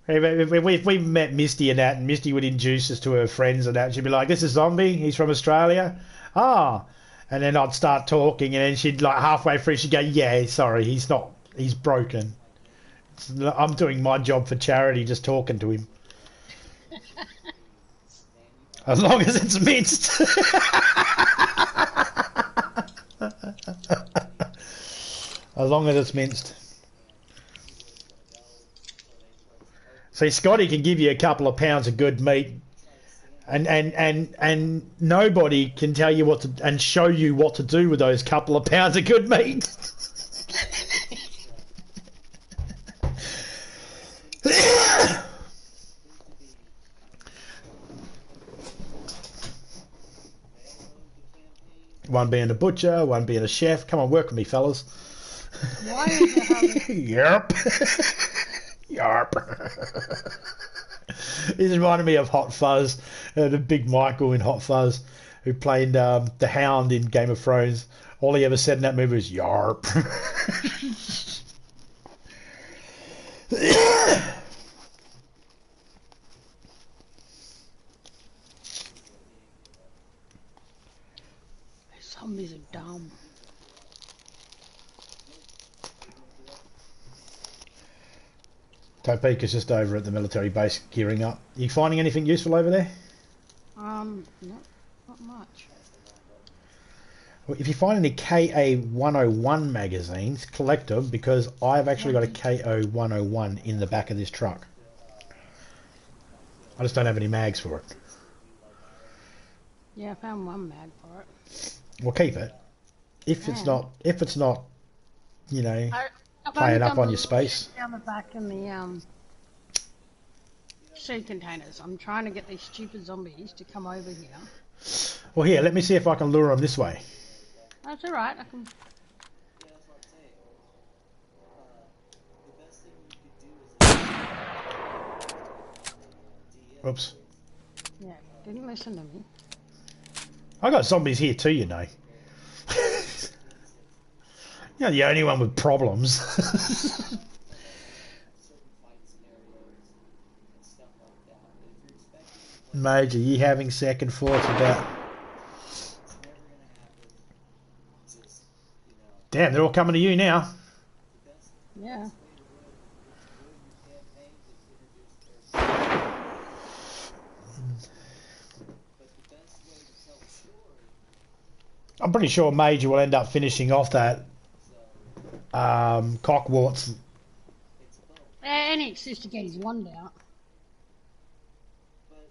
if we met Misty and that, and Misty would introduce us to her friends and that, she'd be like, "This is Zombie. He's from Australia." Ah, and then I'd start talking, and then she'd like halfway through, she'd go, "Yeah, sorry, he's not. He's broken. I'm doing my job for charity, just talking to him." As long as it's minced. As long as it's minced. See, Scotty can give you a couple of pounds of good meat, and nobody can tell you what to and show you what to do with those couple of pounds of good meat. One being a butcher, one being a chef. Come on, work with me, fellas. Why is there having... Yarp. Yarp. This reminded me of Hot Fuzz, the big Michael in Hot Fuzz, who played the Hound in Game of Thrones. All he ever said in that movie was Yarp. Zombies are dumb. Topeka's just over at the military base gearing up. Are you finding anything useful over there? Not much. Well, if you find any KA-101 magazines, collect them, because I've actually got a KO-101 in the back of this truck. I just don't have any mags for it. Yeah, I found one mag for it. Well, keep it. If it's not, you know, I've playing only up done on the your space. down the back in the seed containers. I'm trying to get these stupid zombies to come over here. Well, here, let me see if I can lure them this way. That's alright, I can... Oops. Yeah, didn't listen to me. I got zombies here too, you know. You're the only one with problems. certain fight scenarios and stuff like that. But if you're expecting to play, Major, you having second thoughts about... it's never gonna happen. Just Damn, they're all coming to you now. the best Yeah. way to ruin your campaigns is introduce characters. But the best way to tell a story, I'm pretty sure Major will end up finishing off that so Cockwarts. it's both. Any excuse to get his wand out. But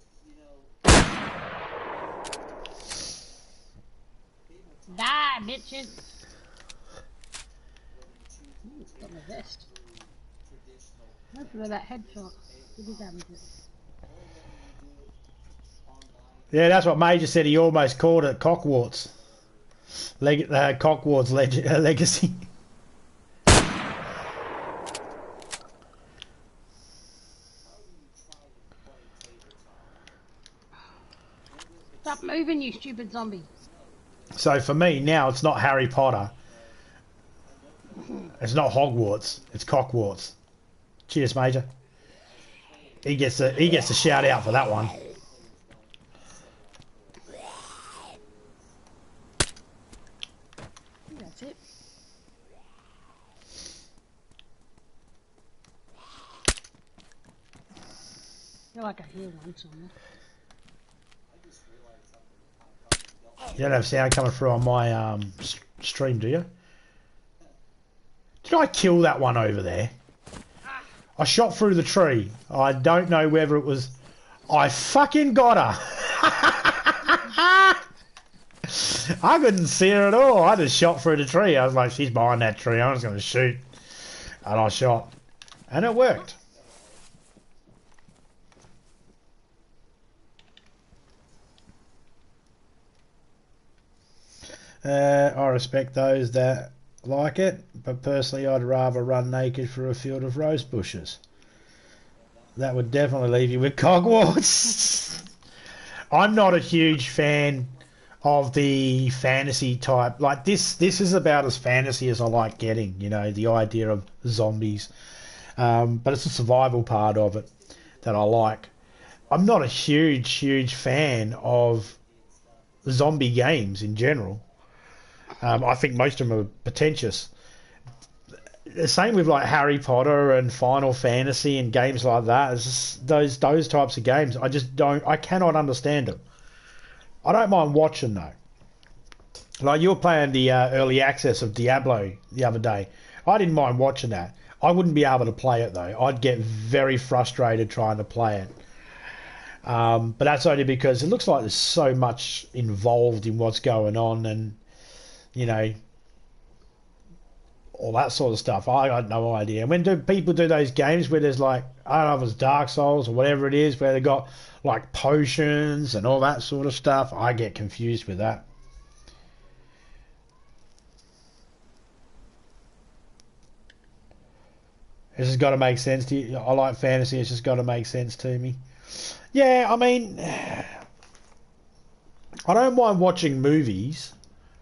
people Die, bitches. whether you choose Ooh, got my vest. through traditional Hopefully that headshot didn't damage it. or whether you do it online. Yeah, that's what Major said. He almost called it Cockwarts. Cockwarts Legacy. Stop moving, you stupid zombie. So for me now, it's not Harry Potter. It's not Hogwarts. It's Cockwarts. Cheers, Major. He gets a shout out for that one. That's it. I feel like I hear one somewhere. You don't have sound coming through on my stream, do you? Did I kill that one over there? I shot through the tree. I don't know whether it was... I fucking got her! I couldn't see her at all. I just shot through the tree. I was like, she's behind that tree. I'm just going to shoot. And I shot. And it worked. I respect those that like it, but personally I'd rather run naked through a field of rose bushes. That would definitely leave you with cogwarts. I'm not a huge fan of the fantasy type. Like this is about as fantasy as I like getting, you know, the idea of zombies. But it's the survival part of it that I like. I'm not a huge fan of zombie games in general. I think most of them are pretentious. The same with like Harry Potter and Final Fantasy and games like that. It's just those types of games. I cannot understand them. I don't mind watching though. Like you were playing the early access of Diablo the other day. I didn't mind watching that. I wouldn't be able to play it though. I'd get very frustrated trying to play it. But that's only because it looks like there's so much involved in what's going on and, you know, all that sort of stuff. I got no idea. When do people do those games where there's like, I don't know if it's Dark Souls or whatever it is, where they got like potions and all that sort of stuff, I get confused with that. It's just got to make sense to you. I like fantasy. It's just got to make sense to me. Yeah, I mean, I don't mind watching movies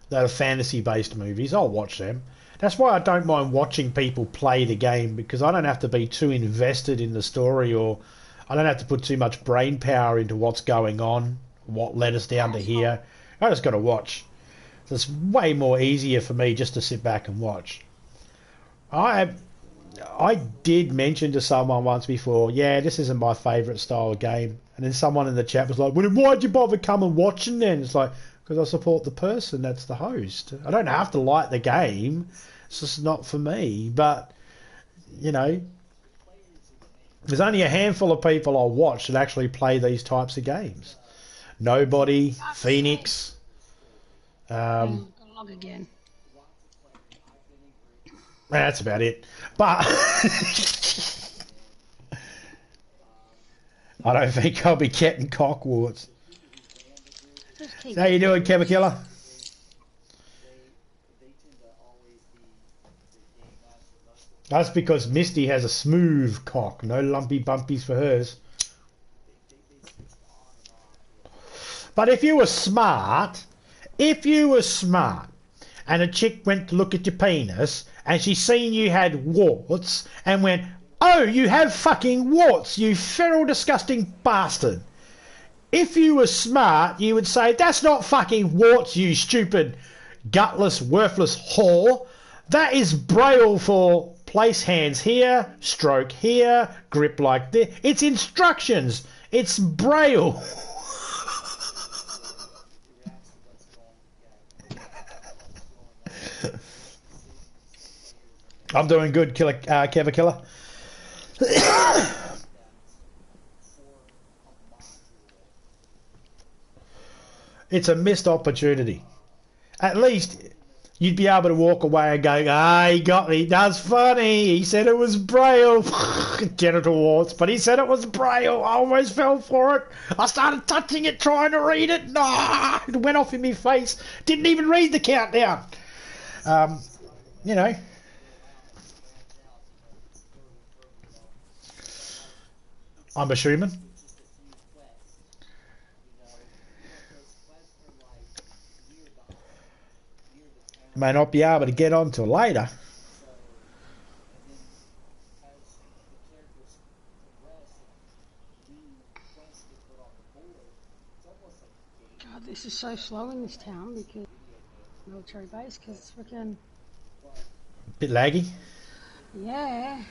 that are fantasy-based movies. I'll watch them. That's why I don't mind watching people play the game, because I don't have to be too invested in the story, or I don't have to put too much brain power into what's going on, what led us down to here. I just got to watch. So it's way more easier for me just to sit back and watch. I did mention to someone once before, yeah, this isn't my favourite style of game. And then someone in the chat was like, well, then why'd you bother coming watching then? It's like, because I support the person that's the host. I don't have to like the game. It's just not for me. But, you know, there's only a handful of people I'll watch that actually play these types of games. Nobody, Phoenix. Gotta log again. That's about it. But I don't think I'll be getting cockwarts. How you doing, Kevin Killer? That's because Misty has a smooth cock. No lumpy bumpies for hers. But if you were smart, and a chick went to look at your penis and she seen you had warts and went, "Oh, you have fucking warts, you feral disgusting bastard." If you were smart, you would say, "That's not fucking warts, you stupid, gutless, worthless whore. That is braille for place hands here, stroke here, grip like this. It's instructions. It's braille." I'm doing good, Killer, Keva Killer. It's a missed opportunity. At least you'd be able to walk away and go, "Ah, he got me. That's funny. He said it was braille." Genital warts, but he said it was braille. I almost fell for it. I started touching it, trying to read it. No, it went off in my face. Didn't even read the countdown. You know. I'm assuming. May not be able to get on till later. God, this is so slow in this town because military base, because it's freaking. Bit laggy. Yeah.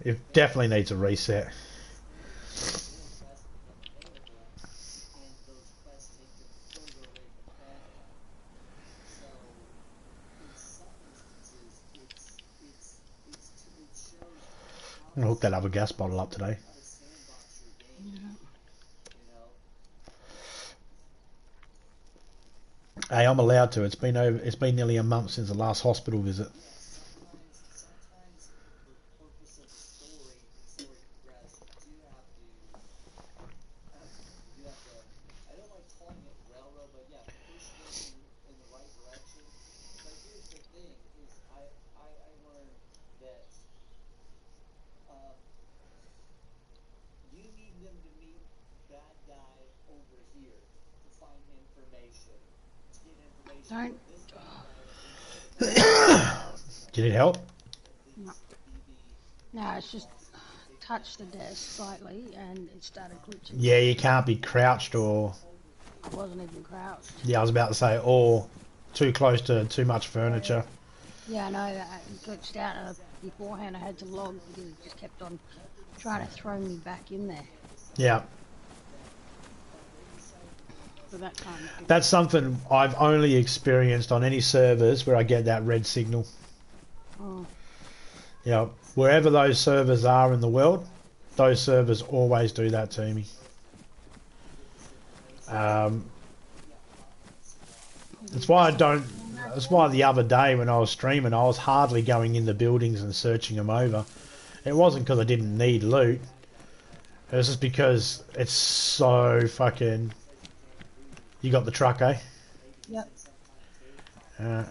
It definitely needs a reset. I'm gonna hook that other gas bottle up today. Hey, I'm allowed to. It's been nearly a month since the last hospital visit. Don't. Do you need help? No. No, it's just touched the desk slightly and it started glitching. Yeah, you can't be crouched or... I wasn't even crouched. Yeah, I was about to say, or too close to too much furniture. Yeah, I know that. It glitched out beforehand. I had to log because it just kept on trying to throw me back in there. Yeah. So that kind of That's something I've only experienced on any servers where I get that red signal. Oh. You know, wherever those servers are in the world, those servers always do that to me. That's why I don't... That's why the other day when I was streaming, I was hardly going in the buildings and searching them over. It wasn't because I didn't need loot. It was just because it's so fucking... You got the truck, eh? Yep. Uh,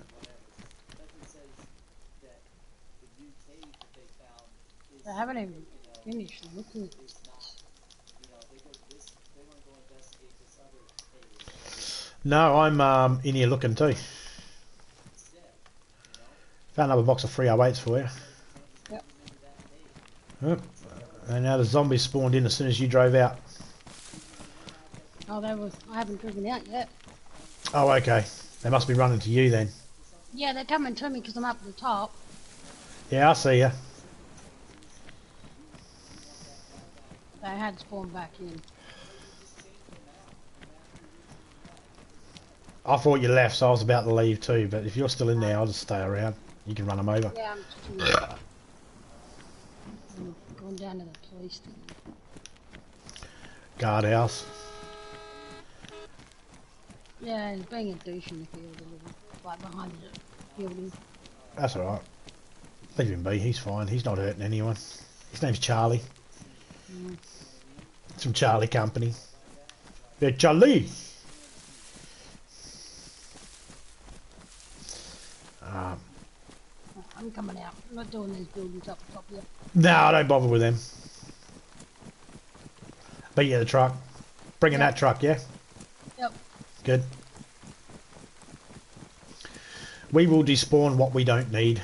I haven't even finished looking at this. no, I'm in here looking too. Found another box of 308s for you. Yep. Yep. And now the zombies spawned in as soon as you drove out. Oh, I haven't driven out yet. Oh, okay. They must be running to you then. Yeah, they're coming to me because I'm up at the top. Yeah, I see ya. They had spawned back in. I thought you left, so I was about to leave too, but if you're still in there, I'll just stay around. You can run them over. Yeah, I'm just in there. I'm going down to the police station. Guardhouse. Yeah, he's being a douche in the field a little, like behind the building. That's alright. Leave him be, he's fine. He's not hurting anyone. His name's Charlie. Mm. It's from Charlie Company. Yeah, Charlie! I'm coming out. I'm not doing these buildings up top yet. No, I don't bother with them. But yeah, the truck. Bringing that truck, yeah? Yep. Good. We will despawn what we don't need.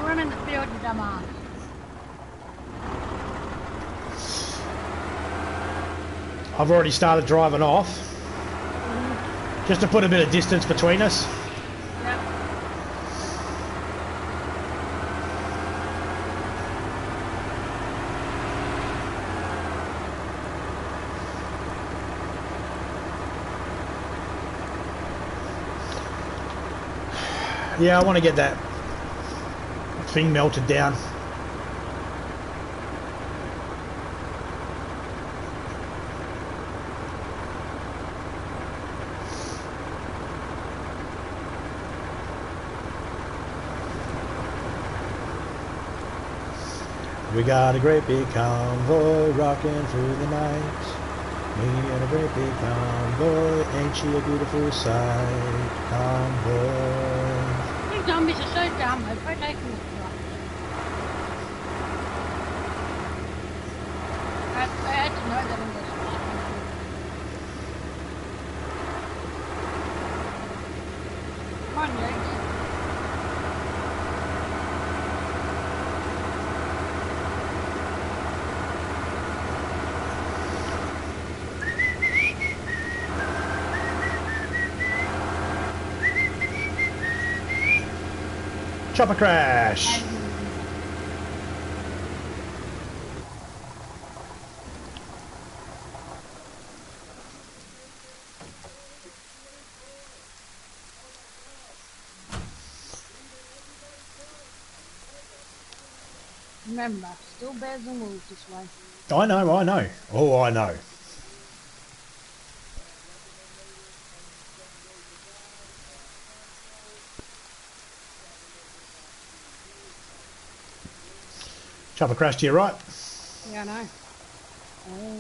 Run in the field, you dumbass. I've already started driving off. Just to put a bit of distance between us. Yep. Yeah, I want to get that thing melted down. We got a great big convoy rocking through the night. Me and a great big convoy, ain't she a beautiful sight? Convoy. These zombies are so dumb, they quite taking this truck. I had to know that in this one. Come on, legs. Chopper crash! Remember, still bears and wolves this way. I know, I know. Oh, I know. Chopper crash to your right. Yeah, I know. Oh,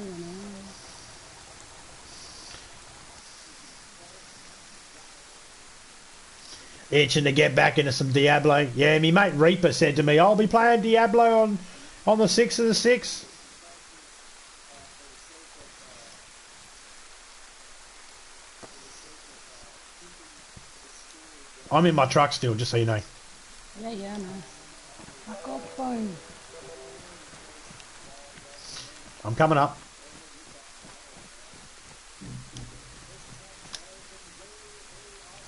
no. Itching to get back into some Diablo. Yeah, me mate Reaper said to me, I'll be playing Diablo on the 6th of the 6th. I'm in my truck still, just so you know. Yeah, I know. Fuck off, phone. I'm coming up.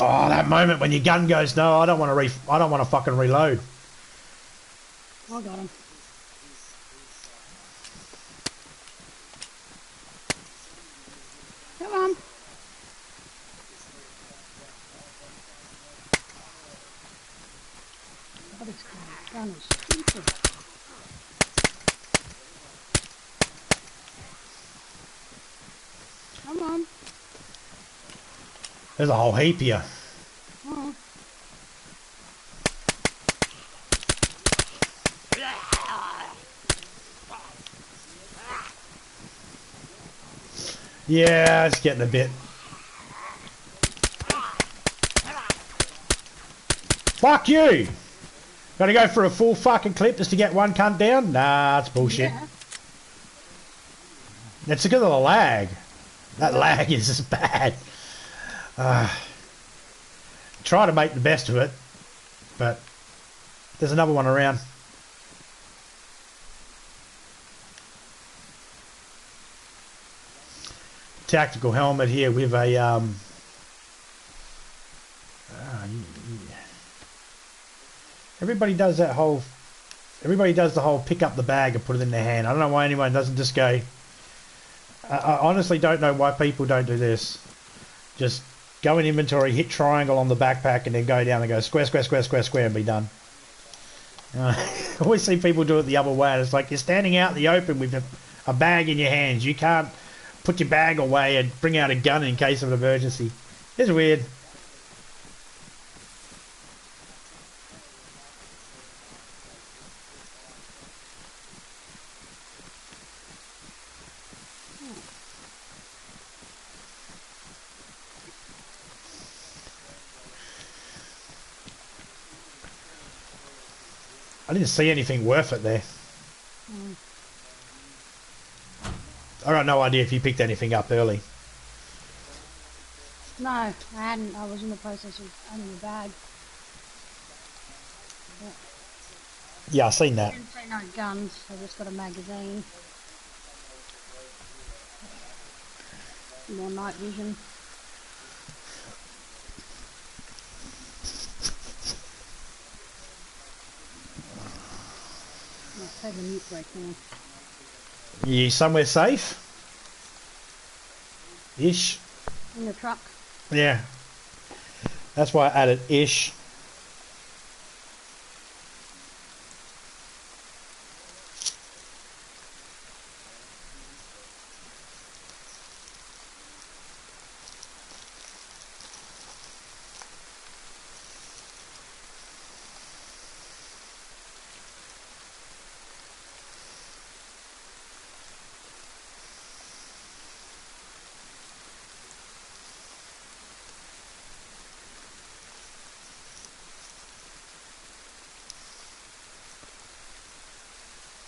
Oh, that moment when your gun goes, no, I don't want to fucking reload. I got him. Come on. What is gun is stupid. Come on. There's a whole heap here. Oh. Yeah, it's getting a bit. Fuck you! Gotta go for a full fucking clip just to get one cunt down? Nah, it's bullshit. Yeah. It's because of the lag. That lag is just bad. Try to make the best of it, but there's another one around. Tactical helmet here with a everybody does the whole pick up the bag and put it in their hand. I don't know why anyone doesn't just go. I honestly don't know why people don't do this. Just go in inventory, hit triangle on the backpack, and then go down and go square, square, square, square, square, and be done. I always see people do it the other way. It's like you're standing out in the open with a bag in your hands. You can't put your bag away and bring out a gun in case of an emergency. It's weird. I didn't see anything worth it there. I got no idea if you picked anything up early. No, I hadn't. I was in the process of opening the bag. Yeah, I seen that. I didn't say no guns. I just got a magazine. More night vision. I'll take a mute break now. You somewhere safe? Ish. In the truck. Yeah. That's why I added ish.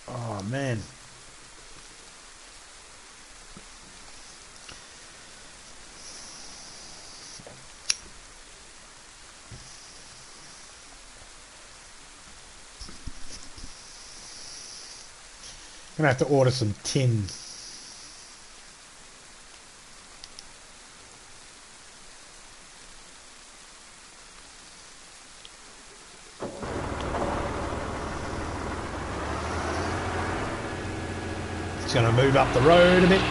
Oh man. Gonna have to order some tin. It's gonna move up the road a bit.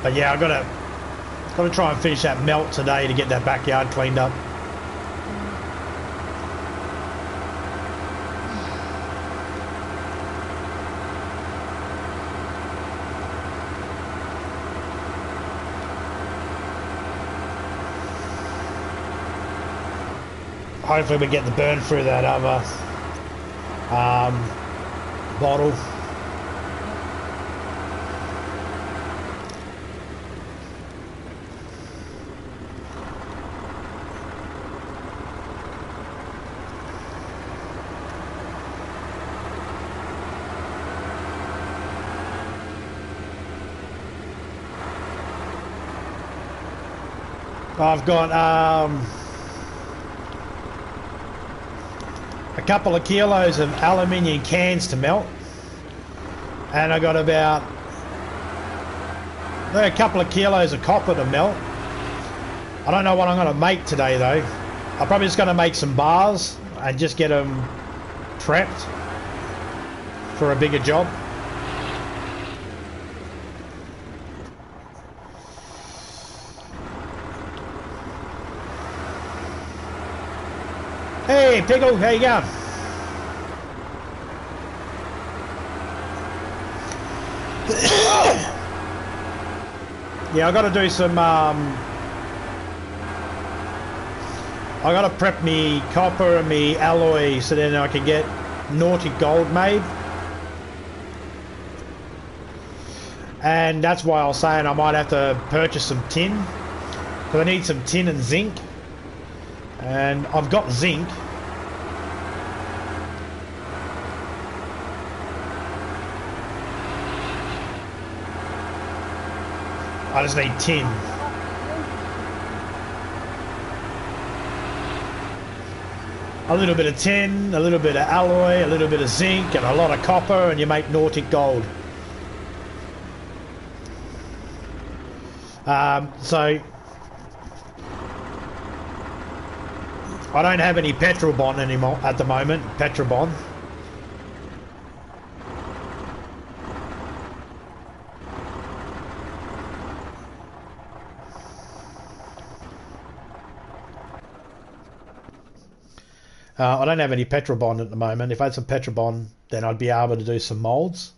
But yeah, I gotta try and finish that melt today to get that backyard cleaned up. Hopefully we get the burn through that other bottle. I've got a couple of kilos of aluminium cans to melt, and I got about a couple of kilos of copper to melt. I don't know what I'm going to make today though. I'm probably just going to make some bars and just get them prepped for a bigger job. Hey, Pickle, how you going? Yeah, I got to do some. I got to prep me copper and me alloy so then I can get Naughty Gold made. And that's why I was saying I might have to purchase some tin, because I need some tin and zinc. And I've got zinc. I just need tin. a little bit of tin, a little bit of alloy, a little bit of zinc, and a lot of copper, and you make Nautic gold. So I don't have any Petrobond anymore at the moment. Petrobond. I don't have any Petrobond at the moment. If I had some Petrobond, then I'd be able to do some molds.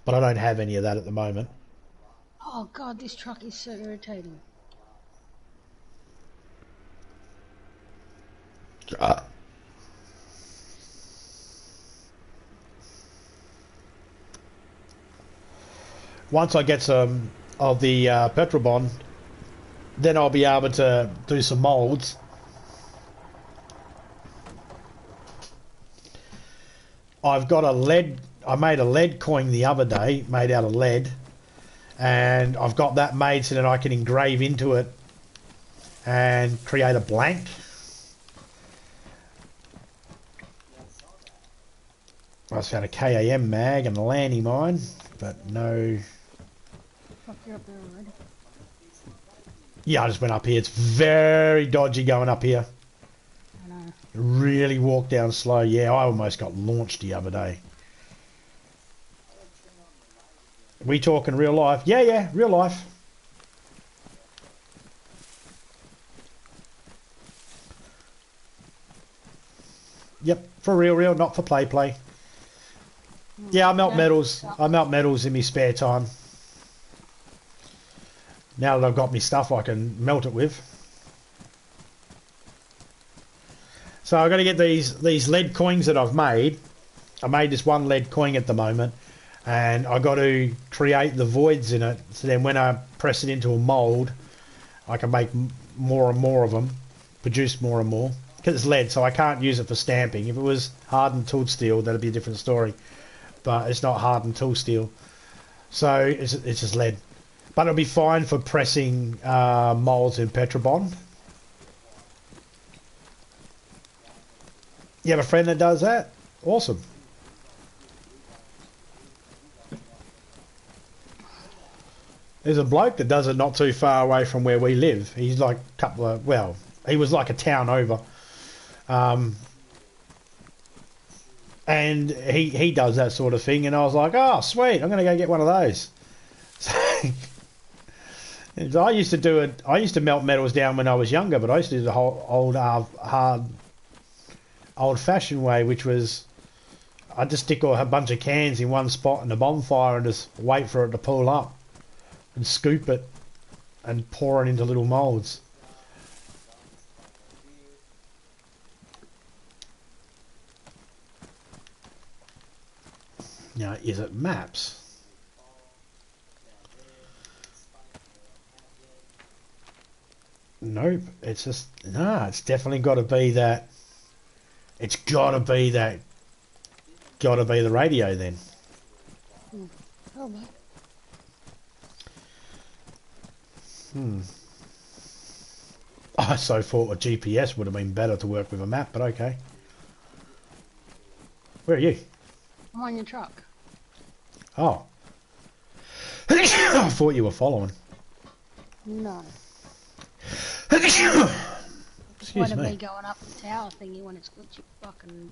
But I don't have any of that at the moment. Oh god, this truck is so irritating. Once I get some of the Petrobond, then I'll be able to do some molds. I've got a lead. I made a lead coin the other day, made out of lead, and I've got that made so that I can engrave into it and create a blank. I just found a KAM mag and a Lanny mine, but no. Fuck, you're up there already. Yeah, I just went up here. It's very dodgy going up here. I know. Really walk down slow. Yeah, I almost got launched the other day. We talking real life? Yeah, real life. Yep, for real, not for play. Yeah, I melt metals. I melt metals in my spare time. Now that I've got my stuff I can melt it with. So I've got to get these lead coins that I've made. I made this one lead coin at the moment, and I got to create the voids in it. So then when I press it into a mold, I can make more and more of them, produce more and more. Because it's lead, so I can't use it for stamping. If it was hardened tool steel, that'd be a different story. But it's not hardened tool steel, so it's just lead. But it'll be fine for pressing molds in Petrobond. You have a friend that does that? Awesome. There's a bloke that does it not too far away from where we live. He's like a couple of, well, he was like a town over. And he does that sort of thing, and I was like, oh, sweet, I'm going to go get one of those. So I used to do it. I used to melt metals down when I was younger, but I used to do the whole hard, old-fashioned way, which was I'd just stick a bunch of cans in one spot in a bonfire and just wait for it to pull up and scoop it and pour it into little molds. Now, is it maps? Nope. It's just, nah, it's definitely got to be that. It's got to be that. Got to be the radio then. Oh, mate. I so thought a GPS would have been better to work with a map, but okay. Where are you? I'm on your truck. Oh. I thought you were following. No. Excuse me me. Going up the tower thingy when it's glitchy fucking...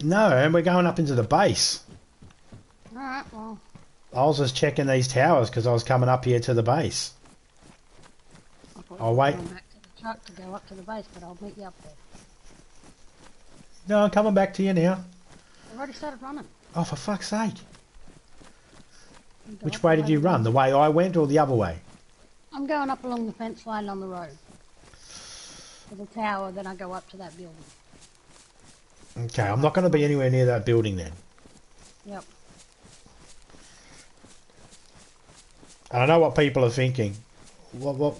No, and we're going up into the base. Alright, well... I was just checking these towers because I was coming up here to the base. I'll wait. Going back to the truck to go up to the base, but I'll meet you up there. No, I'm coming back to you now. I've already started running. Oh, for fuck's sake. Which way did you run? The way I went or the other way? I'm going up along the fence line on the road. To the tower, then I go up to that building. Okay, I'm not going to be anywhere near that building then. Yep. And I know what people are thinking. What?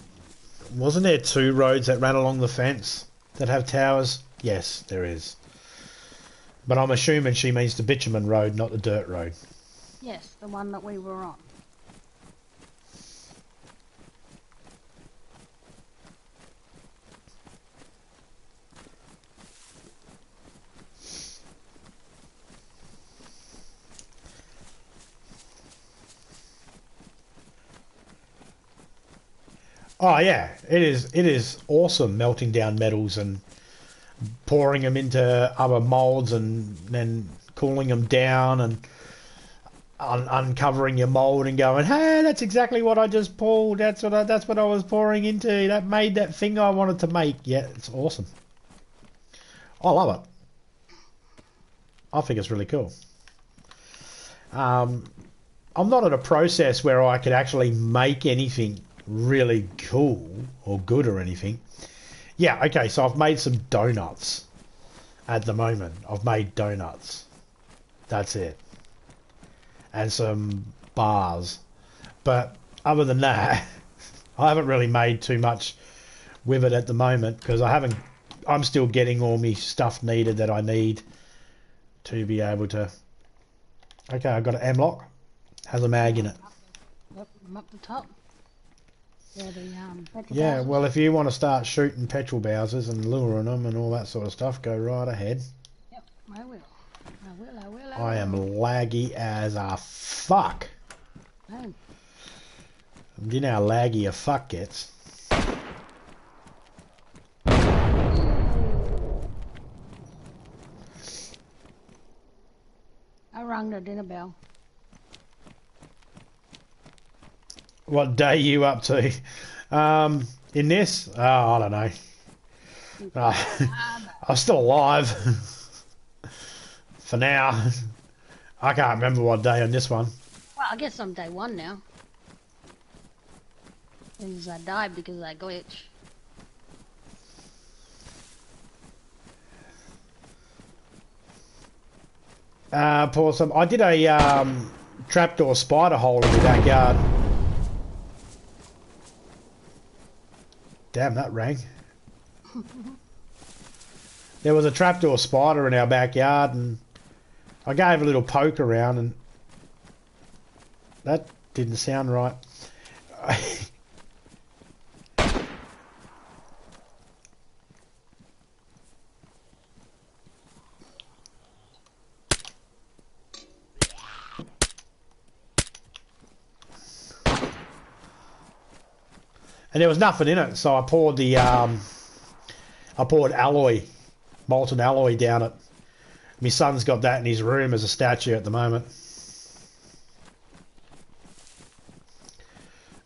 Wasn't there two roads that ran along the fence that have towers? Yes, there is. But I'm assuming she means the bitumen road, not the dirt road. Yes, the one that we were on. Oh yeah, it is. It is awesome melting down metals and pouring them into other molds and then cooling them down and uncovering your mold and going, hey, that's exactly what I just pulled. That's what I was pouring into. That made that thing I wanted to make. Yeah, it's awesome. I love it. I think it's really cool. I'm not at a process where I could actually make anything really cool or good or anything. Yeah, okay, so I've made some donuts at the moment. I've made donuts. That's it. And some bars. But other than that, I haven't really made too much with it at the moment because I'm still getting all my stuff needed that I need to be able to. Okay, I've got an M-lock. Has a mag in it. Yep, I'm up the top. Where the petrol Yeah, bowsers. well, if you want to start shooting petrol bowsers and luring them and all that sort of stuff, go right ahead. Yep, I will. I am laggy as a fuck. Oh. You know how laggy a fuck gets. I rang the dinner bell. What day you up to? In this? Oh, I don't know. I'm still alive. For now. I can't remember what day on this one. Well, I guess I'm day one now. Since I died because of that glitch. Pour some. I did a trapdoor spider hole in the backyard. Damn, that rang. There was a trapdoor spider in our backyard, and I gave a little poke around, and that didn't sound right. And there was nothing in it, so I poured alloy, molten alloy down it. My son's got that in his room as a statue at the moment.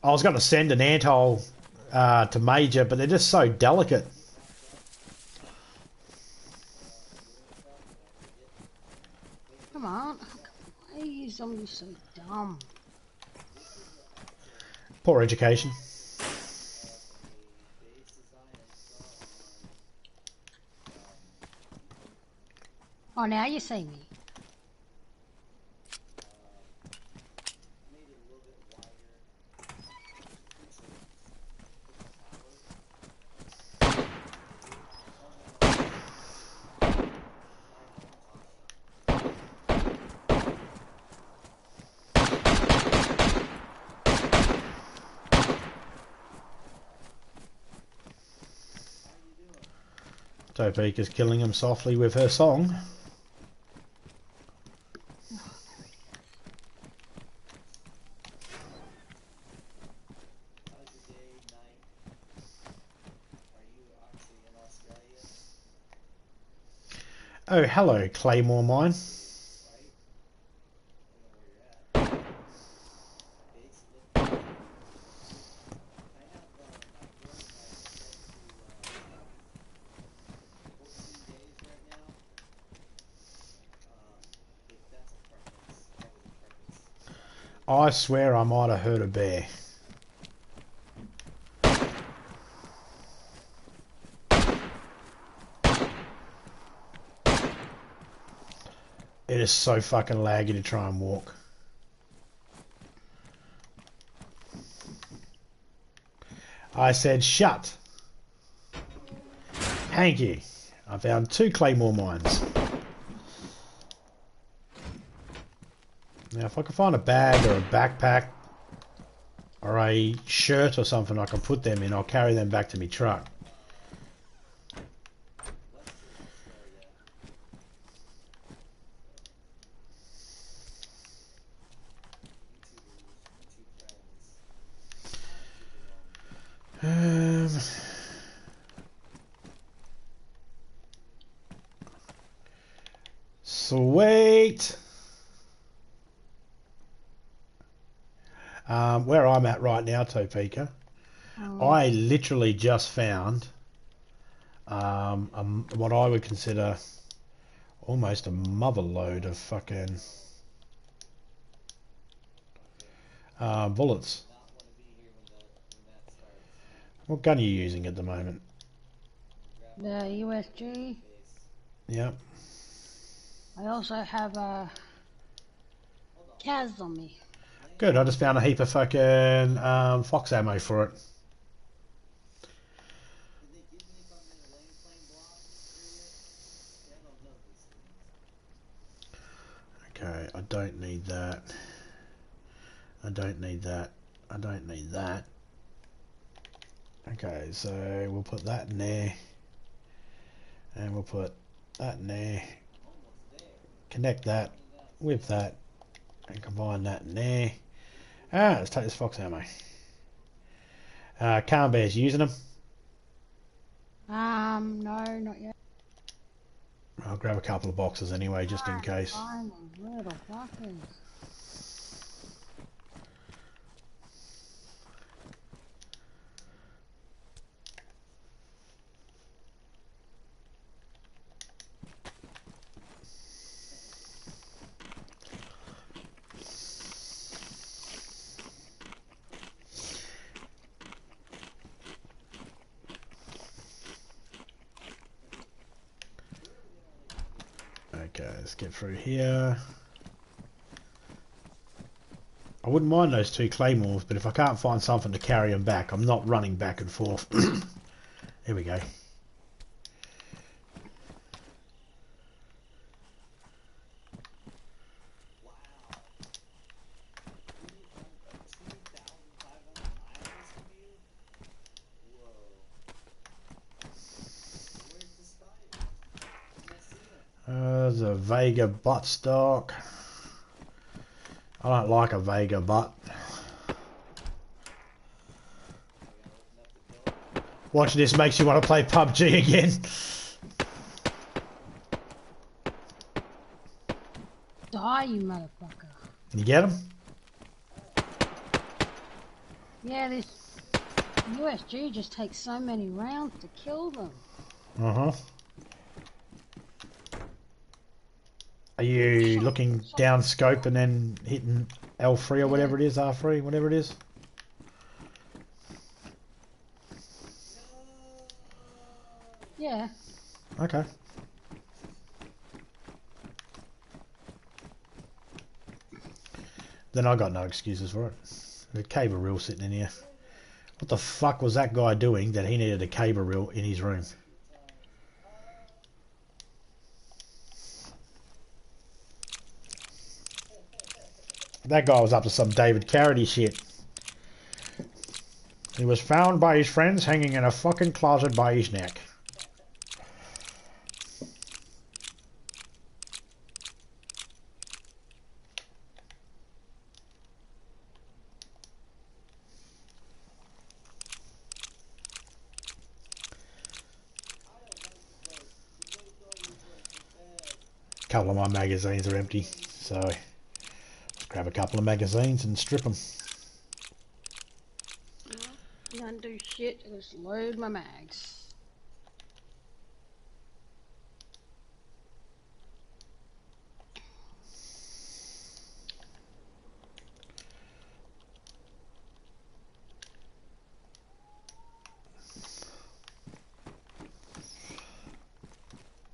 I was going to send an anthole to Major, but they're just so delicate. Come on. Why are you zombies so dumb? Poor education. Oh, now you see me. Topeka's killing him softly with her song. Oh, hello, Claymore Mine. I swear I might have heard a bear. It is so fucking laggy to try and walk. I said, shut. Thank you. I found 2 Claymore mines. Now, if I can find a bag or a backpack or a shirt or something I can put them in, I'll carry them back to my truck. Um, sweet. Where I'm at right now, Topeka, I literally just found what I would consider almost a mother load of fucking bullets. What gun are you using at the moment? The USG. Yep. I also have a Kaz on me. Good, I just found a heap of fucking fox ammo for it. Okay, I don't need that. I don't need that. I don't need that. Okay, so we'll put that in there. And we'll put that in there. Connect that with that. And combine that in there. Let's take this fox ammo. Calm Bear's using them. No, not yet. I'll grab a couple of boxes anyway, just in case. Fine, little fuckers. Okay, let's get through here. I wouldn't mind those two claymores, but if I can't find something to carry them back, I'm not running back and forth. Here we go. There's a Vega butt stock. I don't like a Vega butt. Watching this makes you want to play PUBG again. Die, you motherfucker. You get them? Yeah, this USG just takes so many rounds to kill them. Uh-huh. Are you looking down scope and then hitting L3 or whatever it is, R3, whatever it is? Yeah. Okay. Then I got no excuses for it. The cable reel sitting in here. What the fuck was that guy doing that he needed a cable reel in his room? That guy was up to some David Carradine shit. He was found by his friends hanging in a fucking closet by his neck. A couple of my magazines are empty, so let's grab a couple of magazines and strip them. You don't do shit, just load my mags.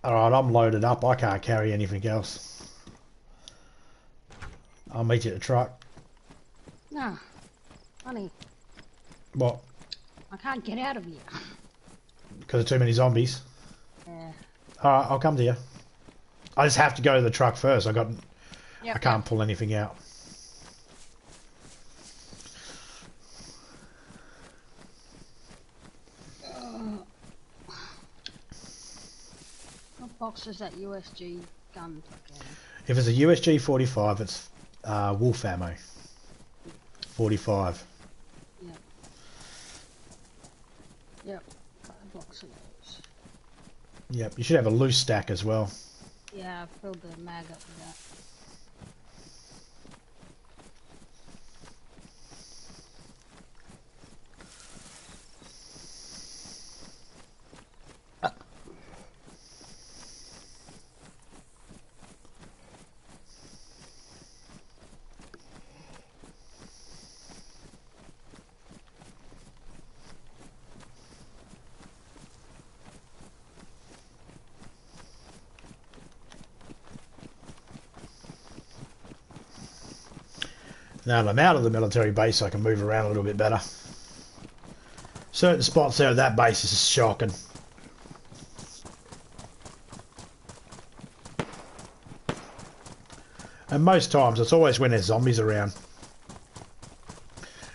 Alright, I'm loaded up. I can't carry anything else. I'll meet you at the truck. Nah, honey, What? I can't get out of here. Because of too many zombies? Yeah. Alright, I'll come to you. I just have to go to the truck first. I Yep. can't pull anything out. What box is that USG gun again? If it's a USG 45, it's wolf ammo. 45. Yep. Yep, got a box of those. Yep, you should have a loose stack as well. Yeah, I filled the mag up with that. Now that I'm out of the military base, I can move around a little bit better. Certain spots out of that base is shocking. And most times, it's always when there's zombies around.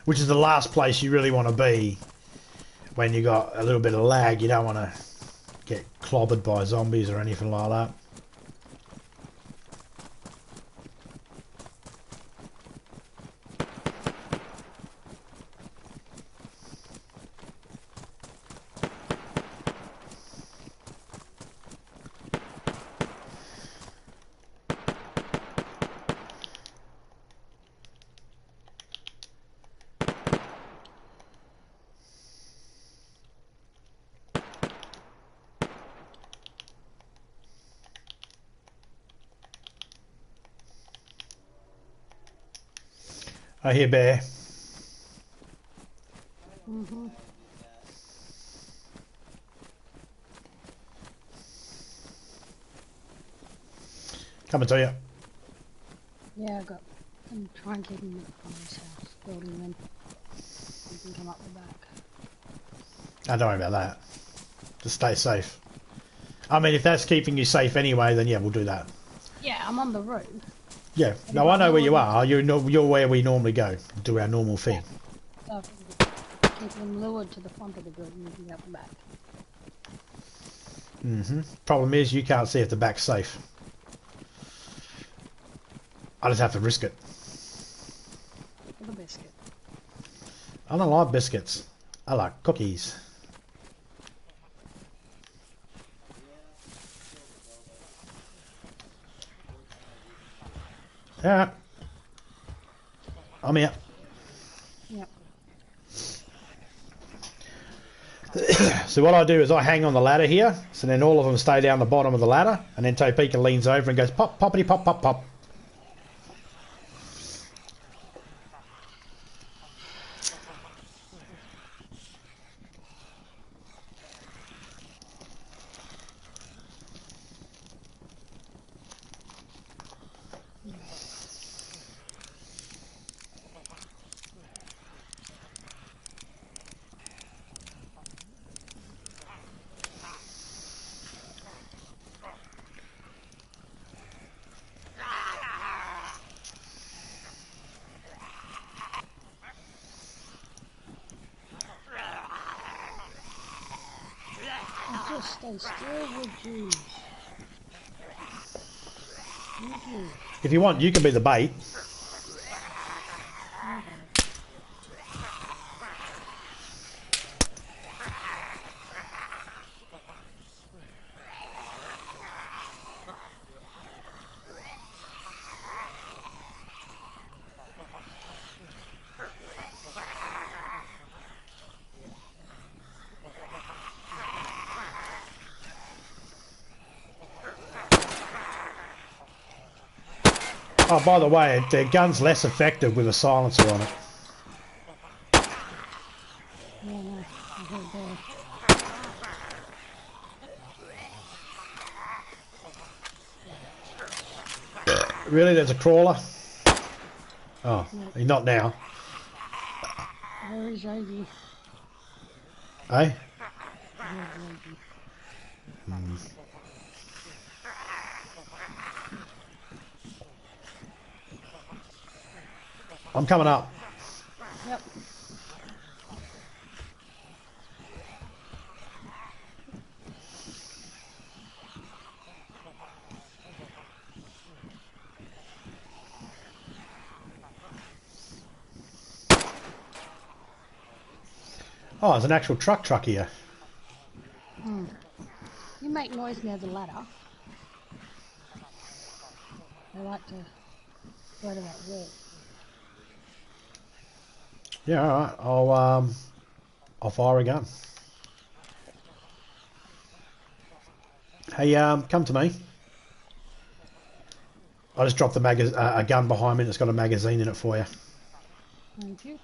Which is the last place you really want to be when you got a little bit of lag. You don't want to get clobbered by zombies or anything like that. I hear bear. Mm-hmm. Coming to you. Yeah, I got. I'm trying to get him from his house, building them. You can come up the back. Oh, don't worry about that. Just stay safe. I mean, if that's keeping you safe anyway, then yeah, we'll do that. Yeah, I'm on the road. Yeah, no, I know where you are. You're where we normally go. Do our normal thing. So keep them lured to the front of the building and be up the back. Problem is, you can't see if the back's safe. I just have to risk it. For the biscuit. I don't like biscuits. I like cookies. Yeah. I'm here. Yep. So what I do is I hang on the ladder here, so then all of them stay down the bottom of the ladder, and then Topeka leans over and goes pop, poppity, pop, pop, pop. Just stay still, would you? If you want, you can be the bait. Oh, by the way, the gun's less effective with a silencer on it. Yeah, no, I heard that. Really, there's a crawler? Oh, Nope. not now. Where is Ivy? Eh? I'm coming up. Yep. Oh, there's an actual truck here. You make noise near the ladder. I like to go to that wall. Yeah, all right. I'll fire a gun. Hey, come to me. I just dropped a gun behind me that's got a magazine in it for you. Thank you.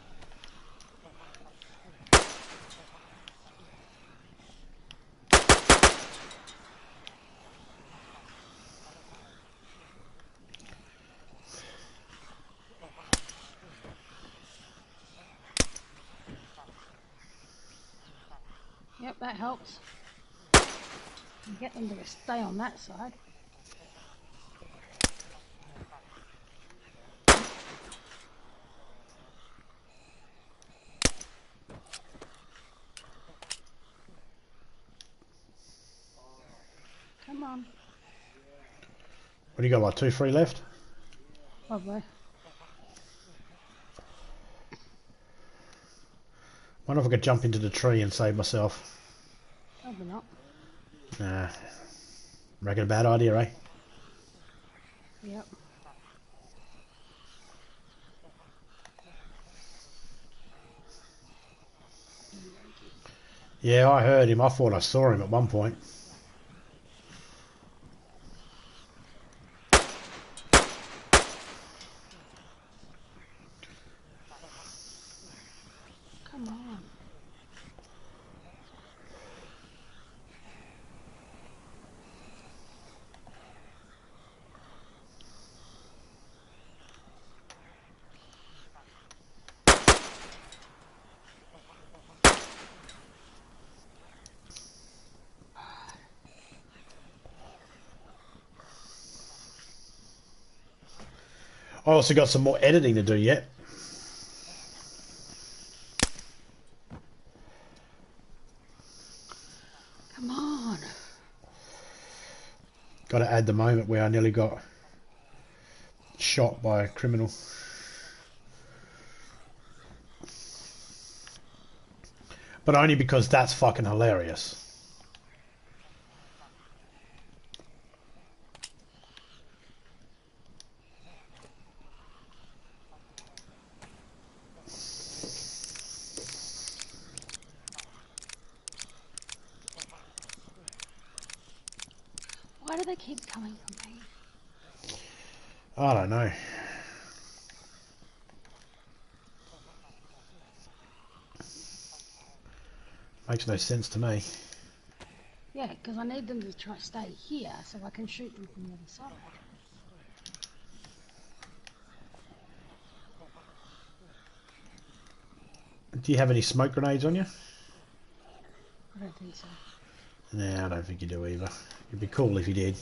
Yep, that helps. Get them to stay on that side. Come on. What do you got, like 2, 3 left? Probably. Wonder if I could jump into the tree and save myself. Probably not. Nah. Reckon a bad idea, eh? Yep. Yeah, I heard him. I thought I saw him at one point. Come on. I also got some more editing to do yet. Come on. Got to add the moment where I nearly got shot by a criminal. But only because that's fucking hilarious. Why do they keep coming for me? I don't know. Makes no sense to me. Yeah, because I need them to try stay here so I can shoot them from the other side. Do you have any smoke grenades on you? I don't think so. Nah, I don't think you do either. It'd be cool if you did.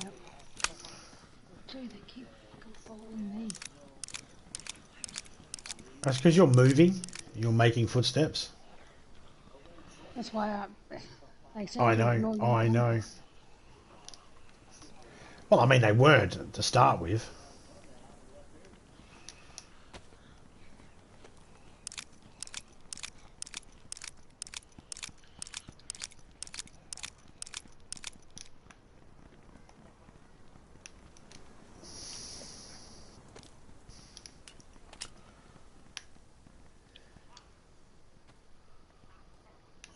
Yep. Dude, they keep fucking following me. That's because you're moving. You're making footsteps. That's why they seem I to ignore know. you. I know. Well, I mean, they weren't to start with.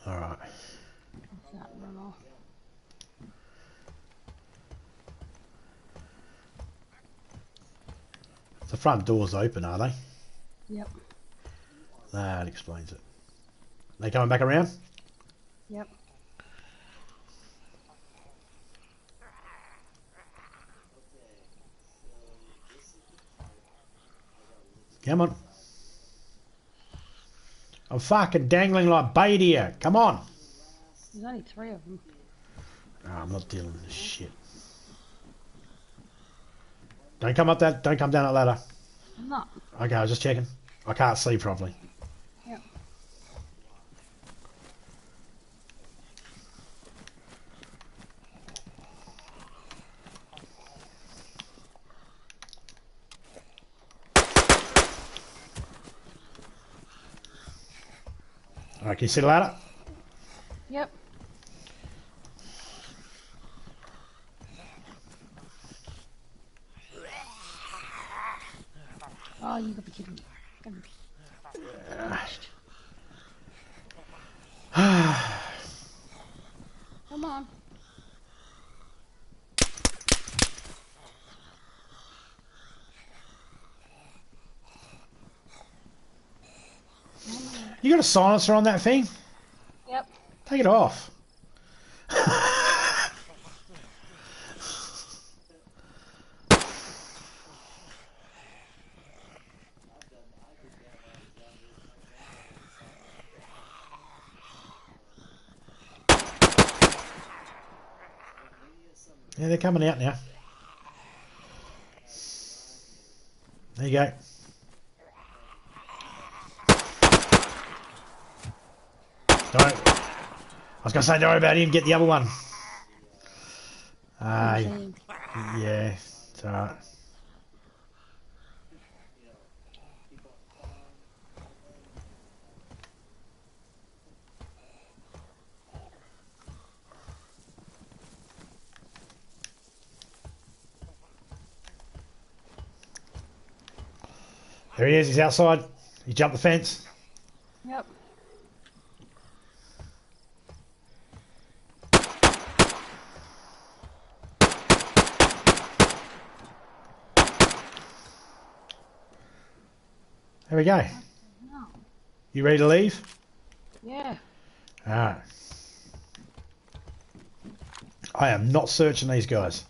All right. What's that run off? The front door's open, are they? Yep. That explains it. They coming back around? Yep. Come on. I'm fucking dangling like bait here. Come on. There's only 3 of them. Oh, I'm not dealing with this shit. Don't come up that. Don't come down that ladder. I'm not. Okay, I was just checking. I can't see properly. Yep. All right, can you see the ladder? Yep. Oh, you gotta be kidding me. Come on. You got a silencer on that thing? Yep. Take it off. Yeah, they're coming out now. There you go. Don't. I was going to say, don't worry about him. Get the other one. Yeah, it's alright. There he is. He's outside. He jumped the fence. Yep. There we go. No. You ready to leave? Yeah. Alright. I am not searching these guys.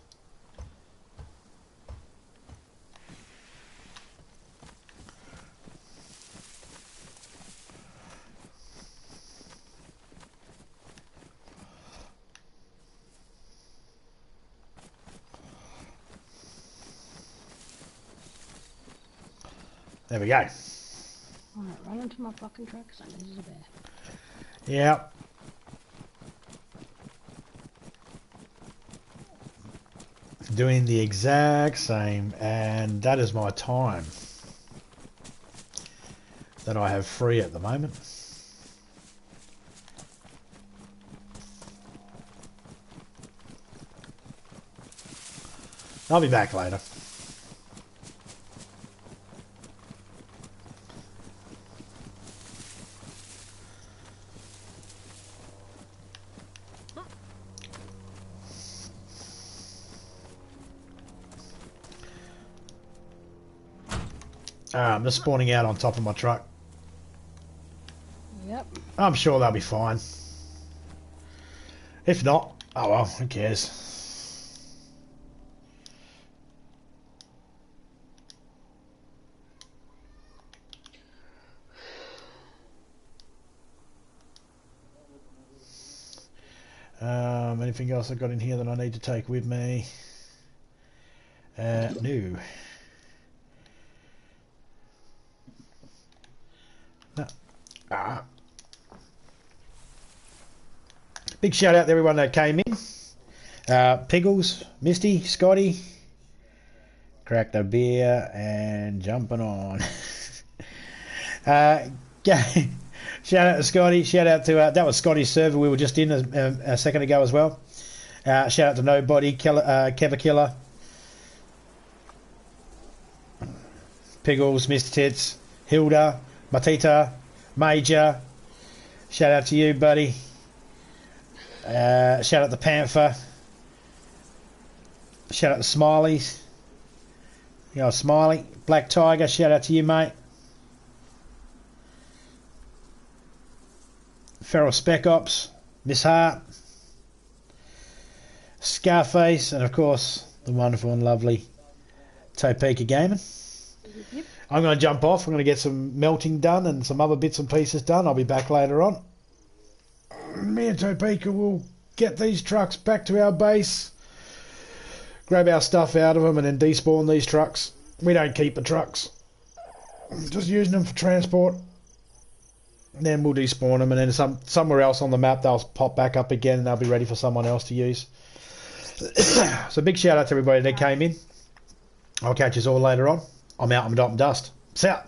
There we go. Alright, run into my fucking truck because I know there's a bear. Yeah. Doing the exact same, and that is my time that I have free at the moment. I'll be back later. I'm just spawning out on top of my truck. Yep. I'm sure they'll be fine. If not, oh well, who cares? Anything else I got in here that I need to take with me? No. No. Big shout out to everyone that came in. Piggles, Misty, Scotty, cracked a beer and jumping on. Shout out to Scotty. Shout out to that was Scotty's server we were just in a second ago as well. Shout out to Nobody, Keva Killer, Piggles, Mr. Tits, Hilda, Matita, Major. Shout out to you, buddy. Shout out to Panther. Shout out to Smileys. You know, Smiley. Black Tiger, shout out to you, mate. Feral Spec Ops, Miss Hart, Scarface, and of course the wonderful and lovely Topeka Gaming. Yep. I'm going to jump off. I'm going to get some melting done and some other bits and pieces done. I'll be back later on. Me and Topeka will get these trucks back to our base, grab our stuff out of them, and then despawn these trucks. We don't keep the trucks, just using them for transport. Then we'll despawn them, and then somewhere else on the map they'll pop back up again, and they'll be ready for someone else to use. So big shout out to everybody that came in. I'll catch you all later on. I'm out. I'm dot and dust. Peace out.